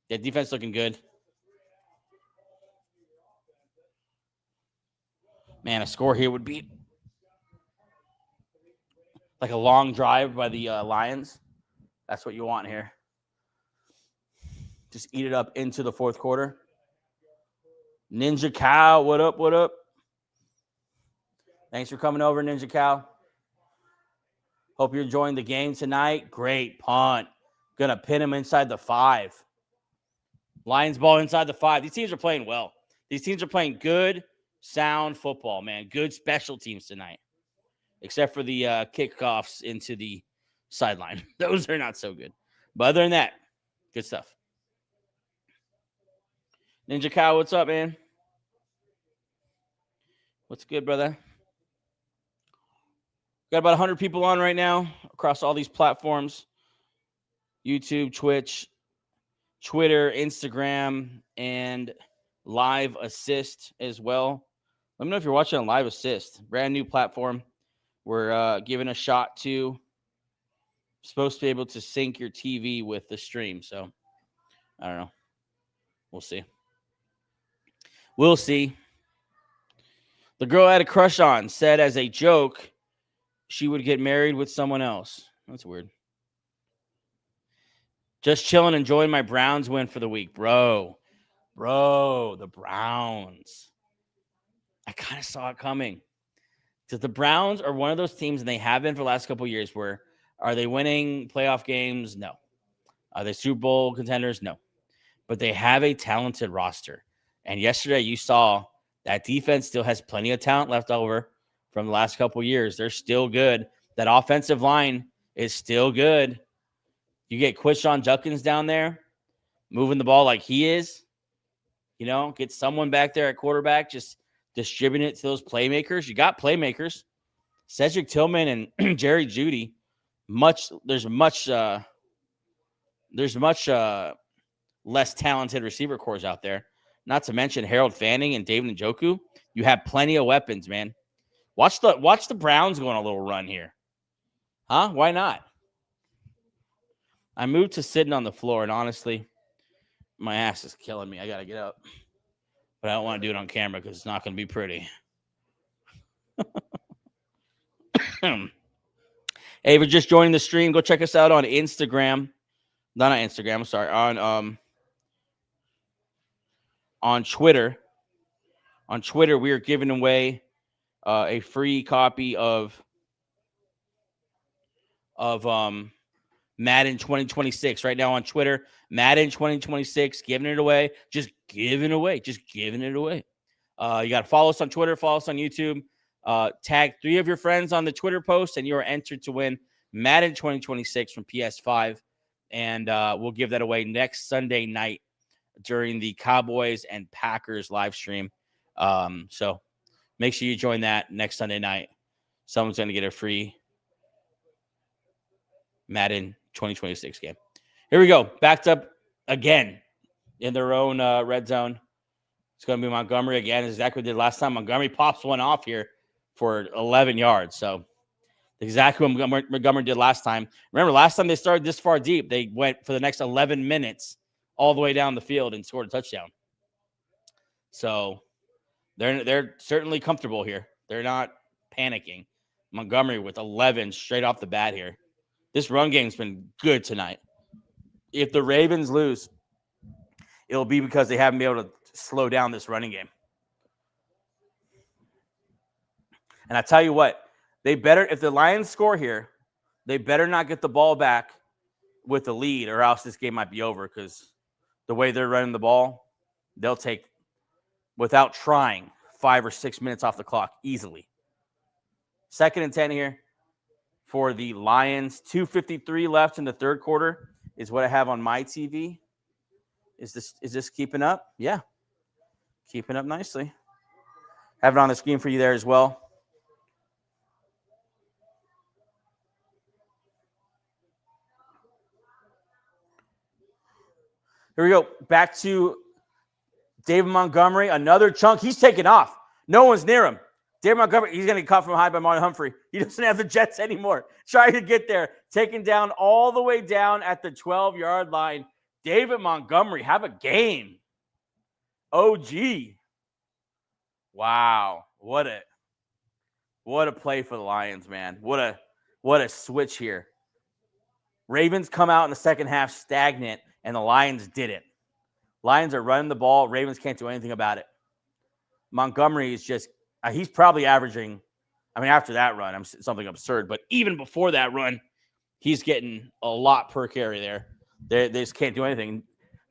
Yeah, defense looking good. Man, a score here would be like a long drive by the Lions. That's what you want here. Just eat it up into the fourth quarter. Ninja Cow, what up, what up? Thanks for coming over, Ninja Cow. Hope you're enjoying the game tonight. Great punt. Gonna pin him inside the 5. Lions ball inside the 5. These teams are playing well. These teams are playing good, sound football, man. Good special teams tonight. Except for the kickoffs into the sideline. Those are not so good. But other than that, good stuff. Ninja Cow, what's up, man? What's good, brother? Got about 100 people on right now across all these platforms. YouTube, Twitch, Twitter, Instagram, and Live Assist as well. Let me know if you're watching on Live Assist. Brand new platform. We're giving a shot to. Supposed to be able to sync your TV with the stream. So, I don't know. We'll see. We'll see. The girl I had a crush on said as a joke she would get married with someone else. That's weird. Just chilling, enjoying my Browns win for the week. Bro, the Browns. I kind of saw it coming. Because the Browns are one of those teams, and they have been for the last couple of years, where are they winning playoff games? No. Are they Super Bowl contenders? No. But they have a talented roster. And yesterday you saw that defense still has plenty of talent left over from the last couple of years. They're still good. That offensive line is still good. You get Quishon Judkins down there moving the ball like he is. You know, get someone back there at quarterback, just distribute it to those playmakers. You got playmakers. Cedric Tillman and Jerry Jeudy. There's much less talented receiver cores out there. not to mention Harold Fanning and David Njoku. You have plenty of weapons, man. Watch the Browns go on a little run here. Huh? Why not? I moved to sitting on the floor, and honestly, my ass is killing me. I got to get up. But I don't want to do it on camera because it's not going to be pretty. Hey, if you're just joining the stream, go check us out on Instagram. Not on Instagram, I'm sorry. On Twitter. On Twitter, we are giving away a free copy of Madden 2026 right now on Twitter. Madden 2026, giving it away. Just giving it away. You got to follow us on Twitter, follow us on YouTube. Tag 3 of your friends on the Twitter post, and you are entered to win Madden 2026 from PS5. And we'll give that away next Sunday night during the Cowboys and Packers live stream. So make sure you join that next Sunday night. Someone's going to get a free Madden 2026 game. Here we go. Backed up again in their own red zone. It's going to be Montgomery again. Exactly what we did last time. Montgomery pops one off here for 11 yards. So exactly what Montgomery did last time. Remember, last time they started this far deep, they went for the next 11 minutes all the way down the field and scored a touchdown. So they're certainly comfortable here. They're not panicking. Montgomery with 11 straight off the bat here. This run game's been good tonight. If the Ravens lose, it'll be because they haven't been able to slow down this running game. And I tell you what, they better, if the Lions score here, they better not get the ball back with the lead, or else this game might be over, because the way they're running the ball, they'll take, without trying, 5 or 6 minutes off the clock easily. 2nd and 10 here for the Lions. 2:53 left in the third quarter is what I have on my TV. Is this keeping up? Yeah. Keeping up nicely. Have it on the screen for you there as well. Here we go. Back to David Montgomery. Another chunk. He's taking off. No one's near him. David Montgomery, he's going to get caught from high by Marlon Humphrey. He doesn't have the Jets anymore. Trying to get there. Taken down all the way down at the 12-yard line. David Montgomery, have a game. OG. Wow. What a play for the Lions, man. What a switch here. Ravens come out in the second half stagnant, and the Lions didn't. Lions are running the ball. Ravens can't do anything about it. Montgomery is just, he's probably averaging, after that run, something absurd, but even before that run, he's getting a lot per carry there. They just can't do anything.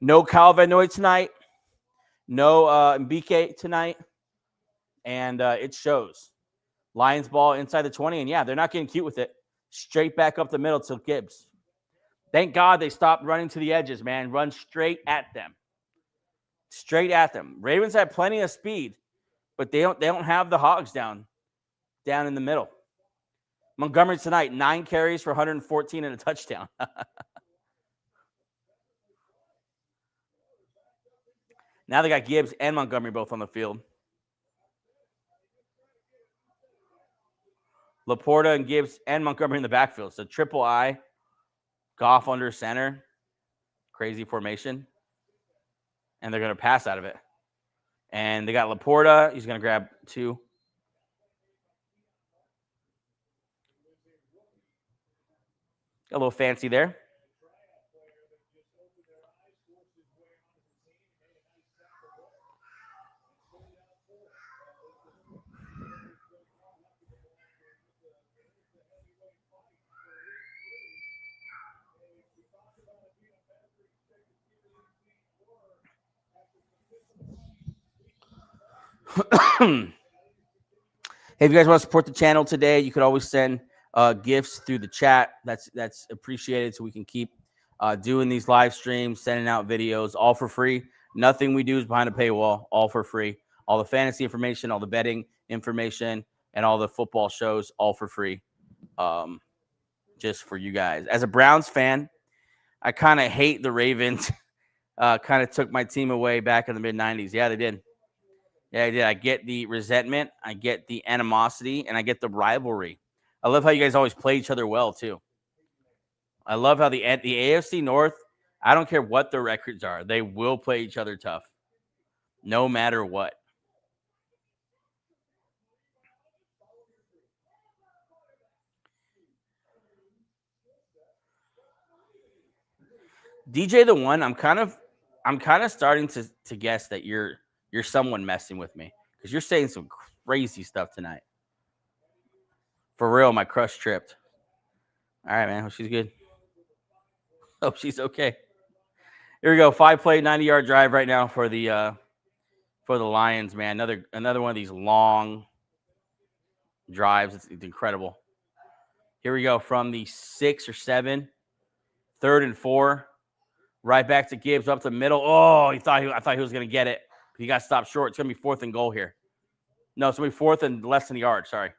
No Kyle Van Noy tonight. No Mbike tonight. And it shows. Lions ball inside the 20, and yeah, they're not getting cute with it. Straight back up the middle to Gibbs. Thank God they stopped running to the edges, man. Run straight at them. Straight at them. Ravens have plenty of speed, but they don't have the hogs down in the middle. Montgomery tonight, 9 carries for 114 and a touchdown. Now they got Gibbs and Montgomery both on the field. Laporta and Gibbs and Montgomery in the backfield. So triple I. Goff under center. Crazy formation. And they're going to pass out of it. And they got Laporta. He's going to grab 2. Got a little fancy there. Hey, if you guys want to support the channel today, you could always send gifts through the chat. That's appreciated, so we can keep doing these live streams, sending out videos, all for free. Nothing we do is behind a paywall, all for free. All the fantasy information, all the betting information, and all the football shows, all for free, just for you guys. As a Browns fan, I kind of hate the Ravens kind of took my team away back in the mid-90s. Yeah, they did. Yeah, I did. I get the resentment, I get the animosity, and I get the rivalry. I love how you guys always play each other well, too. I love how the AFC North, I don't care what the records are, they will play each other tough, no matter what. DJ the One, I'm kind of starting to guess that you're someone messing with me because you're saying some crazy stuff tonight. For real, my crush tripped. All right, man. Hope she's good. Hope she's okay. Here we go. 5-play, 90-yard drive right now for the Lions, man. Another one of these long drives. It's incredible. Here we go from the 6 or 7, 3rd and 4. Right back to Gibbs up the middle. Oh, I thought he was going to get it. He got stopped short. It's going to be 4th and goal here. No, it's going to be 4th and less than a yard. Sorry.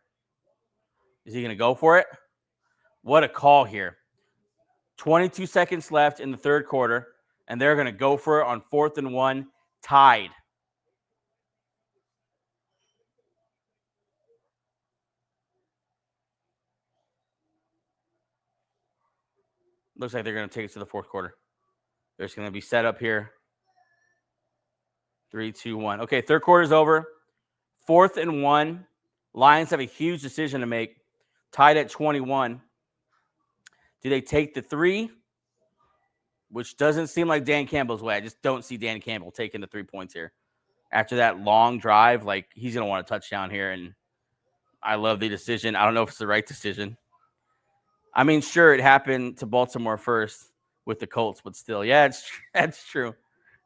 Is he going to go for it? What a call here. 22 seconds left in the 3rd quarter, and they're going to go for it on 4th and 1, tied. Looks like they're going to take it to the 4th quarter. There's going to be set up here. 3, 2, 1. Okay, 3rd quarter's over. 4th and 1. Lions have a huge decision to make. Tied at 21. Do they take the 3? Which doesn't seem like Dan Campbell's way. I just don't see Dan Campbell taking the 3 points here. After that long drive, like he's going to want a touchdown here. And I love the decision. I don't know if it's the right decision. I mean, sure, it happened to Baltimore first with the Colts, but still, yeah, that's true.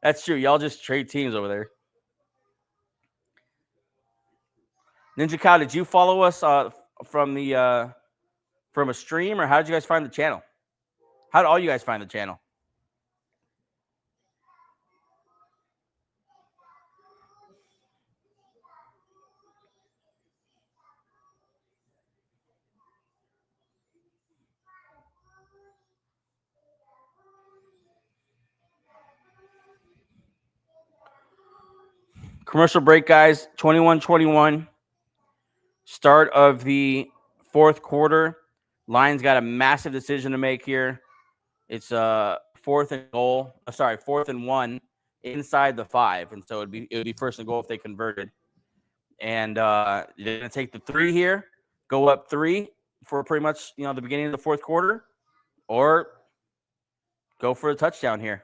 That's true. Y'all just trade teams over there. Ninja Cow, did you follow us from a stream, or how did you guys find the channel? How did all you guys find the channel? Commercial break, guys. 21-21. Start of the 4th quarter. Lions got a massive decision to make here. It's 4th and goal. 4th and 1 inside the 5, and so it would be 1st and goal if they converted. And they're gonna take the 3 here, go up 3 for pretty much the beginning of the 4th quarter, or go for a touchdown here.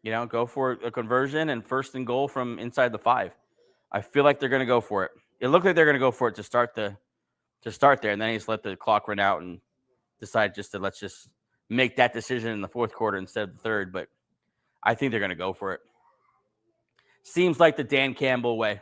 Go for a conversion and 1st and goal from inside the 5. I feel like they're gonna go for it. It looked like they're gonna go for it to start there, and then he just let the clock run out and decide let's just make that decision in the 4th quarter instead of the 3rd. But I think they're gonna go for it. Seems like the Dan Campbell way.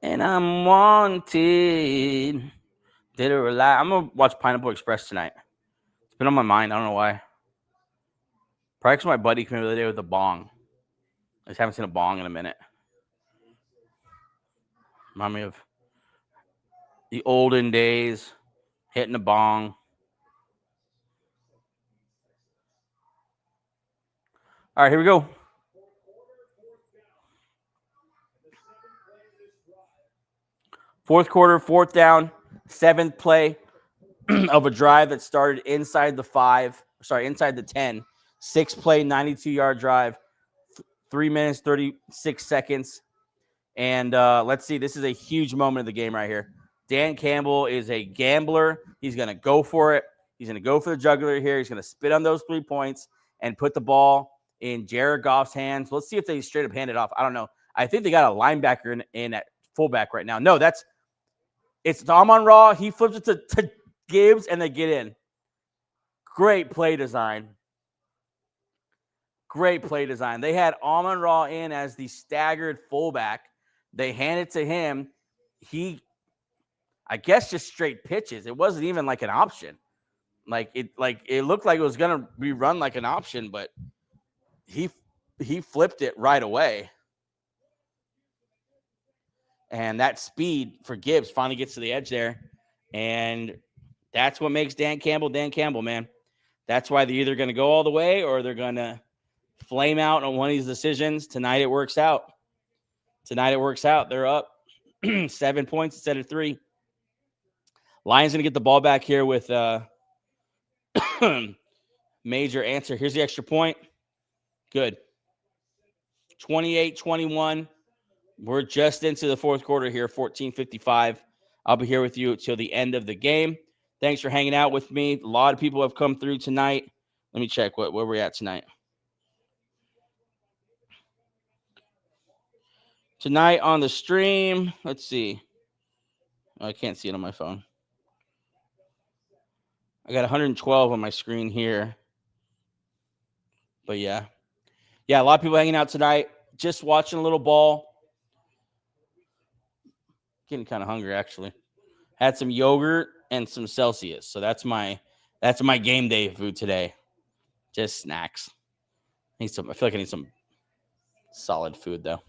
And I'm wanted. Did it rely? I'm gonna watch Pineapple Express tonight. It's been on my mind. I don't know why. Probably because my buddy came over the other day with a bong. I just haven't seen a bong in a minute. Remind me of the olden days, hitting a bong. All right, here we go. Fourth quarter, 4th down, 7th play of a drive that started inside the 10. 6-play, 92-yard drive, 3 minutes, 36 seconds. And let's see, this is a huge moment of the game right here. Dan Campbell is a gambler. He's going to go for it. He's going to go for the jugular here. He's going to spit on those 3 points and put the ball in Jared Goff's hands. Let's see if they straight up hand it off. I don't know. I think they got a linebacker in at fullback right now. No, it's Amon-Ra. He flips it to Gibbs, and they get in. Great play design. Great play design. They had Amon-Ra in as the staggered fullback. They hand it to him. He, I guess, just straight pitches. It wasn't even like an option. It looked like it was gonna be run like an option, but he he flipped it right away. And that speed for Gibbs finally gets to the edge there. And that's what makes Dan Campbell, man. That's why they're either going to go all the way or they're going to flame out on one of these decisions. Tonight it works out. They're up 7 points instead of 3. Lions going to get the ball back here with major answer. Here's the extra point. Good. 28-21. We're just into the fourth quarter here, 14:55. I'll be here with you till the end of the game. Thanks for hanging out with me. A lot of people have come through tonight. Let me check where we're at tonight. Tonight on the stream, let's see. Oh, I can't see it on my phone. I got 112 on my screen here. But yeah, a lot of people hanging out tonight. Just watching a little ball. Getting kind of hungry, actually. Had some yogurt and some Celsius. So that's my game day food today. Just snacks. I feel like I need some solid food, though.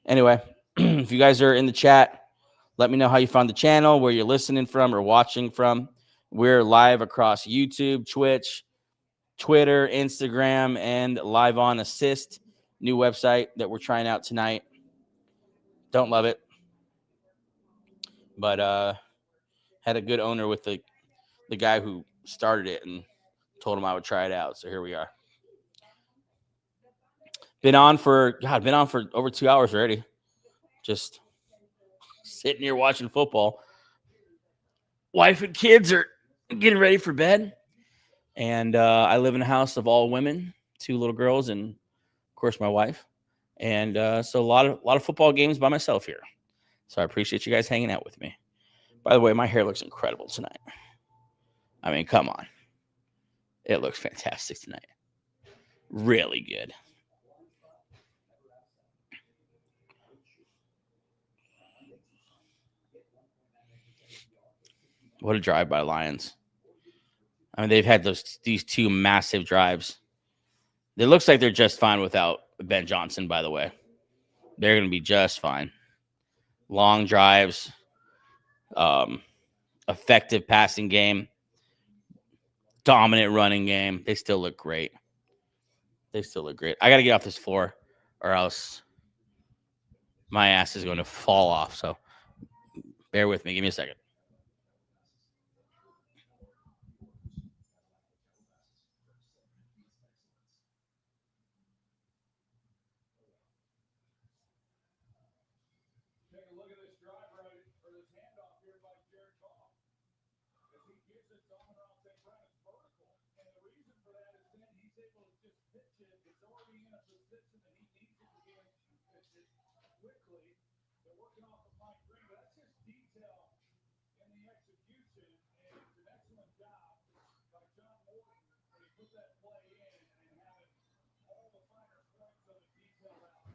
Anyway, if you guys are in the chat, let me know how you found the channel, where you're listening from or watching from. We're live across YouTube, Twitch, Twitter, Instagram, and live on Assist, new website that we're trying out tonight. Don't love it, but had a good owner with the guy who started it and told him I would try it out. So here we are. Been on for over 2 hours already. Just sitting here watching football. Wife and kids are getting ready for bed. And I live in a house of all women, 2 little girls, and of course my wife. And so a lot of football games by myself here. So I appreciate you guys hanging out with me. By the way, my hair looks incredible tonight. I mean, come on. It looks fantastic tonight. Really good. What a drive by Lions. I mean, they've had these 2 massive drives. It looks like they're just fine without Ben Johnson, by the way. They're going to be just fine. Long drives, effective passing game, dominant running game. They still look great. I got to get off this floor or else my ass is going to fall off. So bear with me. Give me a second. Take a look at this drive right for this handoff here by Jared Goff. As he gives it to Amon-Ra St. Brown, it's vertical. And the reason for that is then he's able to just pitch it. It's already in a position that he needs it to be able to pitch it quickly. They're working off the fine grain, but that's just detail in the execution. And it's an excellent job by John Morton when he put that play in and having all the finer points of it detailed out.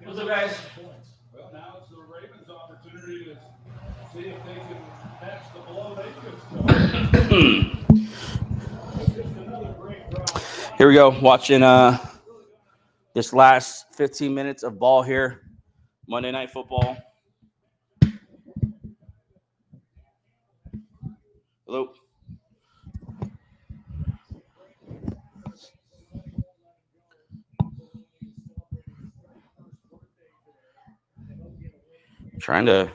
What's up, guys? Well, now it's the Ravens' opportunity to see if they can match the blow they just another great drive. Here we go. Watching this last 15 minutes of ball here. Monday Night Football. Hello. Trying to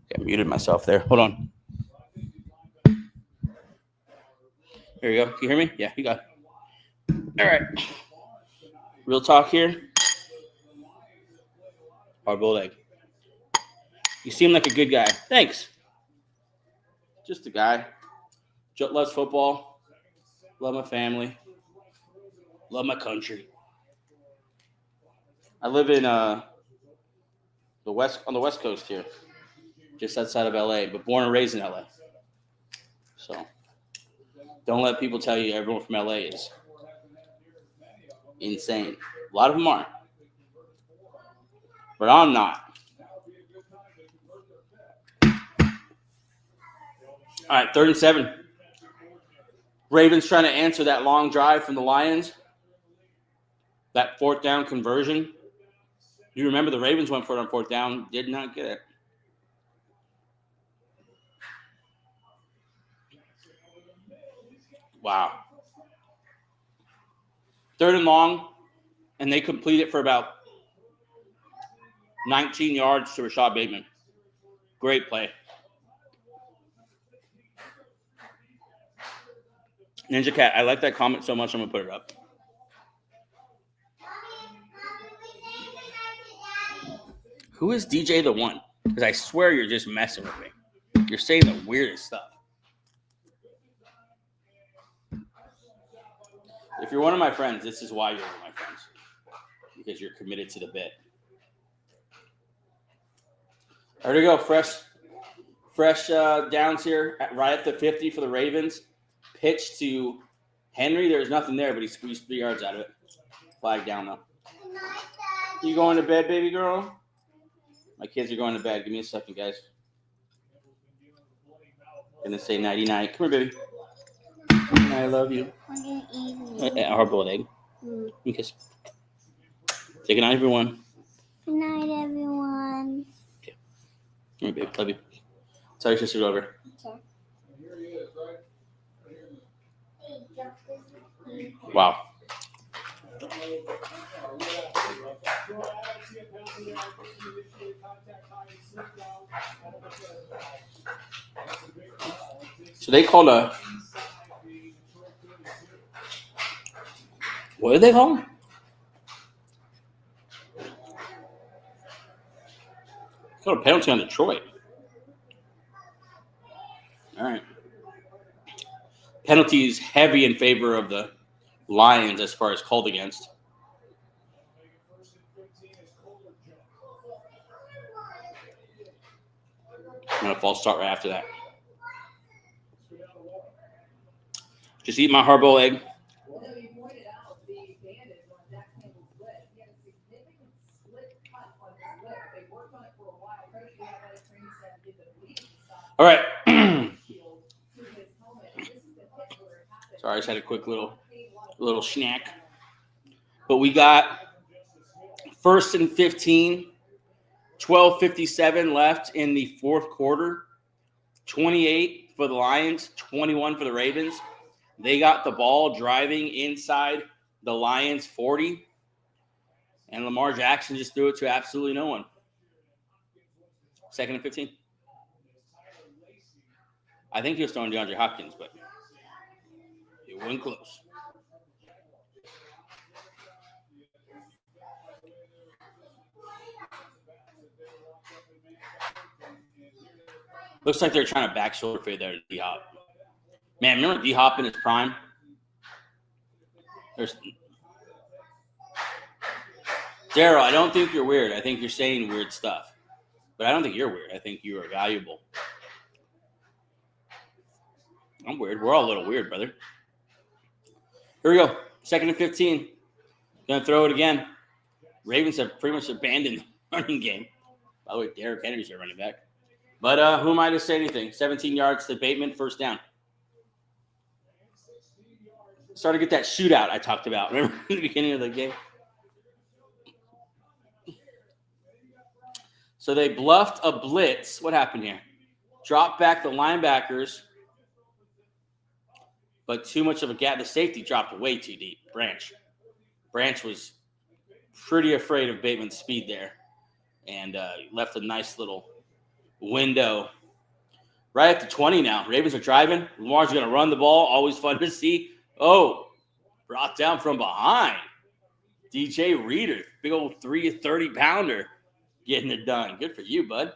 get muted myself there. Hold on. Here you go. Can you hear me? Yeah, you got it. All right. Real talk here. Hard-boiled egg. You seem like a good guy. Thanks. Just a guy. Loves football. Love my family. Love my country. I live in on the West Coast here. just outside of LA, but born and raised in LA. So don't let people tell you everyone from LA is insane. A lot of them are. But I'm not. All right, 3rd and 7. Ravens trying to answer that long drive from the Lions. That 4th down conversion. You remember the Ravens went for it on 4th down. Did not get it. Wow. 3rd and long, and they complete it for about 19 yards to Rashad Bateman. Great play. Ninja Cat, I like that comment so much, I'm going to put it up. Who is DJ the One? Because I swear you're just messing with me. You're saying the weirdest stuff. If you're one of my friends, this is why you're one of my friends. Because you're committed to the bit. There we go. Fresh downs here, right at the 50 for the Ravens. Pitch to Henry. There's nothing there, but he squeezed 3 yards out of it. Flag down, though. You going to bed, baby girl? My kids are going to bed. Give me a second, guys. Gonna say nighty-night. Come here, baby. I love you. A hard-boiled egg. Kiss. Say good night, everyone. Good night, everyone. Okay. Come here, baby. Love you. Tell your sister to go over. Wow. So they called a. What did they call him? Called a penalty on Detroit. All right. Penalties heavy in favor of the Lions as far as called against. I'm going to false start right after that. Just eat my hard-boiled egg. All right. Sorry, I just had a quick little snack. But we got 1st and 15, 12:57 left in the 4th quarter. 28 for the Lions, 21 for the Ravens. They got the ball driving inside the Lions 40. And Lamar Jackson just threw it to absolutely no one. 2nd and 15. I think he was throwing DeAndre Hopkins, but it wasn't close. Looks like they're trying to back shoulder fade there to D-Hop. Man, remember D-Hop in his prime? Daryl, I don't think you're weird. I think you're saying weird stuff. But I don't think you're weird. I think you are valuable. I'm weird. We're all a little weird, brother. Here we go. 2nd and 15. Gonna throw it again. Ravens have pretty much abandoned the running game. By the way, Derrick Henry's their running back. But who am I to say anything? 17 yards to Bateman, 1st down. Started to get that shootout I talked about. Remember in the beginning of the game? So they bluffed a blitz. What happened here? Dropped back the linebackers. But too much of a gap. The safety dropped way too deep. Branch was pretty afraid of Bateman's speed there. And left a nice little window. Right at the 20 now. Ravens are driving. Lamar's going to run the ball. Always fun to see. Oh, brought down from behind. DJ Reader, big old 30-pounder, getting it done. Good for you, bud.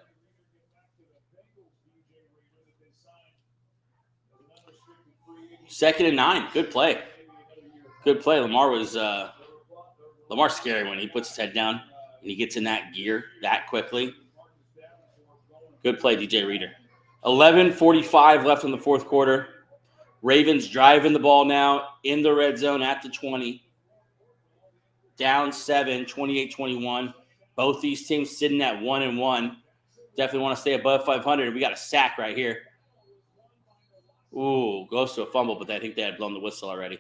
Second and 9. Good play. Good play. Lamar's scary when he puts his head down and he gets in that gear that quickly. Good play, DJ Reader. 11:45 left in the fourth quarter. Ravens driving the ball now in the red zone at the 20. Down 7, 28-21. Both these teams sitting at 1-1. Definitely want to stay above 500. We got a sack right here. Ooh, goes to a fumble, but I think they had blown the whistle already.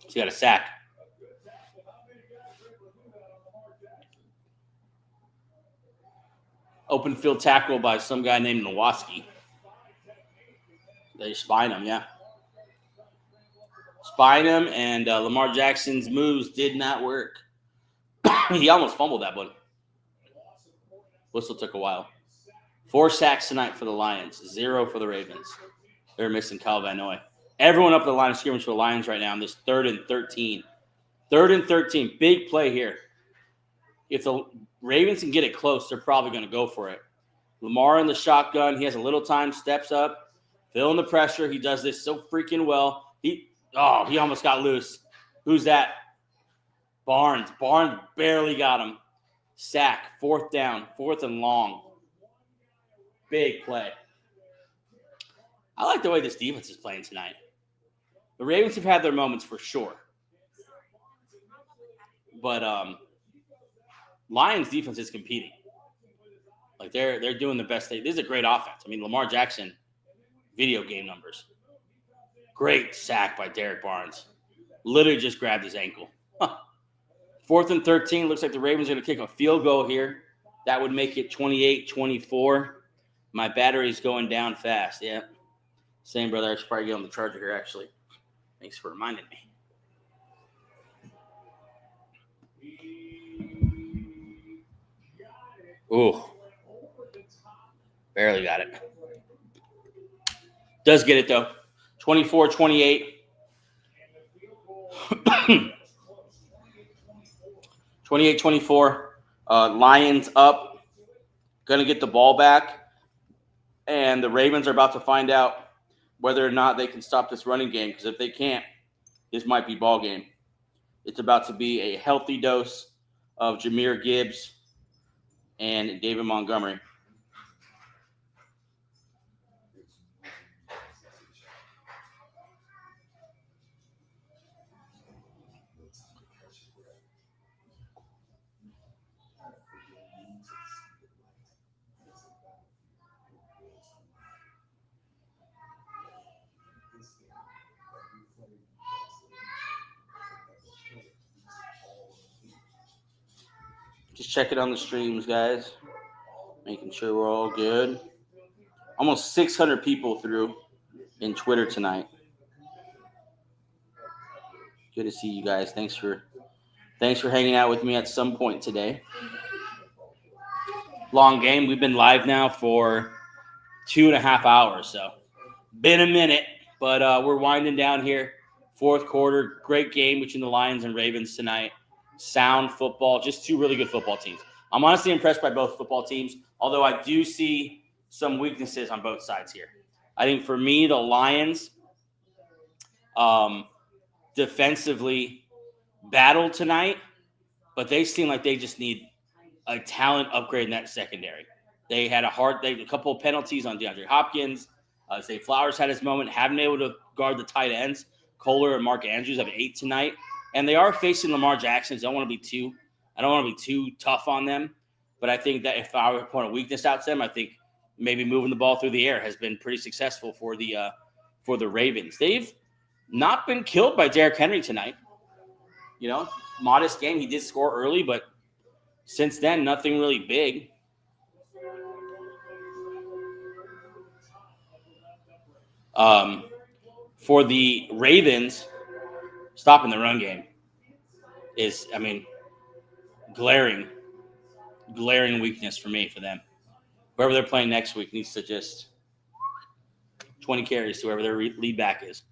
So he got a sack. Open field tackle by some guy named Nowaski. They spine him, yeah. Spine him, and Lamar Jackson's moves did not work. He almost fumbled that one. Whistle took a while. 4 sacks tonight for the Lions, 0 for the Ravens. They're missing Kyle Van Noy. Everyone up the line of scrimmage for the Lions right now on this 3rd and 13. 3rd and 13, big play here. If the Ravens can get it close, they're probably going to go for it. Lamar in the shotgun. He has a little time, steps up, feeling the pressure. He does this so freaking well. He almost got loose. Who's that? Barnes. Barnes barely got him. Sack, 4th down, 4th and long. Big play. I like the way this defense is playing tonight. The Ravens have had their moments for sure. But Lions defense is competing. Like they're doing the best. This is a great offense. I mean, Lamar Jackson, video game numbers. Great sack by Derek Barnes. Literally just grabbed his ankle. 4th and 13. Looks like the Ravens are going to kick a field goal here. That would make it 28-24. My battery's going down fast. Yeah. Same, brother. I should probably get on the charger here, actually. Thanks for reminding me. Ooh. Barely got it. Does get it, though. 24-28. 28-24. Lions up. Going to get the ball back. And the Ravens are about to find out whether or not they can stop this running game. Because if they can't, this might be ball game. It's about to be a healthy dose of Jahmyr Gibbs and David Montgomery. Just checking on the streams, guys. Making sure we're all good. Almost 600 people through in Twitter tonight. Good to see you guys. Thanks for hanging out with me at some point today. Long game. We've been live now for 2.5 hours, so been a minute, but we're winding down here. Fourth quarter, great game between the Lions and Ravens tonight. Sound football, just 2 really good football teams. I'm honestly impressed by both football teams, although I do see some weaknesses on both sides here. I think for me, the Lions defensively battled tonight, but they seem like they just need a talent upgrade in that secondary. They had a couple of penalties on DeAndre Hopkins. Zay Flowers had his moment, haven't been able to guard the tight ends. Kohler and Mark Andrews have 8 tonight. And they are facing Lamar Jackson. I don't want to be too tough on them. But I think that if I were to point a weakness out to them, I think maybe moving the ball through the air has been pretty successful for the Ravens. They've not been killed by Derrick Henry tonight. You know, modest game. He did score early, but since then, nothing really big. For the Ravens, stopping the run game is, glaring weakness for them. Whoever they're playing next week needs to just 20 carries to whoever their lead back is.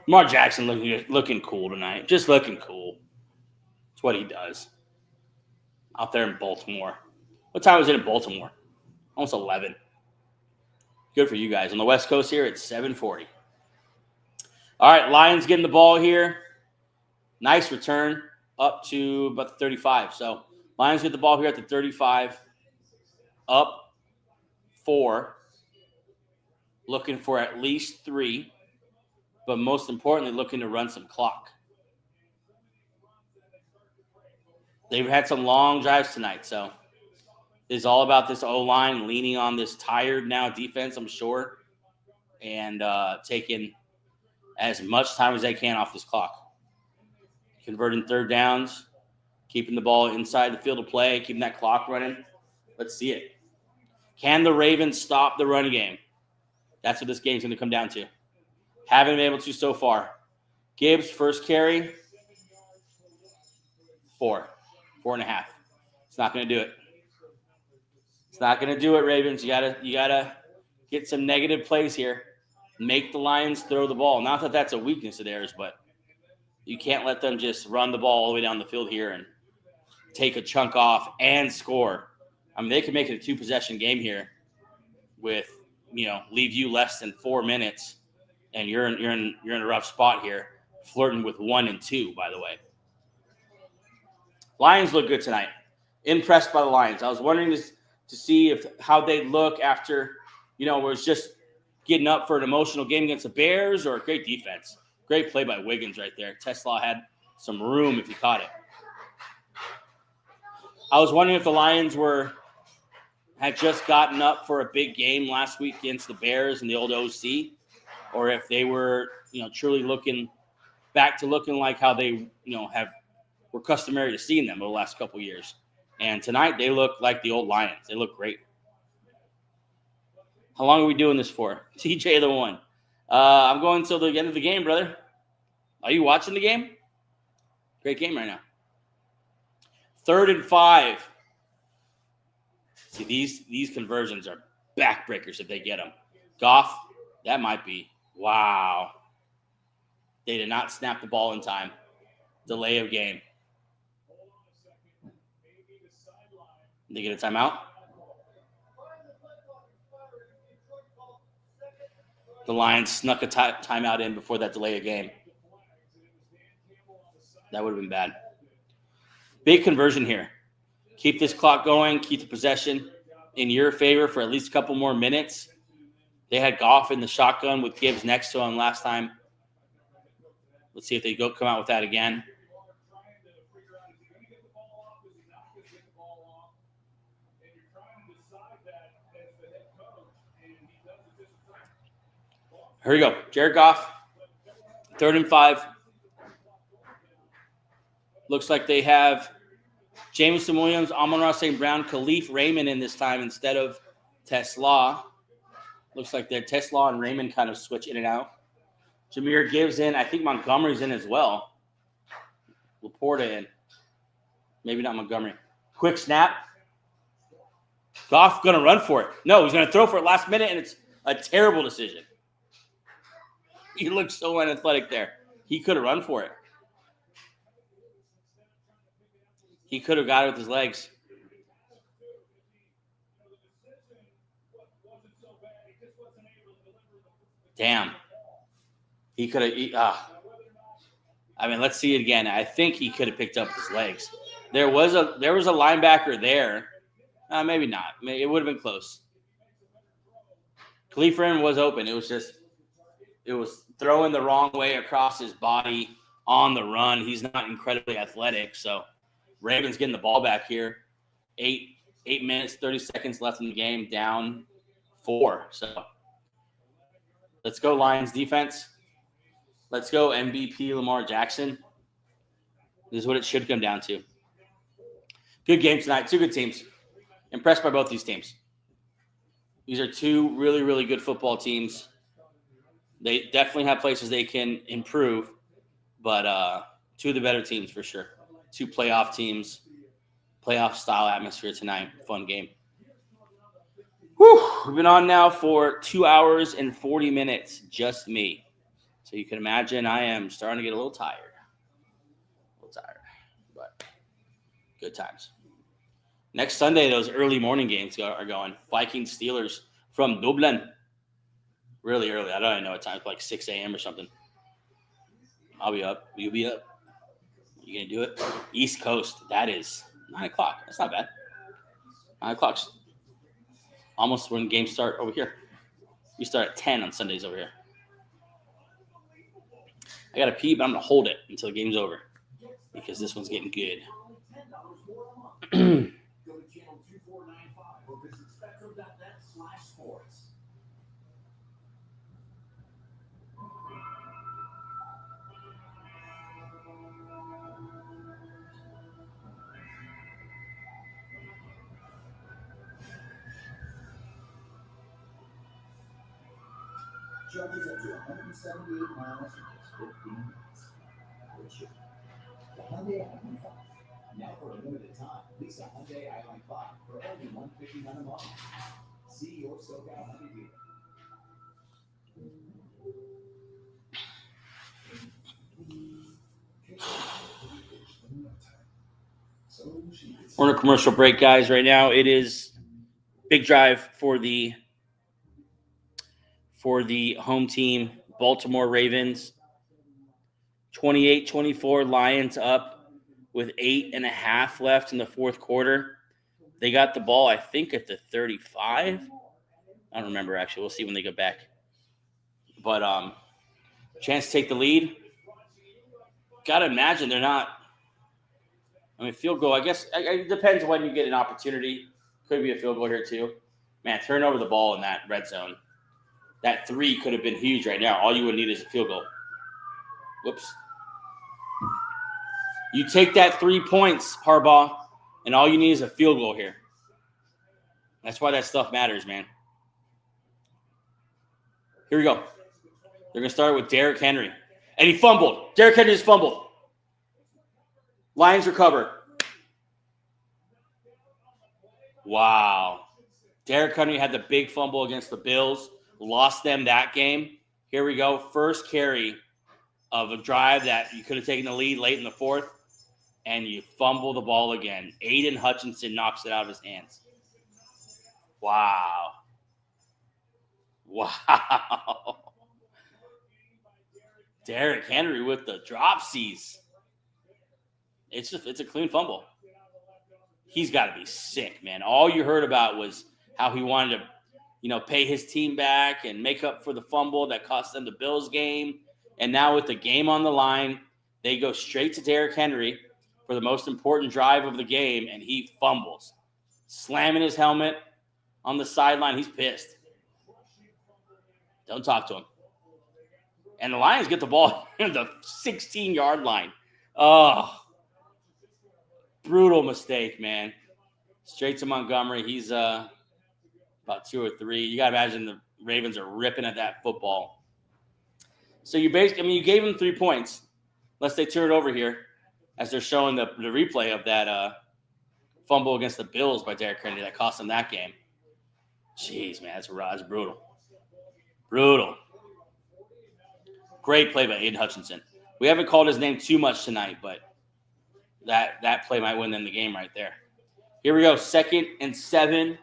Lamar Jackson looking cool tonight. Just looking cool. That's what he does. Out there in Baltimore. What time was it in Baltimore? Almost 11. Good for you guys. On the West Coast here, it's 7:40. All right, Lions getting the ball here. Nice return up to about the 35. So Lions get the ball here at the 35. Up 4. Looking for at least 3. But most importantly, looking to run some clock. They've had some long drives tonight, so it's all about this O-line leaning on this tired now defense, I'm sure, and taking as much time as they can off this clock. Converting third downs, keeping the ball inside the field of play, keeping that clock running. Let's see it. Can the Ravens stop the run game? That's what this game's going to come down to. Haven't been able to so far. Gibbs, first carry, 4.5. It's not going to do it. It's not going to do it, Ravens. You gotta get some negative plays here. Make the Lions throw the ball. Not that that's a weakness of theirs, but you can't let them just run the ball all the way down the field here and take a chunk off and score. I mean, they could make it a 2-possession game here with, leave you less than 4 minutes, and you're in a rough spot here, flirting with 1 and 2, by the way. Lions look good tonight. Impressed by the Lions. I was wondering to see how they look after, was just getting up for an emotional game against the Bears, or a great defense. Great play by Wiggins right there. Tesla had some room if he caught it. I was wondering if the Lions had just gotten up for a big game last week against the Bears and the old OC, or if they were, truly looking like how they, were customary to seeing them over the last couple years. And tonight they look like the old Lions. They look great. How long are we doing this for? TJ the one. I'm going until the end of the game, brother. Are you watching the game? Great game right now. 3rd and 5. See, these conversions are backbreakers if they get them. Goff, that might be. Wow. They did not snap the ball in time. Delay of game. They get a timeout. The Lions snuck a timeout in before that delay of game. That would have been bad. Big conversion here. Keep this clock going. Keep the possession in your favor for at least a couple more minutes. They had Goff in the shotgun with Gibbs next to him last time. Let's see if they come out with that again. Here we go. Jared Goff, 3rd and 5. Looks like they have Jameson Williams, Amon-Ra St. Brown, Khalif Raymond in this time instead of Tesla. Looks like they're Tesla and Raymond kind of switch in and out. Jahmyr Gibbs in. I think Montgomery's in as well. Laporta in. Maybe not Montgomery. Quick snap. Goff going to run for it. No, he's going to throw for it last minute, and it's a terrible decision. He looks so unathletic there. He could have run for it. He could have got it with his legs. Damn. He could have. I mean, let's see it again. I think he could have picked up his legs. There was a linebacker there. Maybe not. It would have been close. Khalif Raymond was open. It was throwing the wrong way across his body on the run. He's not incredibly athletic, so Ravens getting the ball back here. 8 minutes, 30 seconds left in the game, down 4. So let's go Lions defense. Let's go MVP Lamar Jackson. This is what it should come down to. Good game tonight. 2 good teams. Impressed by both these teams. These are 2 really, really good football teams. They definitely have places they can improve, but 2 of the better teams for sure. 2 playoff teams, playoff-style atmosphere tonight. Fun game. Whew. We've been on now for 2 hours and 40 minutes, just me. So you can imagine I am starting to get a little tired. But good times. Next Sunday, those early morning games are going. Vikings, Steelers from Dublin. Really early. I don't even know what time. It's like 6 a.m. or something. I'll be up. You'll be up. You gonna do it? East Coast. That is 9 o'clock. That's not bad. 9 o'clock's almost when games start over here. We start at 10 on Sundays over here. I gotta pee, but I'm gonna hold it until the game's over because this one's getting good. Go to channel 2495 or visit spectrum.net/sports. Charges up to 178 miles in just 15 minutes. Good shit. The Hyundai Ioniq 5. Now for a limited time, lease a Hyundai Ioniq 5 for only $159 a month. See your SoCal Hyundai dealer. We're in a commercial break, guys. Right now, it is big drive for the home team, Baltimore Ravens. 28-24, Lions up with 8.5 left in the fourth quarter. They got the ball, I think, at the 35. I don't remember, actually. We'll see when they get back. But chance to take the lead. Got to imagine they're not – I mean, field goal, I guess it depends when you get an opportunity. Could be a field goal here too. Man, turn over the ball in that red zone. That 3 could have been huge right now. All you would need is a field goal. Whoops. You take that 3 points, Harbaugh, and all you need is a field goal here. That's why that stuff matters, man. Here we go. They're going to start with Derrick Henry. And he fumbled. Derrick Henry just fumbled. Lions recover. Wow. Derrick Henry had the big fumble against the Bills. Lost them that game. Here we go. First carry of a drive that you could have taken the lead late in the fourth, and you fumble the ball again. Aiden Hutchinson knocks it out of his hands. Wow. Wow. Derrick Henry with the dropsies. It's a clean fumble. He's got to be sick, man. All you heard about was how he wanted to, pay his team back and make up for the fumble that cost them the Bills game. And now with the game on the line, they go straight to Derrick Henry for the most important drive of the game, and he fumbles. Slamming his helmet on the sideline. He's pissed. Don't talk to him. And the Lions get the ball in the 16-yard line. Oh, brutal mistake, man. Straight to Montgomery. He's about 2 or 3. You got to imagine the Ravens are ripping at that football. So you gave them 3 points. Unless they turn it over here, as they're showing the replay of that fumble against the Bills by Derrick Henry that cost them that game. Jeez, man, that's brutal. Brutal. Great play by Aiden Hutchinson. We haven't called his name too much tonight, but that play might win them the game right there. Here we go. 2nd and 7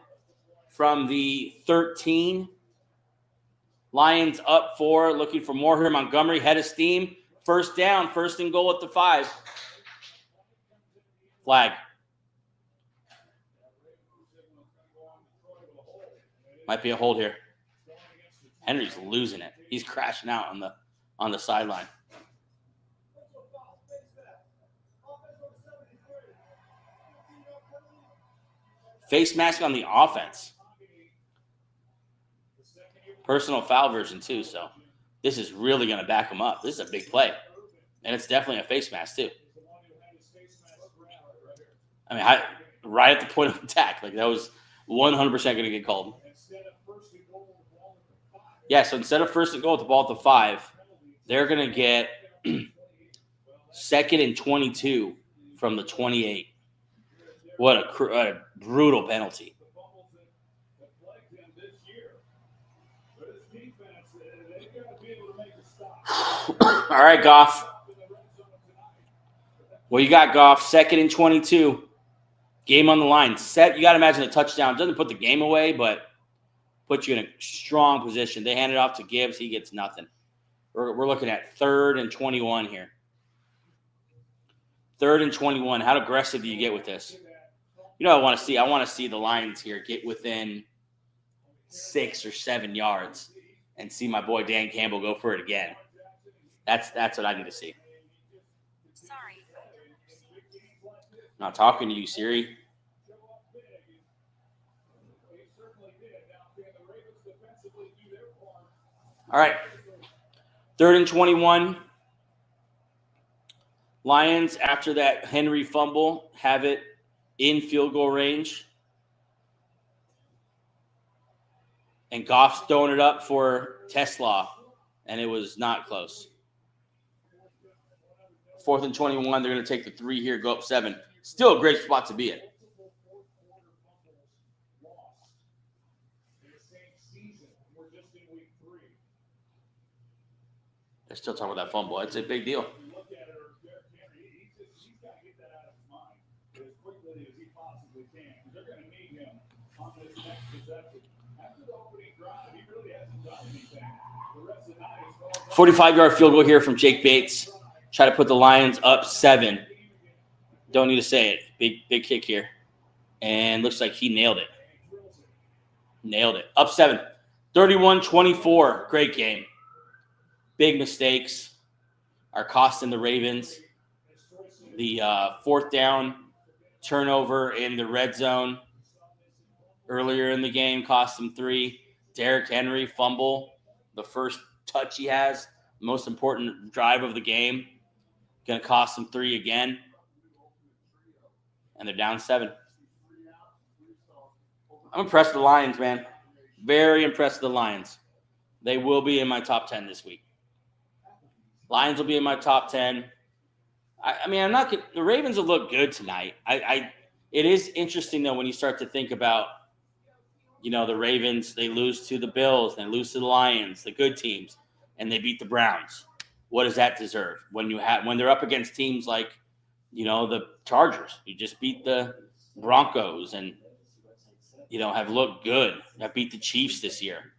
from the 13. Lions up 4, looking for more here. Montgomery, head of steam. First down, 1st and goal at the 5. Flag. Might be a hold here. Henry's losing it. He's crashing out on the sideline. Face mask on the offense. Personal foul version too, so this is really going to back him up. This is a big play. And it's definitely a face mask too. I mean, right at the point of attack. Like, that was 100% going to get called. Yeah, so instead of 1st and goal with the ball at the 5, they're going to get 2nd and 22 from the 28. What a brutal penalty. All right, Goff. Well, you got Goff, 2nd and 22. Game on the line. You got to imagine a touchdown. Doesn't put the game away, but puts you in a strong position. They hand it off to Gibbs. He gets nothing. We're looking at 3rd and 21 here. 3rd and 21. How aggressive do you get with this? You know what I want to see? I want to see the Lions here get within 6 or 7 yards and see my boy Dan Campbell go for it again. That's what I need to see. Sorry. I'm not talking to you, Siri. All right. 3rd and 21. Lions, after that Henry fumble, have it in field goal range. And Goff's throwing it up for Tesla, and it was not close. 4th and 21, they're going to take the 3 here, go up 7. Still a great spot to be in. They're still talking about that fumble. It's a big deal. They're going to need him on this next possession. After the opening drive, he really hasn't done anything. The rest of the night, 45-yard field goal here from Jake Bates. Try to put the Lions up 7. Don't need to say it. Big kick here. And looks like he nailed it. Nailed it. Up 7. 31-24. Great game. Big mistakes are costing the Ravens. The 4th down turnover in the red zone earlier in the game cost them 3. Derrick Henry fumble, the first touch he has, most important drive of the game, going to cost them 3 again. And they're down 7. I'm impressed with the Lions, man. Very impressed with the Lions. They will be in my top 10 this week. Lions will be in my top 10. I mean, I'm not. The Ravens will look good tonight. It is interesting though when you start to think about, the Ravens. They lose to the Bills, they lose to the Lions, the good teams, and they beat the Browns. What does that deserve? When they're up against teams like, the Chargers, you just beat the Broncos, and have looked good. Have beat the Chiefs this year.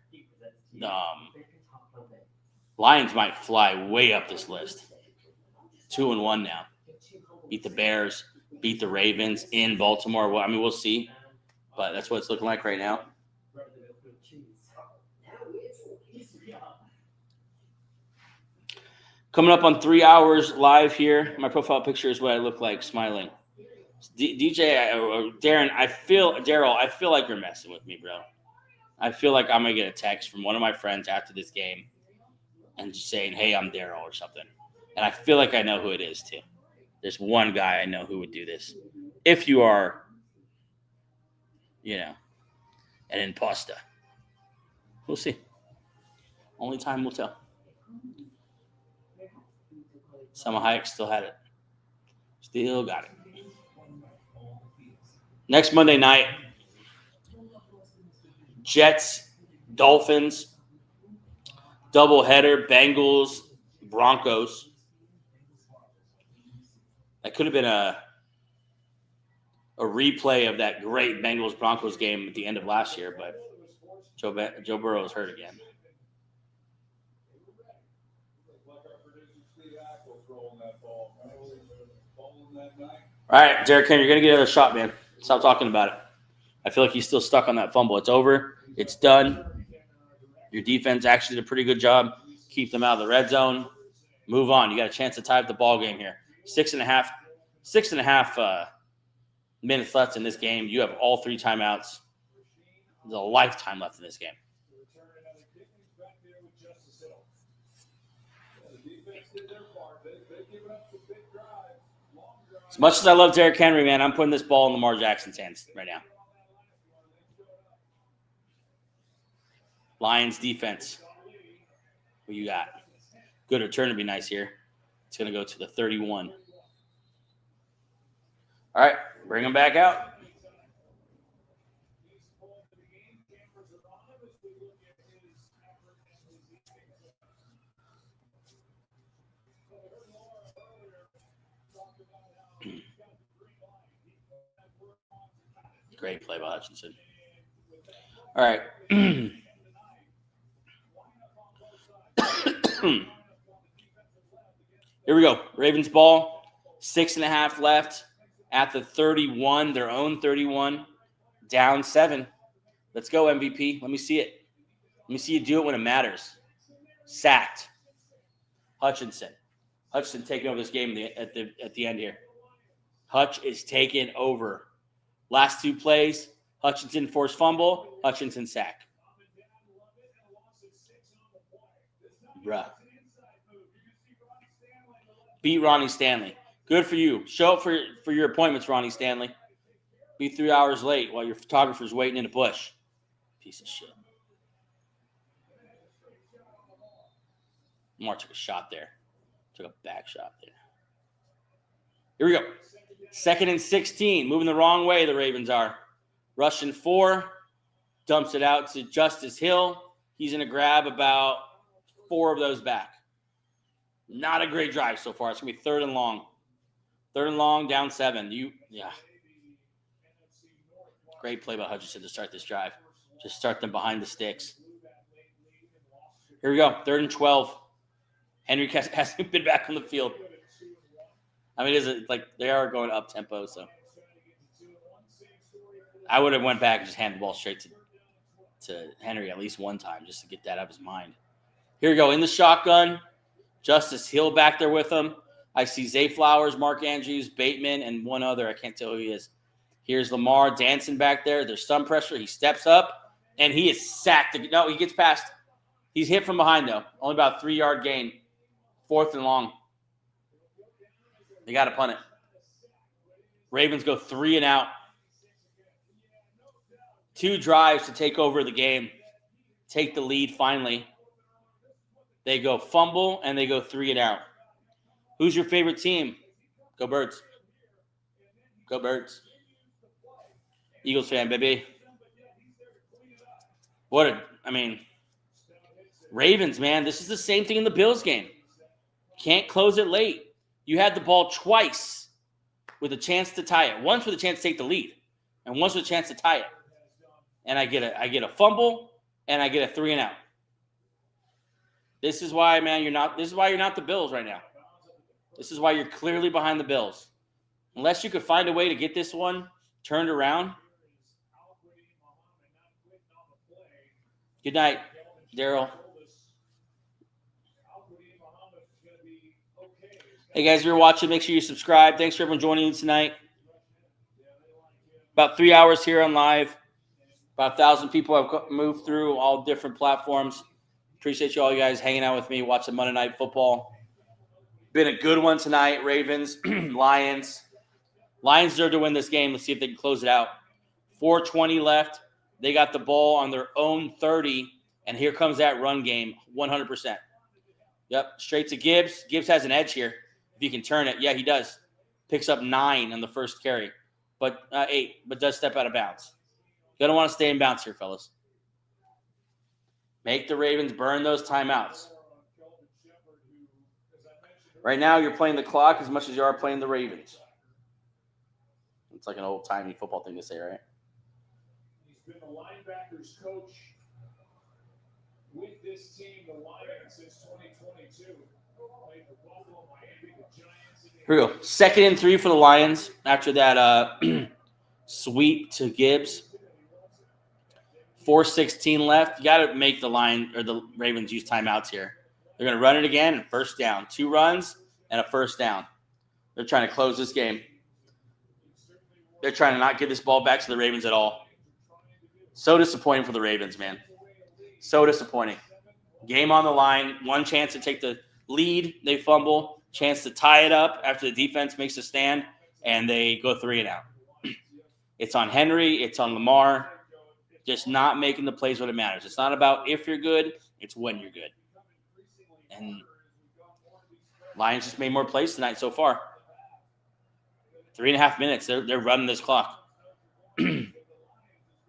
Lions might fly way up this list. 2-1 now. Beat the Bears, beat the Ravens in Baltimore. Well, I mean, we'll see, but that's what it's looking like right now. Coming up on 3 hours live here. My profile picture is what I look like, smiling. Darren, I feel like you're messing with me, bro. I feel like I'm gonna get a text from one of my friends after this game and just saying, "Hey, I'm Daryl" or something. And I feel like I know who it is, too. There's one guy I know who would do this. If you are, an imposter. We'll see. Only time will tell. Selma Hayek still had it. Still got it. Next Monday night, Jets, Dolphins, doubleheader, Bengals, Broncos. That could have been a replay of that great Bengals-Broncos game at the end of last year, but Joe Burrow is hurt again. All right, Derrick Henry, you're going to get another shot, man. Stop talking about it. I feel like he's still stuck on that fumble. It's over. It's done. Your defense actually did a pretty good job. Keep them out of the red zone. Move on. You got a chance to tie up the ball game here. 6.5 minutes left in this game. You have all 3 timeouts. There's a lifetime left in this game. As much as I love Derrick Henry, man, I'm putting this ball in Lamar Jackson's hands right now. Lions defense. What you got? Good return to be nice here. It's going to go to the 31. All right, bring them back out. Great play by Hutchinson. All right. Here we go. Ravens ball. 6.5 left at the 31, their own 31. Down 7. Let's go, MVP. Let me see it. Let me see you do it when it matters. Sacked. Hutchinson taking over this game at the end here. Hutch is taking over. Last 2 plays, Hutchinson forced fumble, Hutchinson sack. Bruh. Beat Ronnie Stanley. Good for you. Show up for your appointments, Ronnie Stanley. Be 3 hours late while your photographer's waiting in a bush. Piece of shit. Lamar took a shot there. Took a back shot there. Here we go. 2nd and 16. Moving the wrong way, the Ravens are. Rushing 4. Dumps it out to Justice Hill. He's going to grab about 4 of those back. Not a great drive so far. It's going to be 3rd and long. 3rd and long, down 7. Yeah. Great play by Hutchinson to start this drive. Just start them behind the sticks. Here we go. 3rd and 12. Henry hasn't been back on the field. I mean, they are going up tempo, so I would have went back and just handed the ball straight to Henry at least one time just to get that out of his mind. Here we go. In the shotgun, Justice Hill back there with him. I see Zay Flowers, Mark Andrews, Bateman, and one other. I can't tell who he is. Here's Lamar dancing back there. There's some pressure. He steps up, and he is sacked. No, he gets past. He's hit from behind, though. Only about a 3-yard gain. 4th and long. They got to punt it. Ravens go 3 and out. 2 drives to take over the game. Take the lead finally. They go fumble, and they go 3 and out. Who's your favorite team? Go Birds. Go Birds. Eagles fan, baby. Ravens, man. This is the same thing in the Bills game. Can't close it late. You had the ball twice with a chance to tie it. Once with a chance to take the lead, and once with a chance to tie it. And I get a fumble, and I get a 3 and out. This is why, man, this is why you're not the Bills right now. This is why you're clearly behind the Bills. Unless you could find a way to get this one turned around. Good night, Daryl. Hey, guys, if you're watching, make sure you subscribe. Thanks for everyone joining tonight. About 3 hours here on live. About 1,000 people have moved through all different platforms. Appreciate you all, you guys, hanging out with me, watching Monday Night Football. Been a good one tonight. Ravens, Lions. Lions deserve to win this game. Let's see if they can close it out. 4:20 left. They got the ball on their own 30, and here comes that run game, 100%. Yep, straight to Gibbs. Gibbs has an edge here. If he can turn it. Yeah, he does. Picks up 9 on the first carry. But 8, but does step out of bounds. You don't want to stay in bounds here, fellas. Make the Ravens burn those timeouts. Right now, you're playing the clock as much as you are playing the Ravens. It's like an old-timey football thing to say, right? He's been the linebackers coach with this team, the Lions, since 2022. Played for Buffalo, Miami, the Giants. Here we go. 2nd and 3 for the Lions after that sweep to Gibbs. 4:16 left. You got to make the Ravens use timeouts here. They're going to run it again and first down. 2 runs and a first down. They're trying to close this game. They're trying to not give this ball back to the Ravens at all. So disappointing for the Ravens, man. So disappointing. Game on the line. One chance to take the lead. They fumble. Chance to tie it up after the defense makes a stand, and they go 3 and out. It's on Henry. It's on Lamar. Just not making the plays when it matters. It's not about if you're good. It's when you're good. And Lions just made more plays tonight so far. 3.5 minutes. They're running this clock.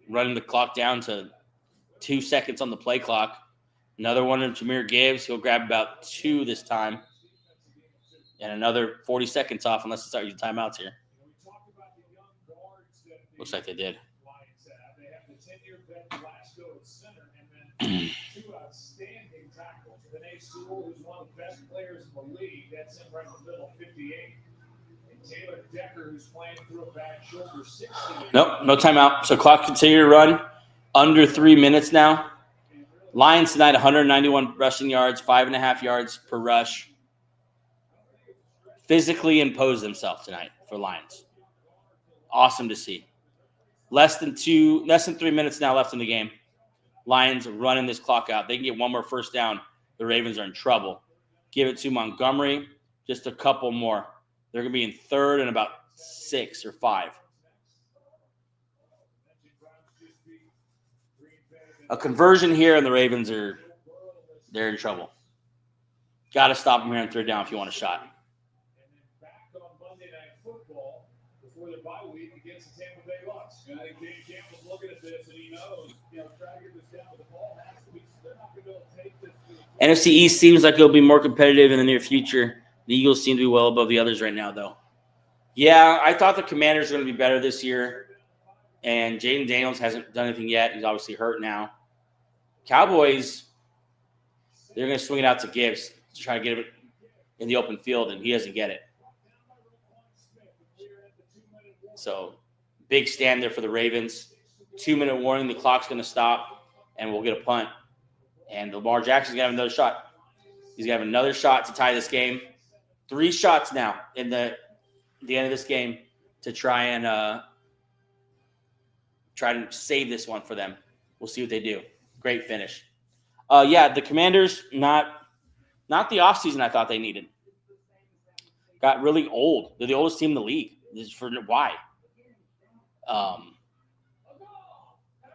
Running the clock down to 2 seconds on the play clock. Another one of Jahmyr Gibbs. He'll grab about 2 this time. And another 40 seconds off unless they start using timeouts here. Looks like they did. They have the 10-year vet Glasgow at center, and then 2 outstanding tackles. Sewell, who's one of the best players in the league. That's him right in the middle, 58. And Taylor Decker, who's playing through a bad shoulder, 68. Nope, no timeout. So clock continue to run. Under 3 minutes now. Lions tonight, 191 rushing yards, 5.5 yards per rush. Physically impose themselves tonight for Lions. Awesome to see. Less than 3 minutes now left in the game. Lions running this clock out. They can get one more first down. The Ravens are in trouble. Give it to Montgomery. Just a couple more. They're going to be in third and about 6 or 5. A conversion here, and the Ravens they're in trouble. Got to stop them here on third down if you want a shot. And then back on Monday Night Football before the bye week against the Tampa Bay Bucks. I think Dave Campbell's looking at this, and he knows, trying to get this down, but the ball has to be. They're not going to be able to take this. NFC East seems like it'll be more competitive in the near future. The Eagles seem to be well above the others right now, though. Yeah, I thought the Commanders were going to be better this year, and Jaden Daniels hasn't done anything yet. He's obviously hurt now. Cowboys, they're going to swing it out to Gibbs to try to get it in the open field, and he doesn't get it. So, big stand there for the Ravens. 2-minute warning, the clock's going to stop, and we'll get a punt. And Lamar Jackson's going to have another shot. He's going to have another shot to tie this game. 3 shots now in the end of this game to try and save this one for them. We'll see what they do. Great finish. The Commanders, not the offseason I thought they needed. Got really old. They're the oldest team in the league. This is for why.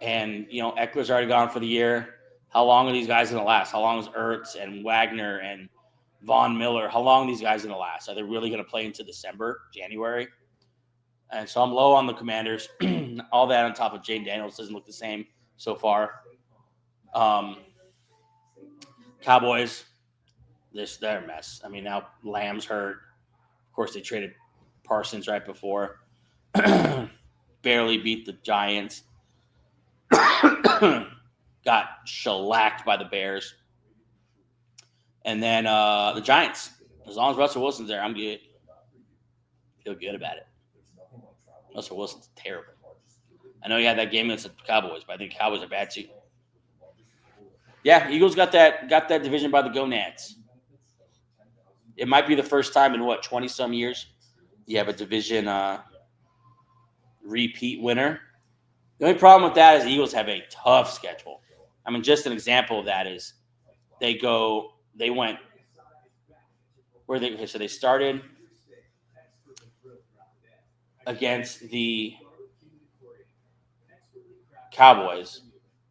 And Eckler's already gone for the year. How long are these guys going to last? How long is Ertz and Wagner and Von Miller? How long are these guys going to last? Are they really going to play into December, January? And so I'm low on the Commanders. All that on top of Jaden Daniels doesn't look the same so far. Cowboys, they're a mess. I mean, now Lamb's hurt. Of course, they traded Parsons right before. Barely beat the Giants. Got shellacked by the Bears. And then the Giants. As long as Russell Wilson's there, I'm good. Feel good about it. Russell Wilson's terrible. I know he had that game against the Cowboys, but I think the Cowboys are bad too. Yeah, Eagles got that division by the gonads. It might be the first time in 20-some years you have a division repeat winner. The only problem with that is the Eagles have a tough schedule. I mean, just an example of that is they started against the Cowboys.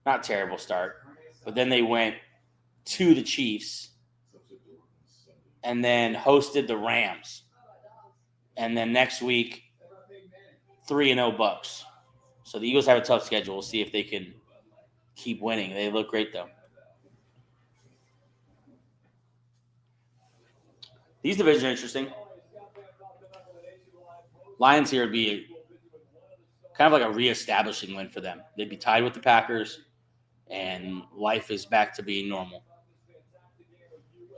Not terrible start. But then they went to the Chiefs and then hosted the Rams. And then next week, 3-0 Bucks. So the Eagles have a tough schedule. We'll see if they can keep winning. They look great, though. These divisions are interesting. Lions here would be kind of like a reestablishing win for them. They'd be tied with the Packers, and life is back to being normal.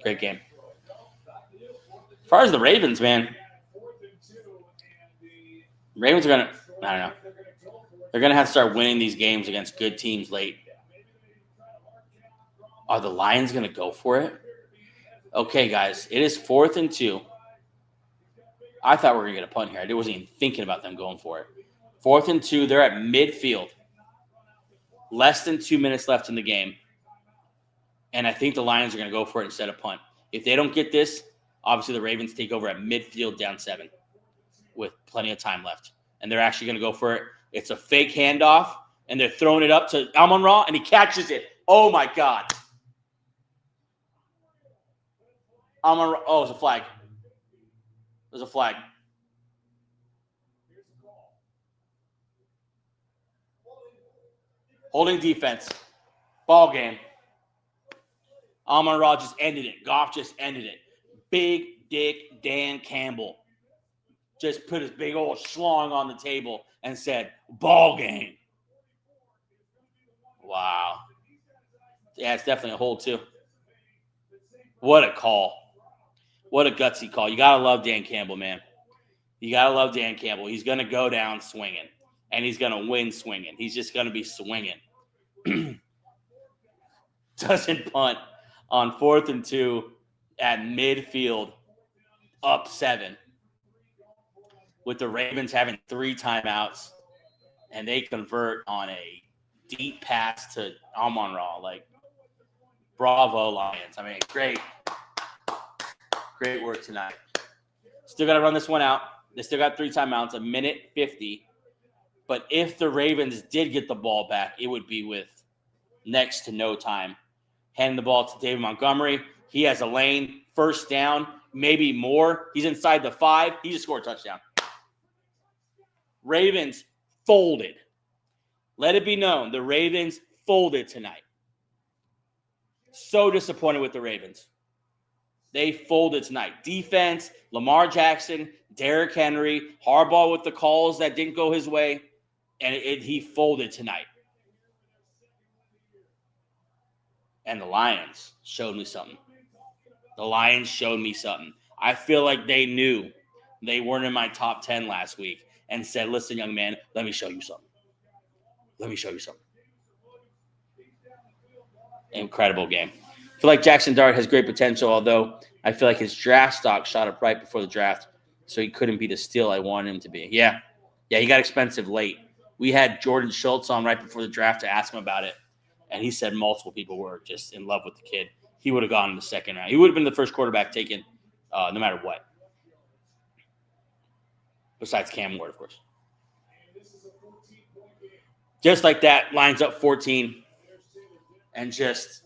Great game. As far as the Ravens, man, Ravens are going to, I don't know. They're going to have to start winning these games against good teams late. Are the Lions going to go for it? Okay, guys, it is 4th and 2. I thought we were going to get a punt here. I wasn't even thinking about them going for it. 4th and 2. They're at midfield. Less than 2 minutes left in the game. And I think the Lions are going to go for it instead of punt. If they don't get this, obviously the Ravens take over at midfield down 7 with plenty of time left. And they're actually going to go for it. It's a fake handoff, and they're throwing it up to Amon-Ra, and he catches it. Oh, my God. Amon-Ra. Oh, it's a flag. There's a flag. Holding defense. Ball game. Amon-Ra just ended it. Goff just ended it. Big Dick Dan Campbell just put his big old schlong on the table and said, ball game. Wow. Yeah, it's definitely a hold, too. What a call. What a gutsy call. You got to love Dan Campbell, man. You got to love Dan Campbell. He's going to go down swinging, and he's going to win swinging. He's just going to be swinging. Doesn't punt on 4th and 2 at midfield, up 7, with the Ravens having 3 timeouts, and they convert on a deep pass to Amon-Ra. Like, bravo, Lions. I mean, great work tonight. Still got to run this one out. They still got 3 timeouts, 1:50. But if the Ravens did get the ball back, it would be with next to no time. Handing the ball to David Montgomery. He has a lane, first down, maybe more. He's inside the 5. He just scored a touchdown. Ravens folded. Let it be known, the Ravens folded tonight. So disappointed with the Ravens. They folded tonight. Defense, Lamar Jackson, Derrick Henry, Harbaugh with the calls that didn't go his way, and he folded tonight. And the Lions showed me something. I feel like they knew they weren't in my top 10 last week and said, listen, young man, let me show you something. Incredible game. I feel like Jackson Dart has great potential, although I feel like his draft stock shot up right before the draft, so he couldn't be the steal I wanted him to be. Yeah, he got expensive late. We had Jordan Schultz on right before the draft to ask him about it, and he said multiple people were just in love with the kid. He would have gone in the second round. He would have been the first quarterback taken no matter what. Besides Cam Ward, of course. Just like that, lines up 14. And just,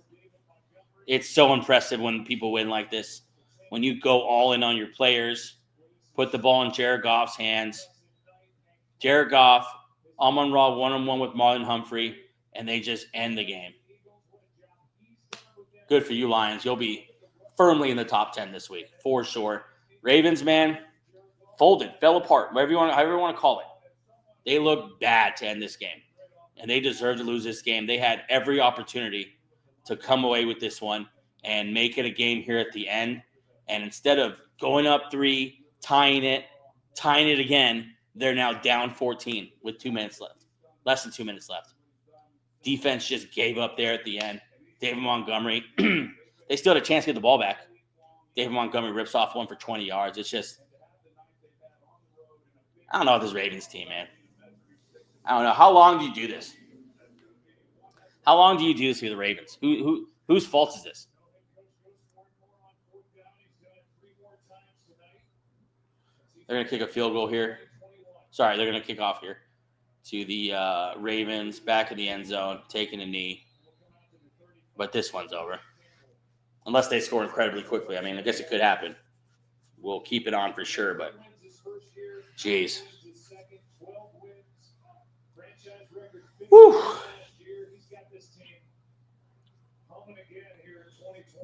it's so impressive when people win like this. When you go all in on your players, put the ball in Jared Goff's hands. Jared Goff, Amon-Ra one-on-one with Marlon Humphrey, and they just end the game. Good for you, Lions. You'll be firmly in the top 10 this week, for sure. Ravens, man, folded, fell apart, however you want to call it. They look bad to end this game, and they deserve to lose this game. They had every opportunity to come away with this one and make it a game here at the end. And instead of going up 3, tying it again, they're now down 14 with 2 minutes left, less than 2 minutes left. Defense just gave up there at the end. David Montgomery, they still had a chance to get the ball back. David Montgomery rips off one for 20 yards. It's just, I don't know about this Ravens team, man. I don't know. How long do you do this? How long do you do this with the Ravens? Whose fault is this? They're going to kick a field goal here. Sorry, they're going to kick off here to the Ravens, back in the end zone, taking a knee. But this one's over. Unless they score incredibly quickly. I mean, I guess it could happen. We'll keep it on for sure, but jeez. Whew.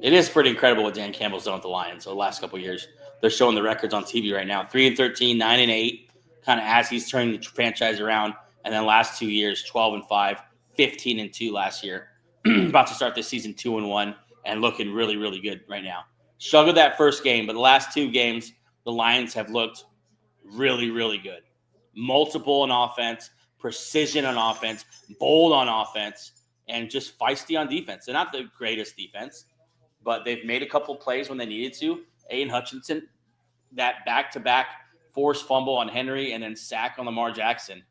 It is pretty incredible what Dan Campbell's done with the Lions over the last couple of years. They're showing the records on TV right now. 3-13, 9-8, kind of as he's turning the franchise around. And then last 2 years, 12-5, 15-2 last year. About to start this season 2-1 and looking really, really good right now. Struggled that first game, but the last 2 games, the Lions have looked really, really good. Multiple on offense, precision on offense, bold on offense, and just feisty on defense. They're not the greatest defense, but they've made a couple plays when they needed to. Aiden Hutchinson, that back-to-back forced fumble on Henry and then sack on Lamar Jackson.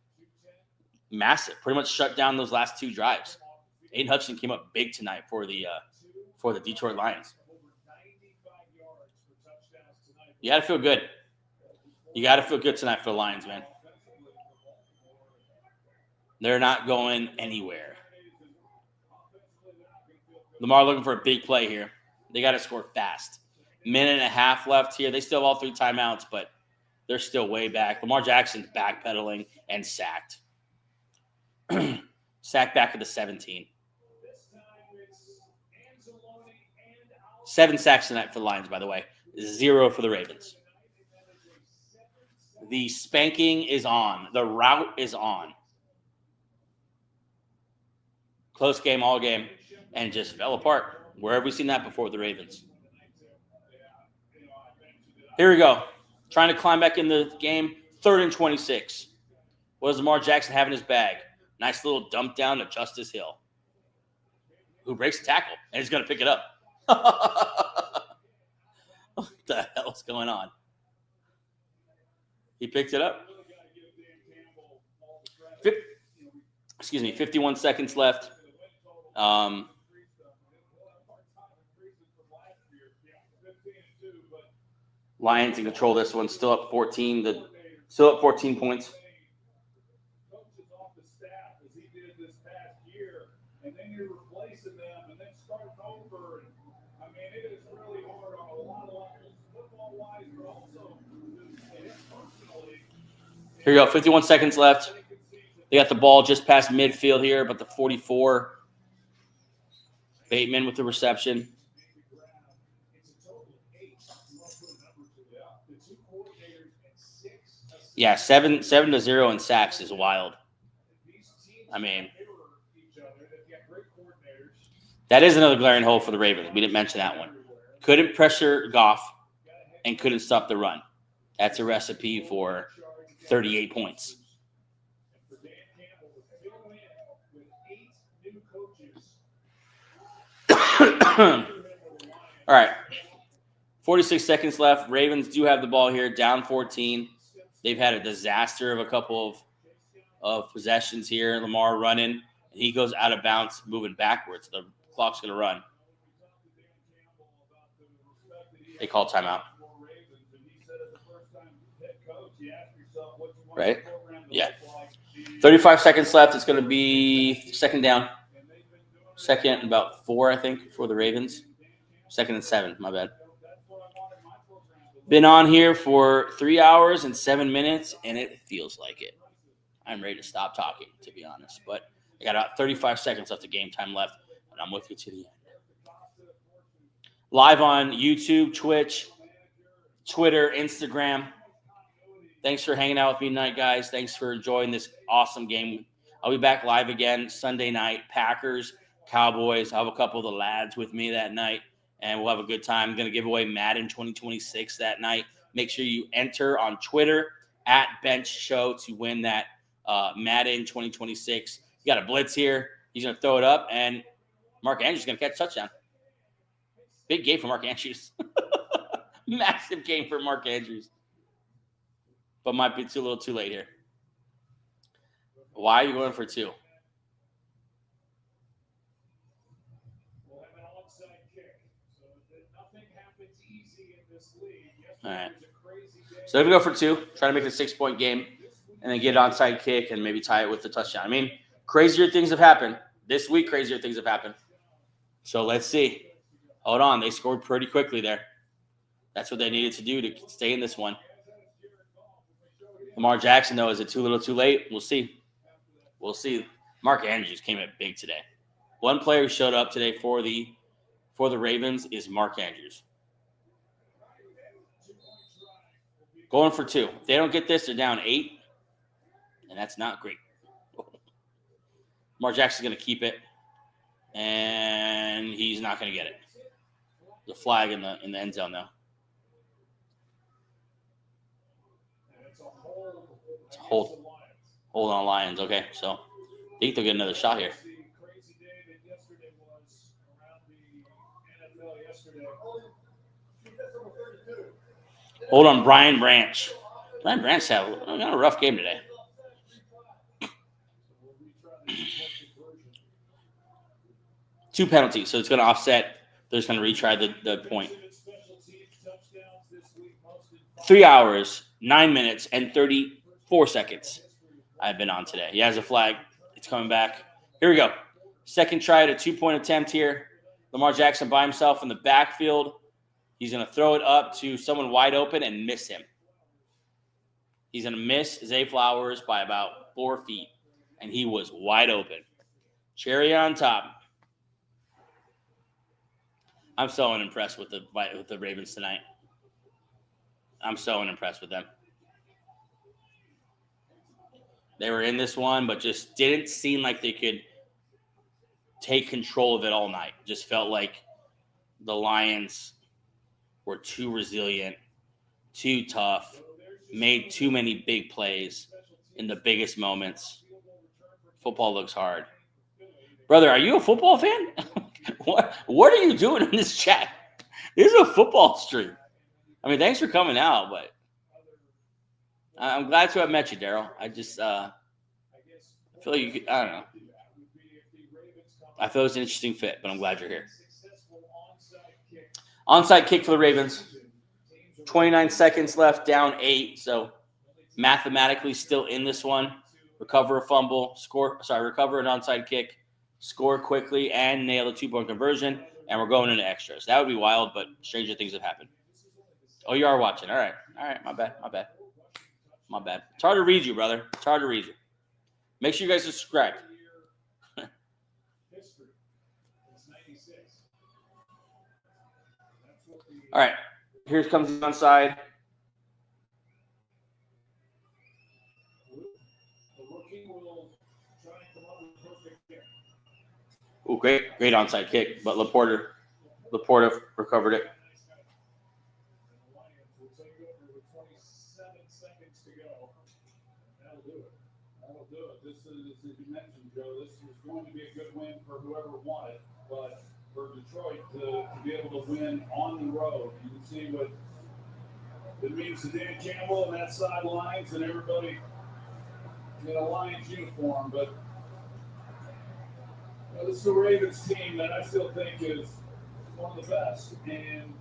Massive. Pretty much shut down those last 2 drives. Aiden Hutchinson came up big tonight for the Detroit Lions. You got to feel good. You got to feel good tonight for the Lions, man. They're not going anywhere. Lamar looking for a big play here. They got to score fast. Minute and a half left here. They still have all 3 timeouts, but they're still way back. Lamar Jackson's backpedaling and sacked. Sacked back at the 17. 7 sacks tonight for the Lions, by the way. 0 for the Ravens. The spanking is on. The route is on. Close game all game, and just fell apart. Where have we seen that before with the Ravens? Here we go. Trying to climb back in the game. 3rd and 26. What does Lamar Jackson have in his bag? Nice little dump down to Justice Hill, who breaks the tackle and is going to pick it up. What the hell is going on? He picked it up. 51 seconds left. Lions in control this one. Still up 14 points. Coaches off the staff as he did this past year, and then you're replacing them and then starting over. I mean, it is really hard on a lot of levels, football-wise, but also personally. Here you go. 51 seconds left. They got the ball just past midfield here, but the 44. Bateman with the reception. Yeah, 7-0 in sacks is wild. I mean, that is another glaring hole for the Ravens. We didn't mention that one. Couldn't pressure Goff and couldn't stop the run. That's a recipe for 38 points. All right. 46 seconds left. Ravens do have the ball here, down 14. They've had a disaster of a couple of possessions here. Lamar running, and he goes out of bounds, moving backwards. The clock's going to run. They call timeout. Right? Yeah. 35 seconds left. It's going to be second down. Second and about 4, I think, for the Ravens. 2nd and 7, my bad. Been on here for 3 hours and 7 minutes, and it feels like it. I'm ready to stop talking, to be honest. But I got about 35 seconds left of game time left, and I'm with you to the end. Live on YouTube, Twitch, Twitter, Instagram. Thanks for hanging out with me tonight, guys. Thanks for enjoying this awesome game. I'll be back live again Sunday night. Packers, Cowboys. I'll have a couple of the lads with me that night, and we'll have a good time. I'm going to give away Madden 2026 that night. Make sure you enter on Twitter at Bench Show to win that Madden 2026. You got a blitz here. He's going to throw it up, and Mark Andrews is going to catch a touchdown. Big game for Mark Andrews. Massive game for Mark Andrews. But might be a little too late here. Why are you going for 2? All right. So they're going to go for 2, try to make it a 6-point game, and then get an onside kick and maybe tie it with the touchdown. I mean, crazier things have happened. This week, crazier things have happened. So let's see. Hold on. They scored pretty quickly there. That's what they needed to do to stay in this one. Lamar Jackson, though, is it too little too late? We'll see. We'll see. Mark Andrews came in big today. One player who showed up today for the Ravens is Mark Andrews. Going for 2. If they don't get this, they're down 8, and that's not great. Lamar Jackson's going to keep it, and he's not going to get it. The flag in the end zone, though. It's a hold on Lions. Okay, so I think they'll get another shot here. Hold on, Brian Branch. Brian Branch had a rough game today. Two penalties, so it's going to offset. They're just going to retry the point. 3 hours, 9 minutes, and 34 seconds I've been on today. He has a flag. It's coming back. Here we go. Second try at a 2-point attempt here. Lamar Jackson by himself in the backfield. He's going to throw it up to someone wide open and miss him. He's going to miss Zay Flowers by about 4 feet, and he was wide open. Cherry on top. I'm so unimpressed with the Ravens tonight. I'm so unimpressed with them. They were in this one, but just didn't seem like they could take control of it all night. Just felt like the Lions were too resilient too tough, made too many big plays in the biggest moments. Football looks hard. Brother, are you a football fan? What are you doing in this chat? This is a football stream. I mean, thanks for coming out, but I'm glad to have met you, Daryl. I just I feel like you could, I don't know. I feel it's an interesting fit, but I'm glad you're here. Onside kick for the Ravens. 29 seconds left, down 8. So mathematically still in this one. Recover a fumble, recover an onside kick, score quickly, and nail a 2-point conversion. And we're going into extras. That would be wild, but stranger things have happened. Oh, you are watching. All right. My bad. It's hard to read you, brother. It's hard to read you. Make sure you guys subscribe. All right. Here comes the onside. Oh, great onside kick, but Laporta recovered it. That'll do it. This is, as you mentioned, Joe, this is going to be a good win for whoever won it, but for Detroit to be able to win on the road, you can see what it means to Dan Campbell and that sidelines and everybody in a Lions uniform. But this is a Ravens team that I still think is one of the best. And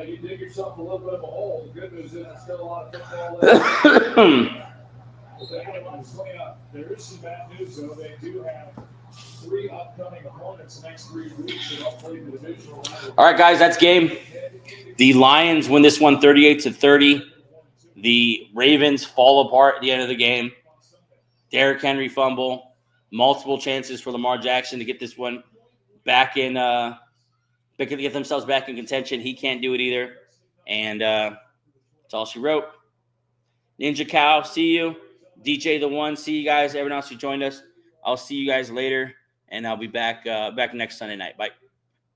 you dig yourself a little bit of a hole. The good news is there's still a lot of football left. There is some bad news, though. They do have 3 upcoming opponents the next 3 weeks, and hopefully the divisional round. All right, guys, that's game. The Lions win this one 38-30. The Ravens fall apart at the end of the game. Derrick Henry fumble. Multiple chances for Lamar Jackson to get this one back in, get themselves back in contention. He can't do it either. And that's all she wrote. Ninja Cow, see you. DJ the One, see you guys. Everyone else who joined us. I'll see you guys later, and I'll be back next Sunday night. Bye.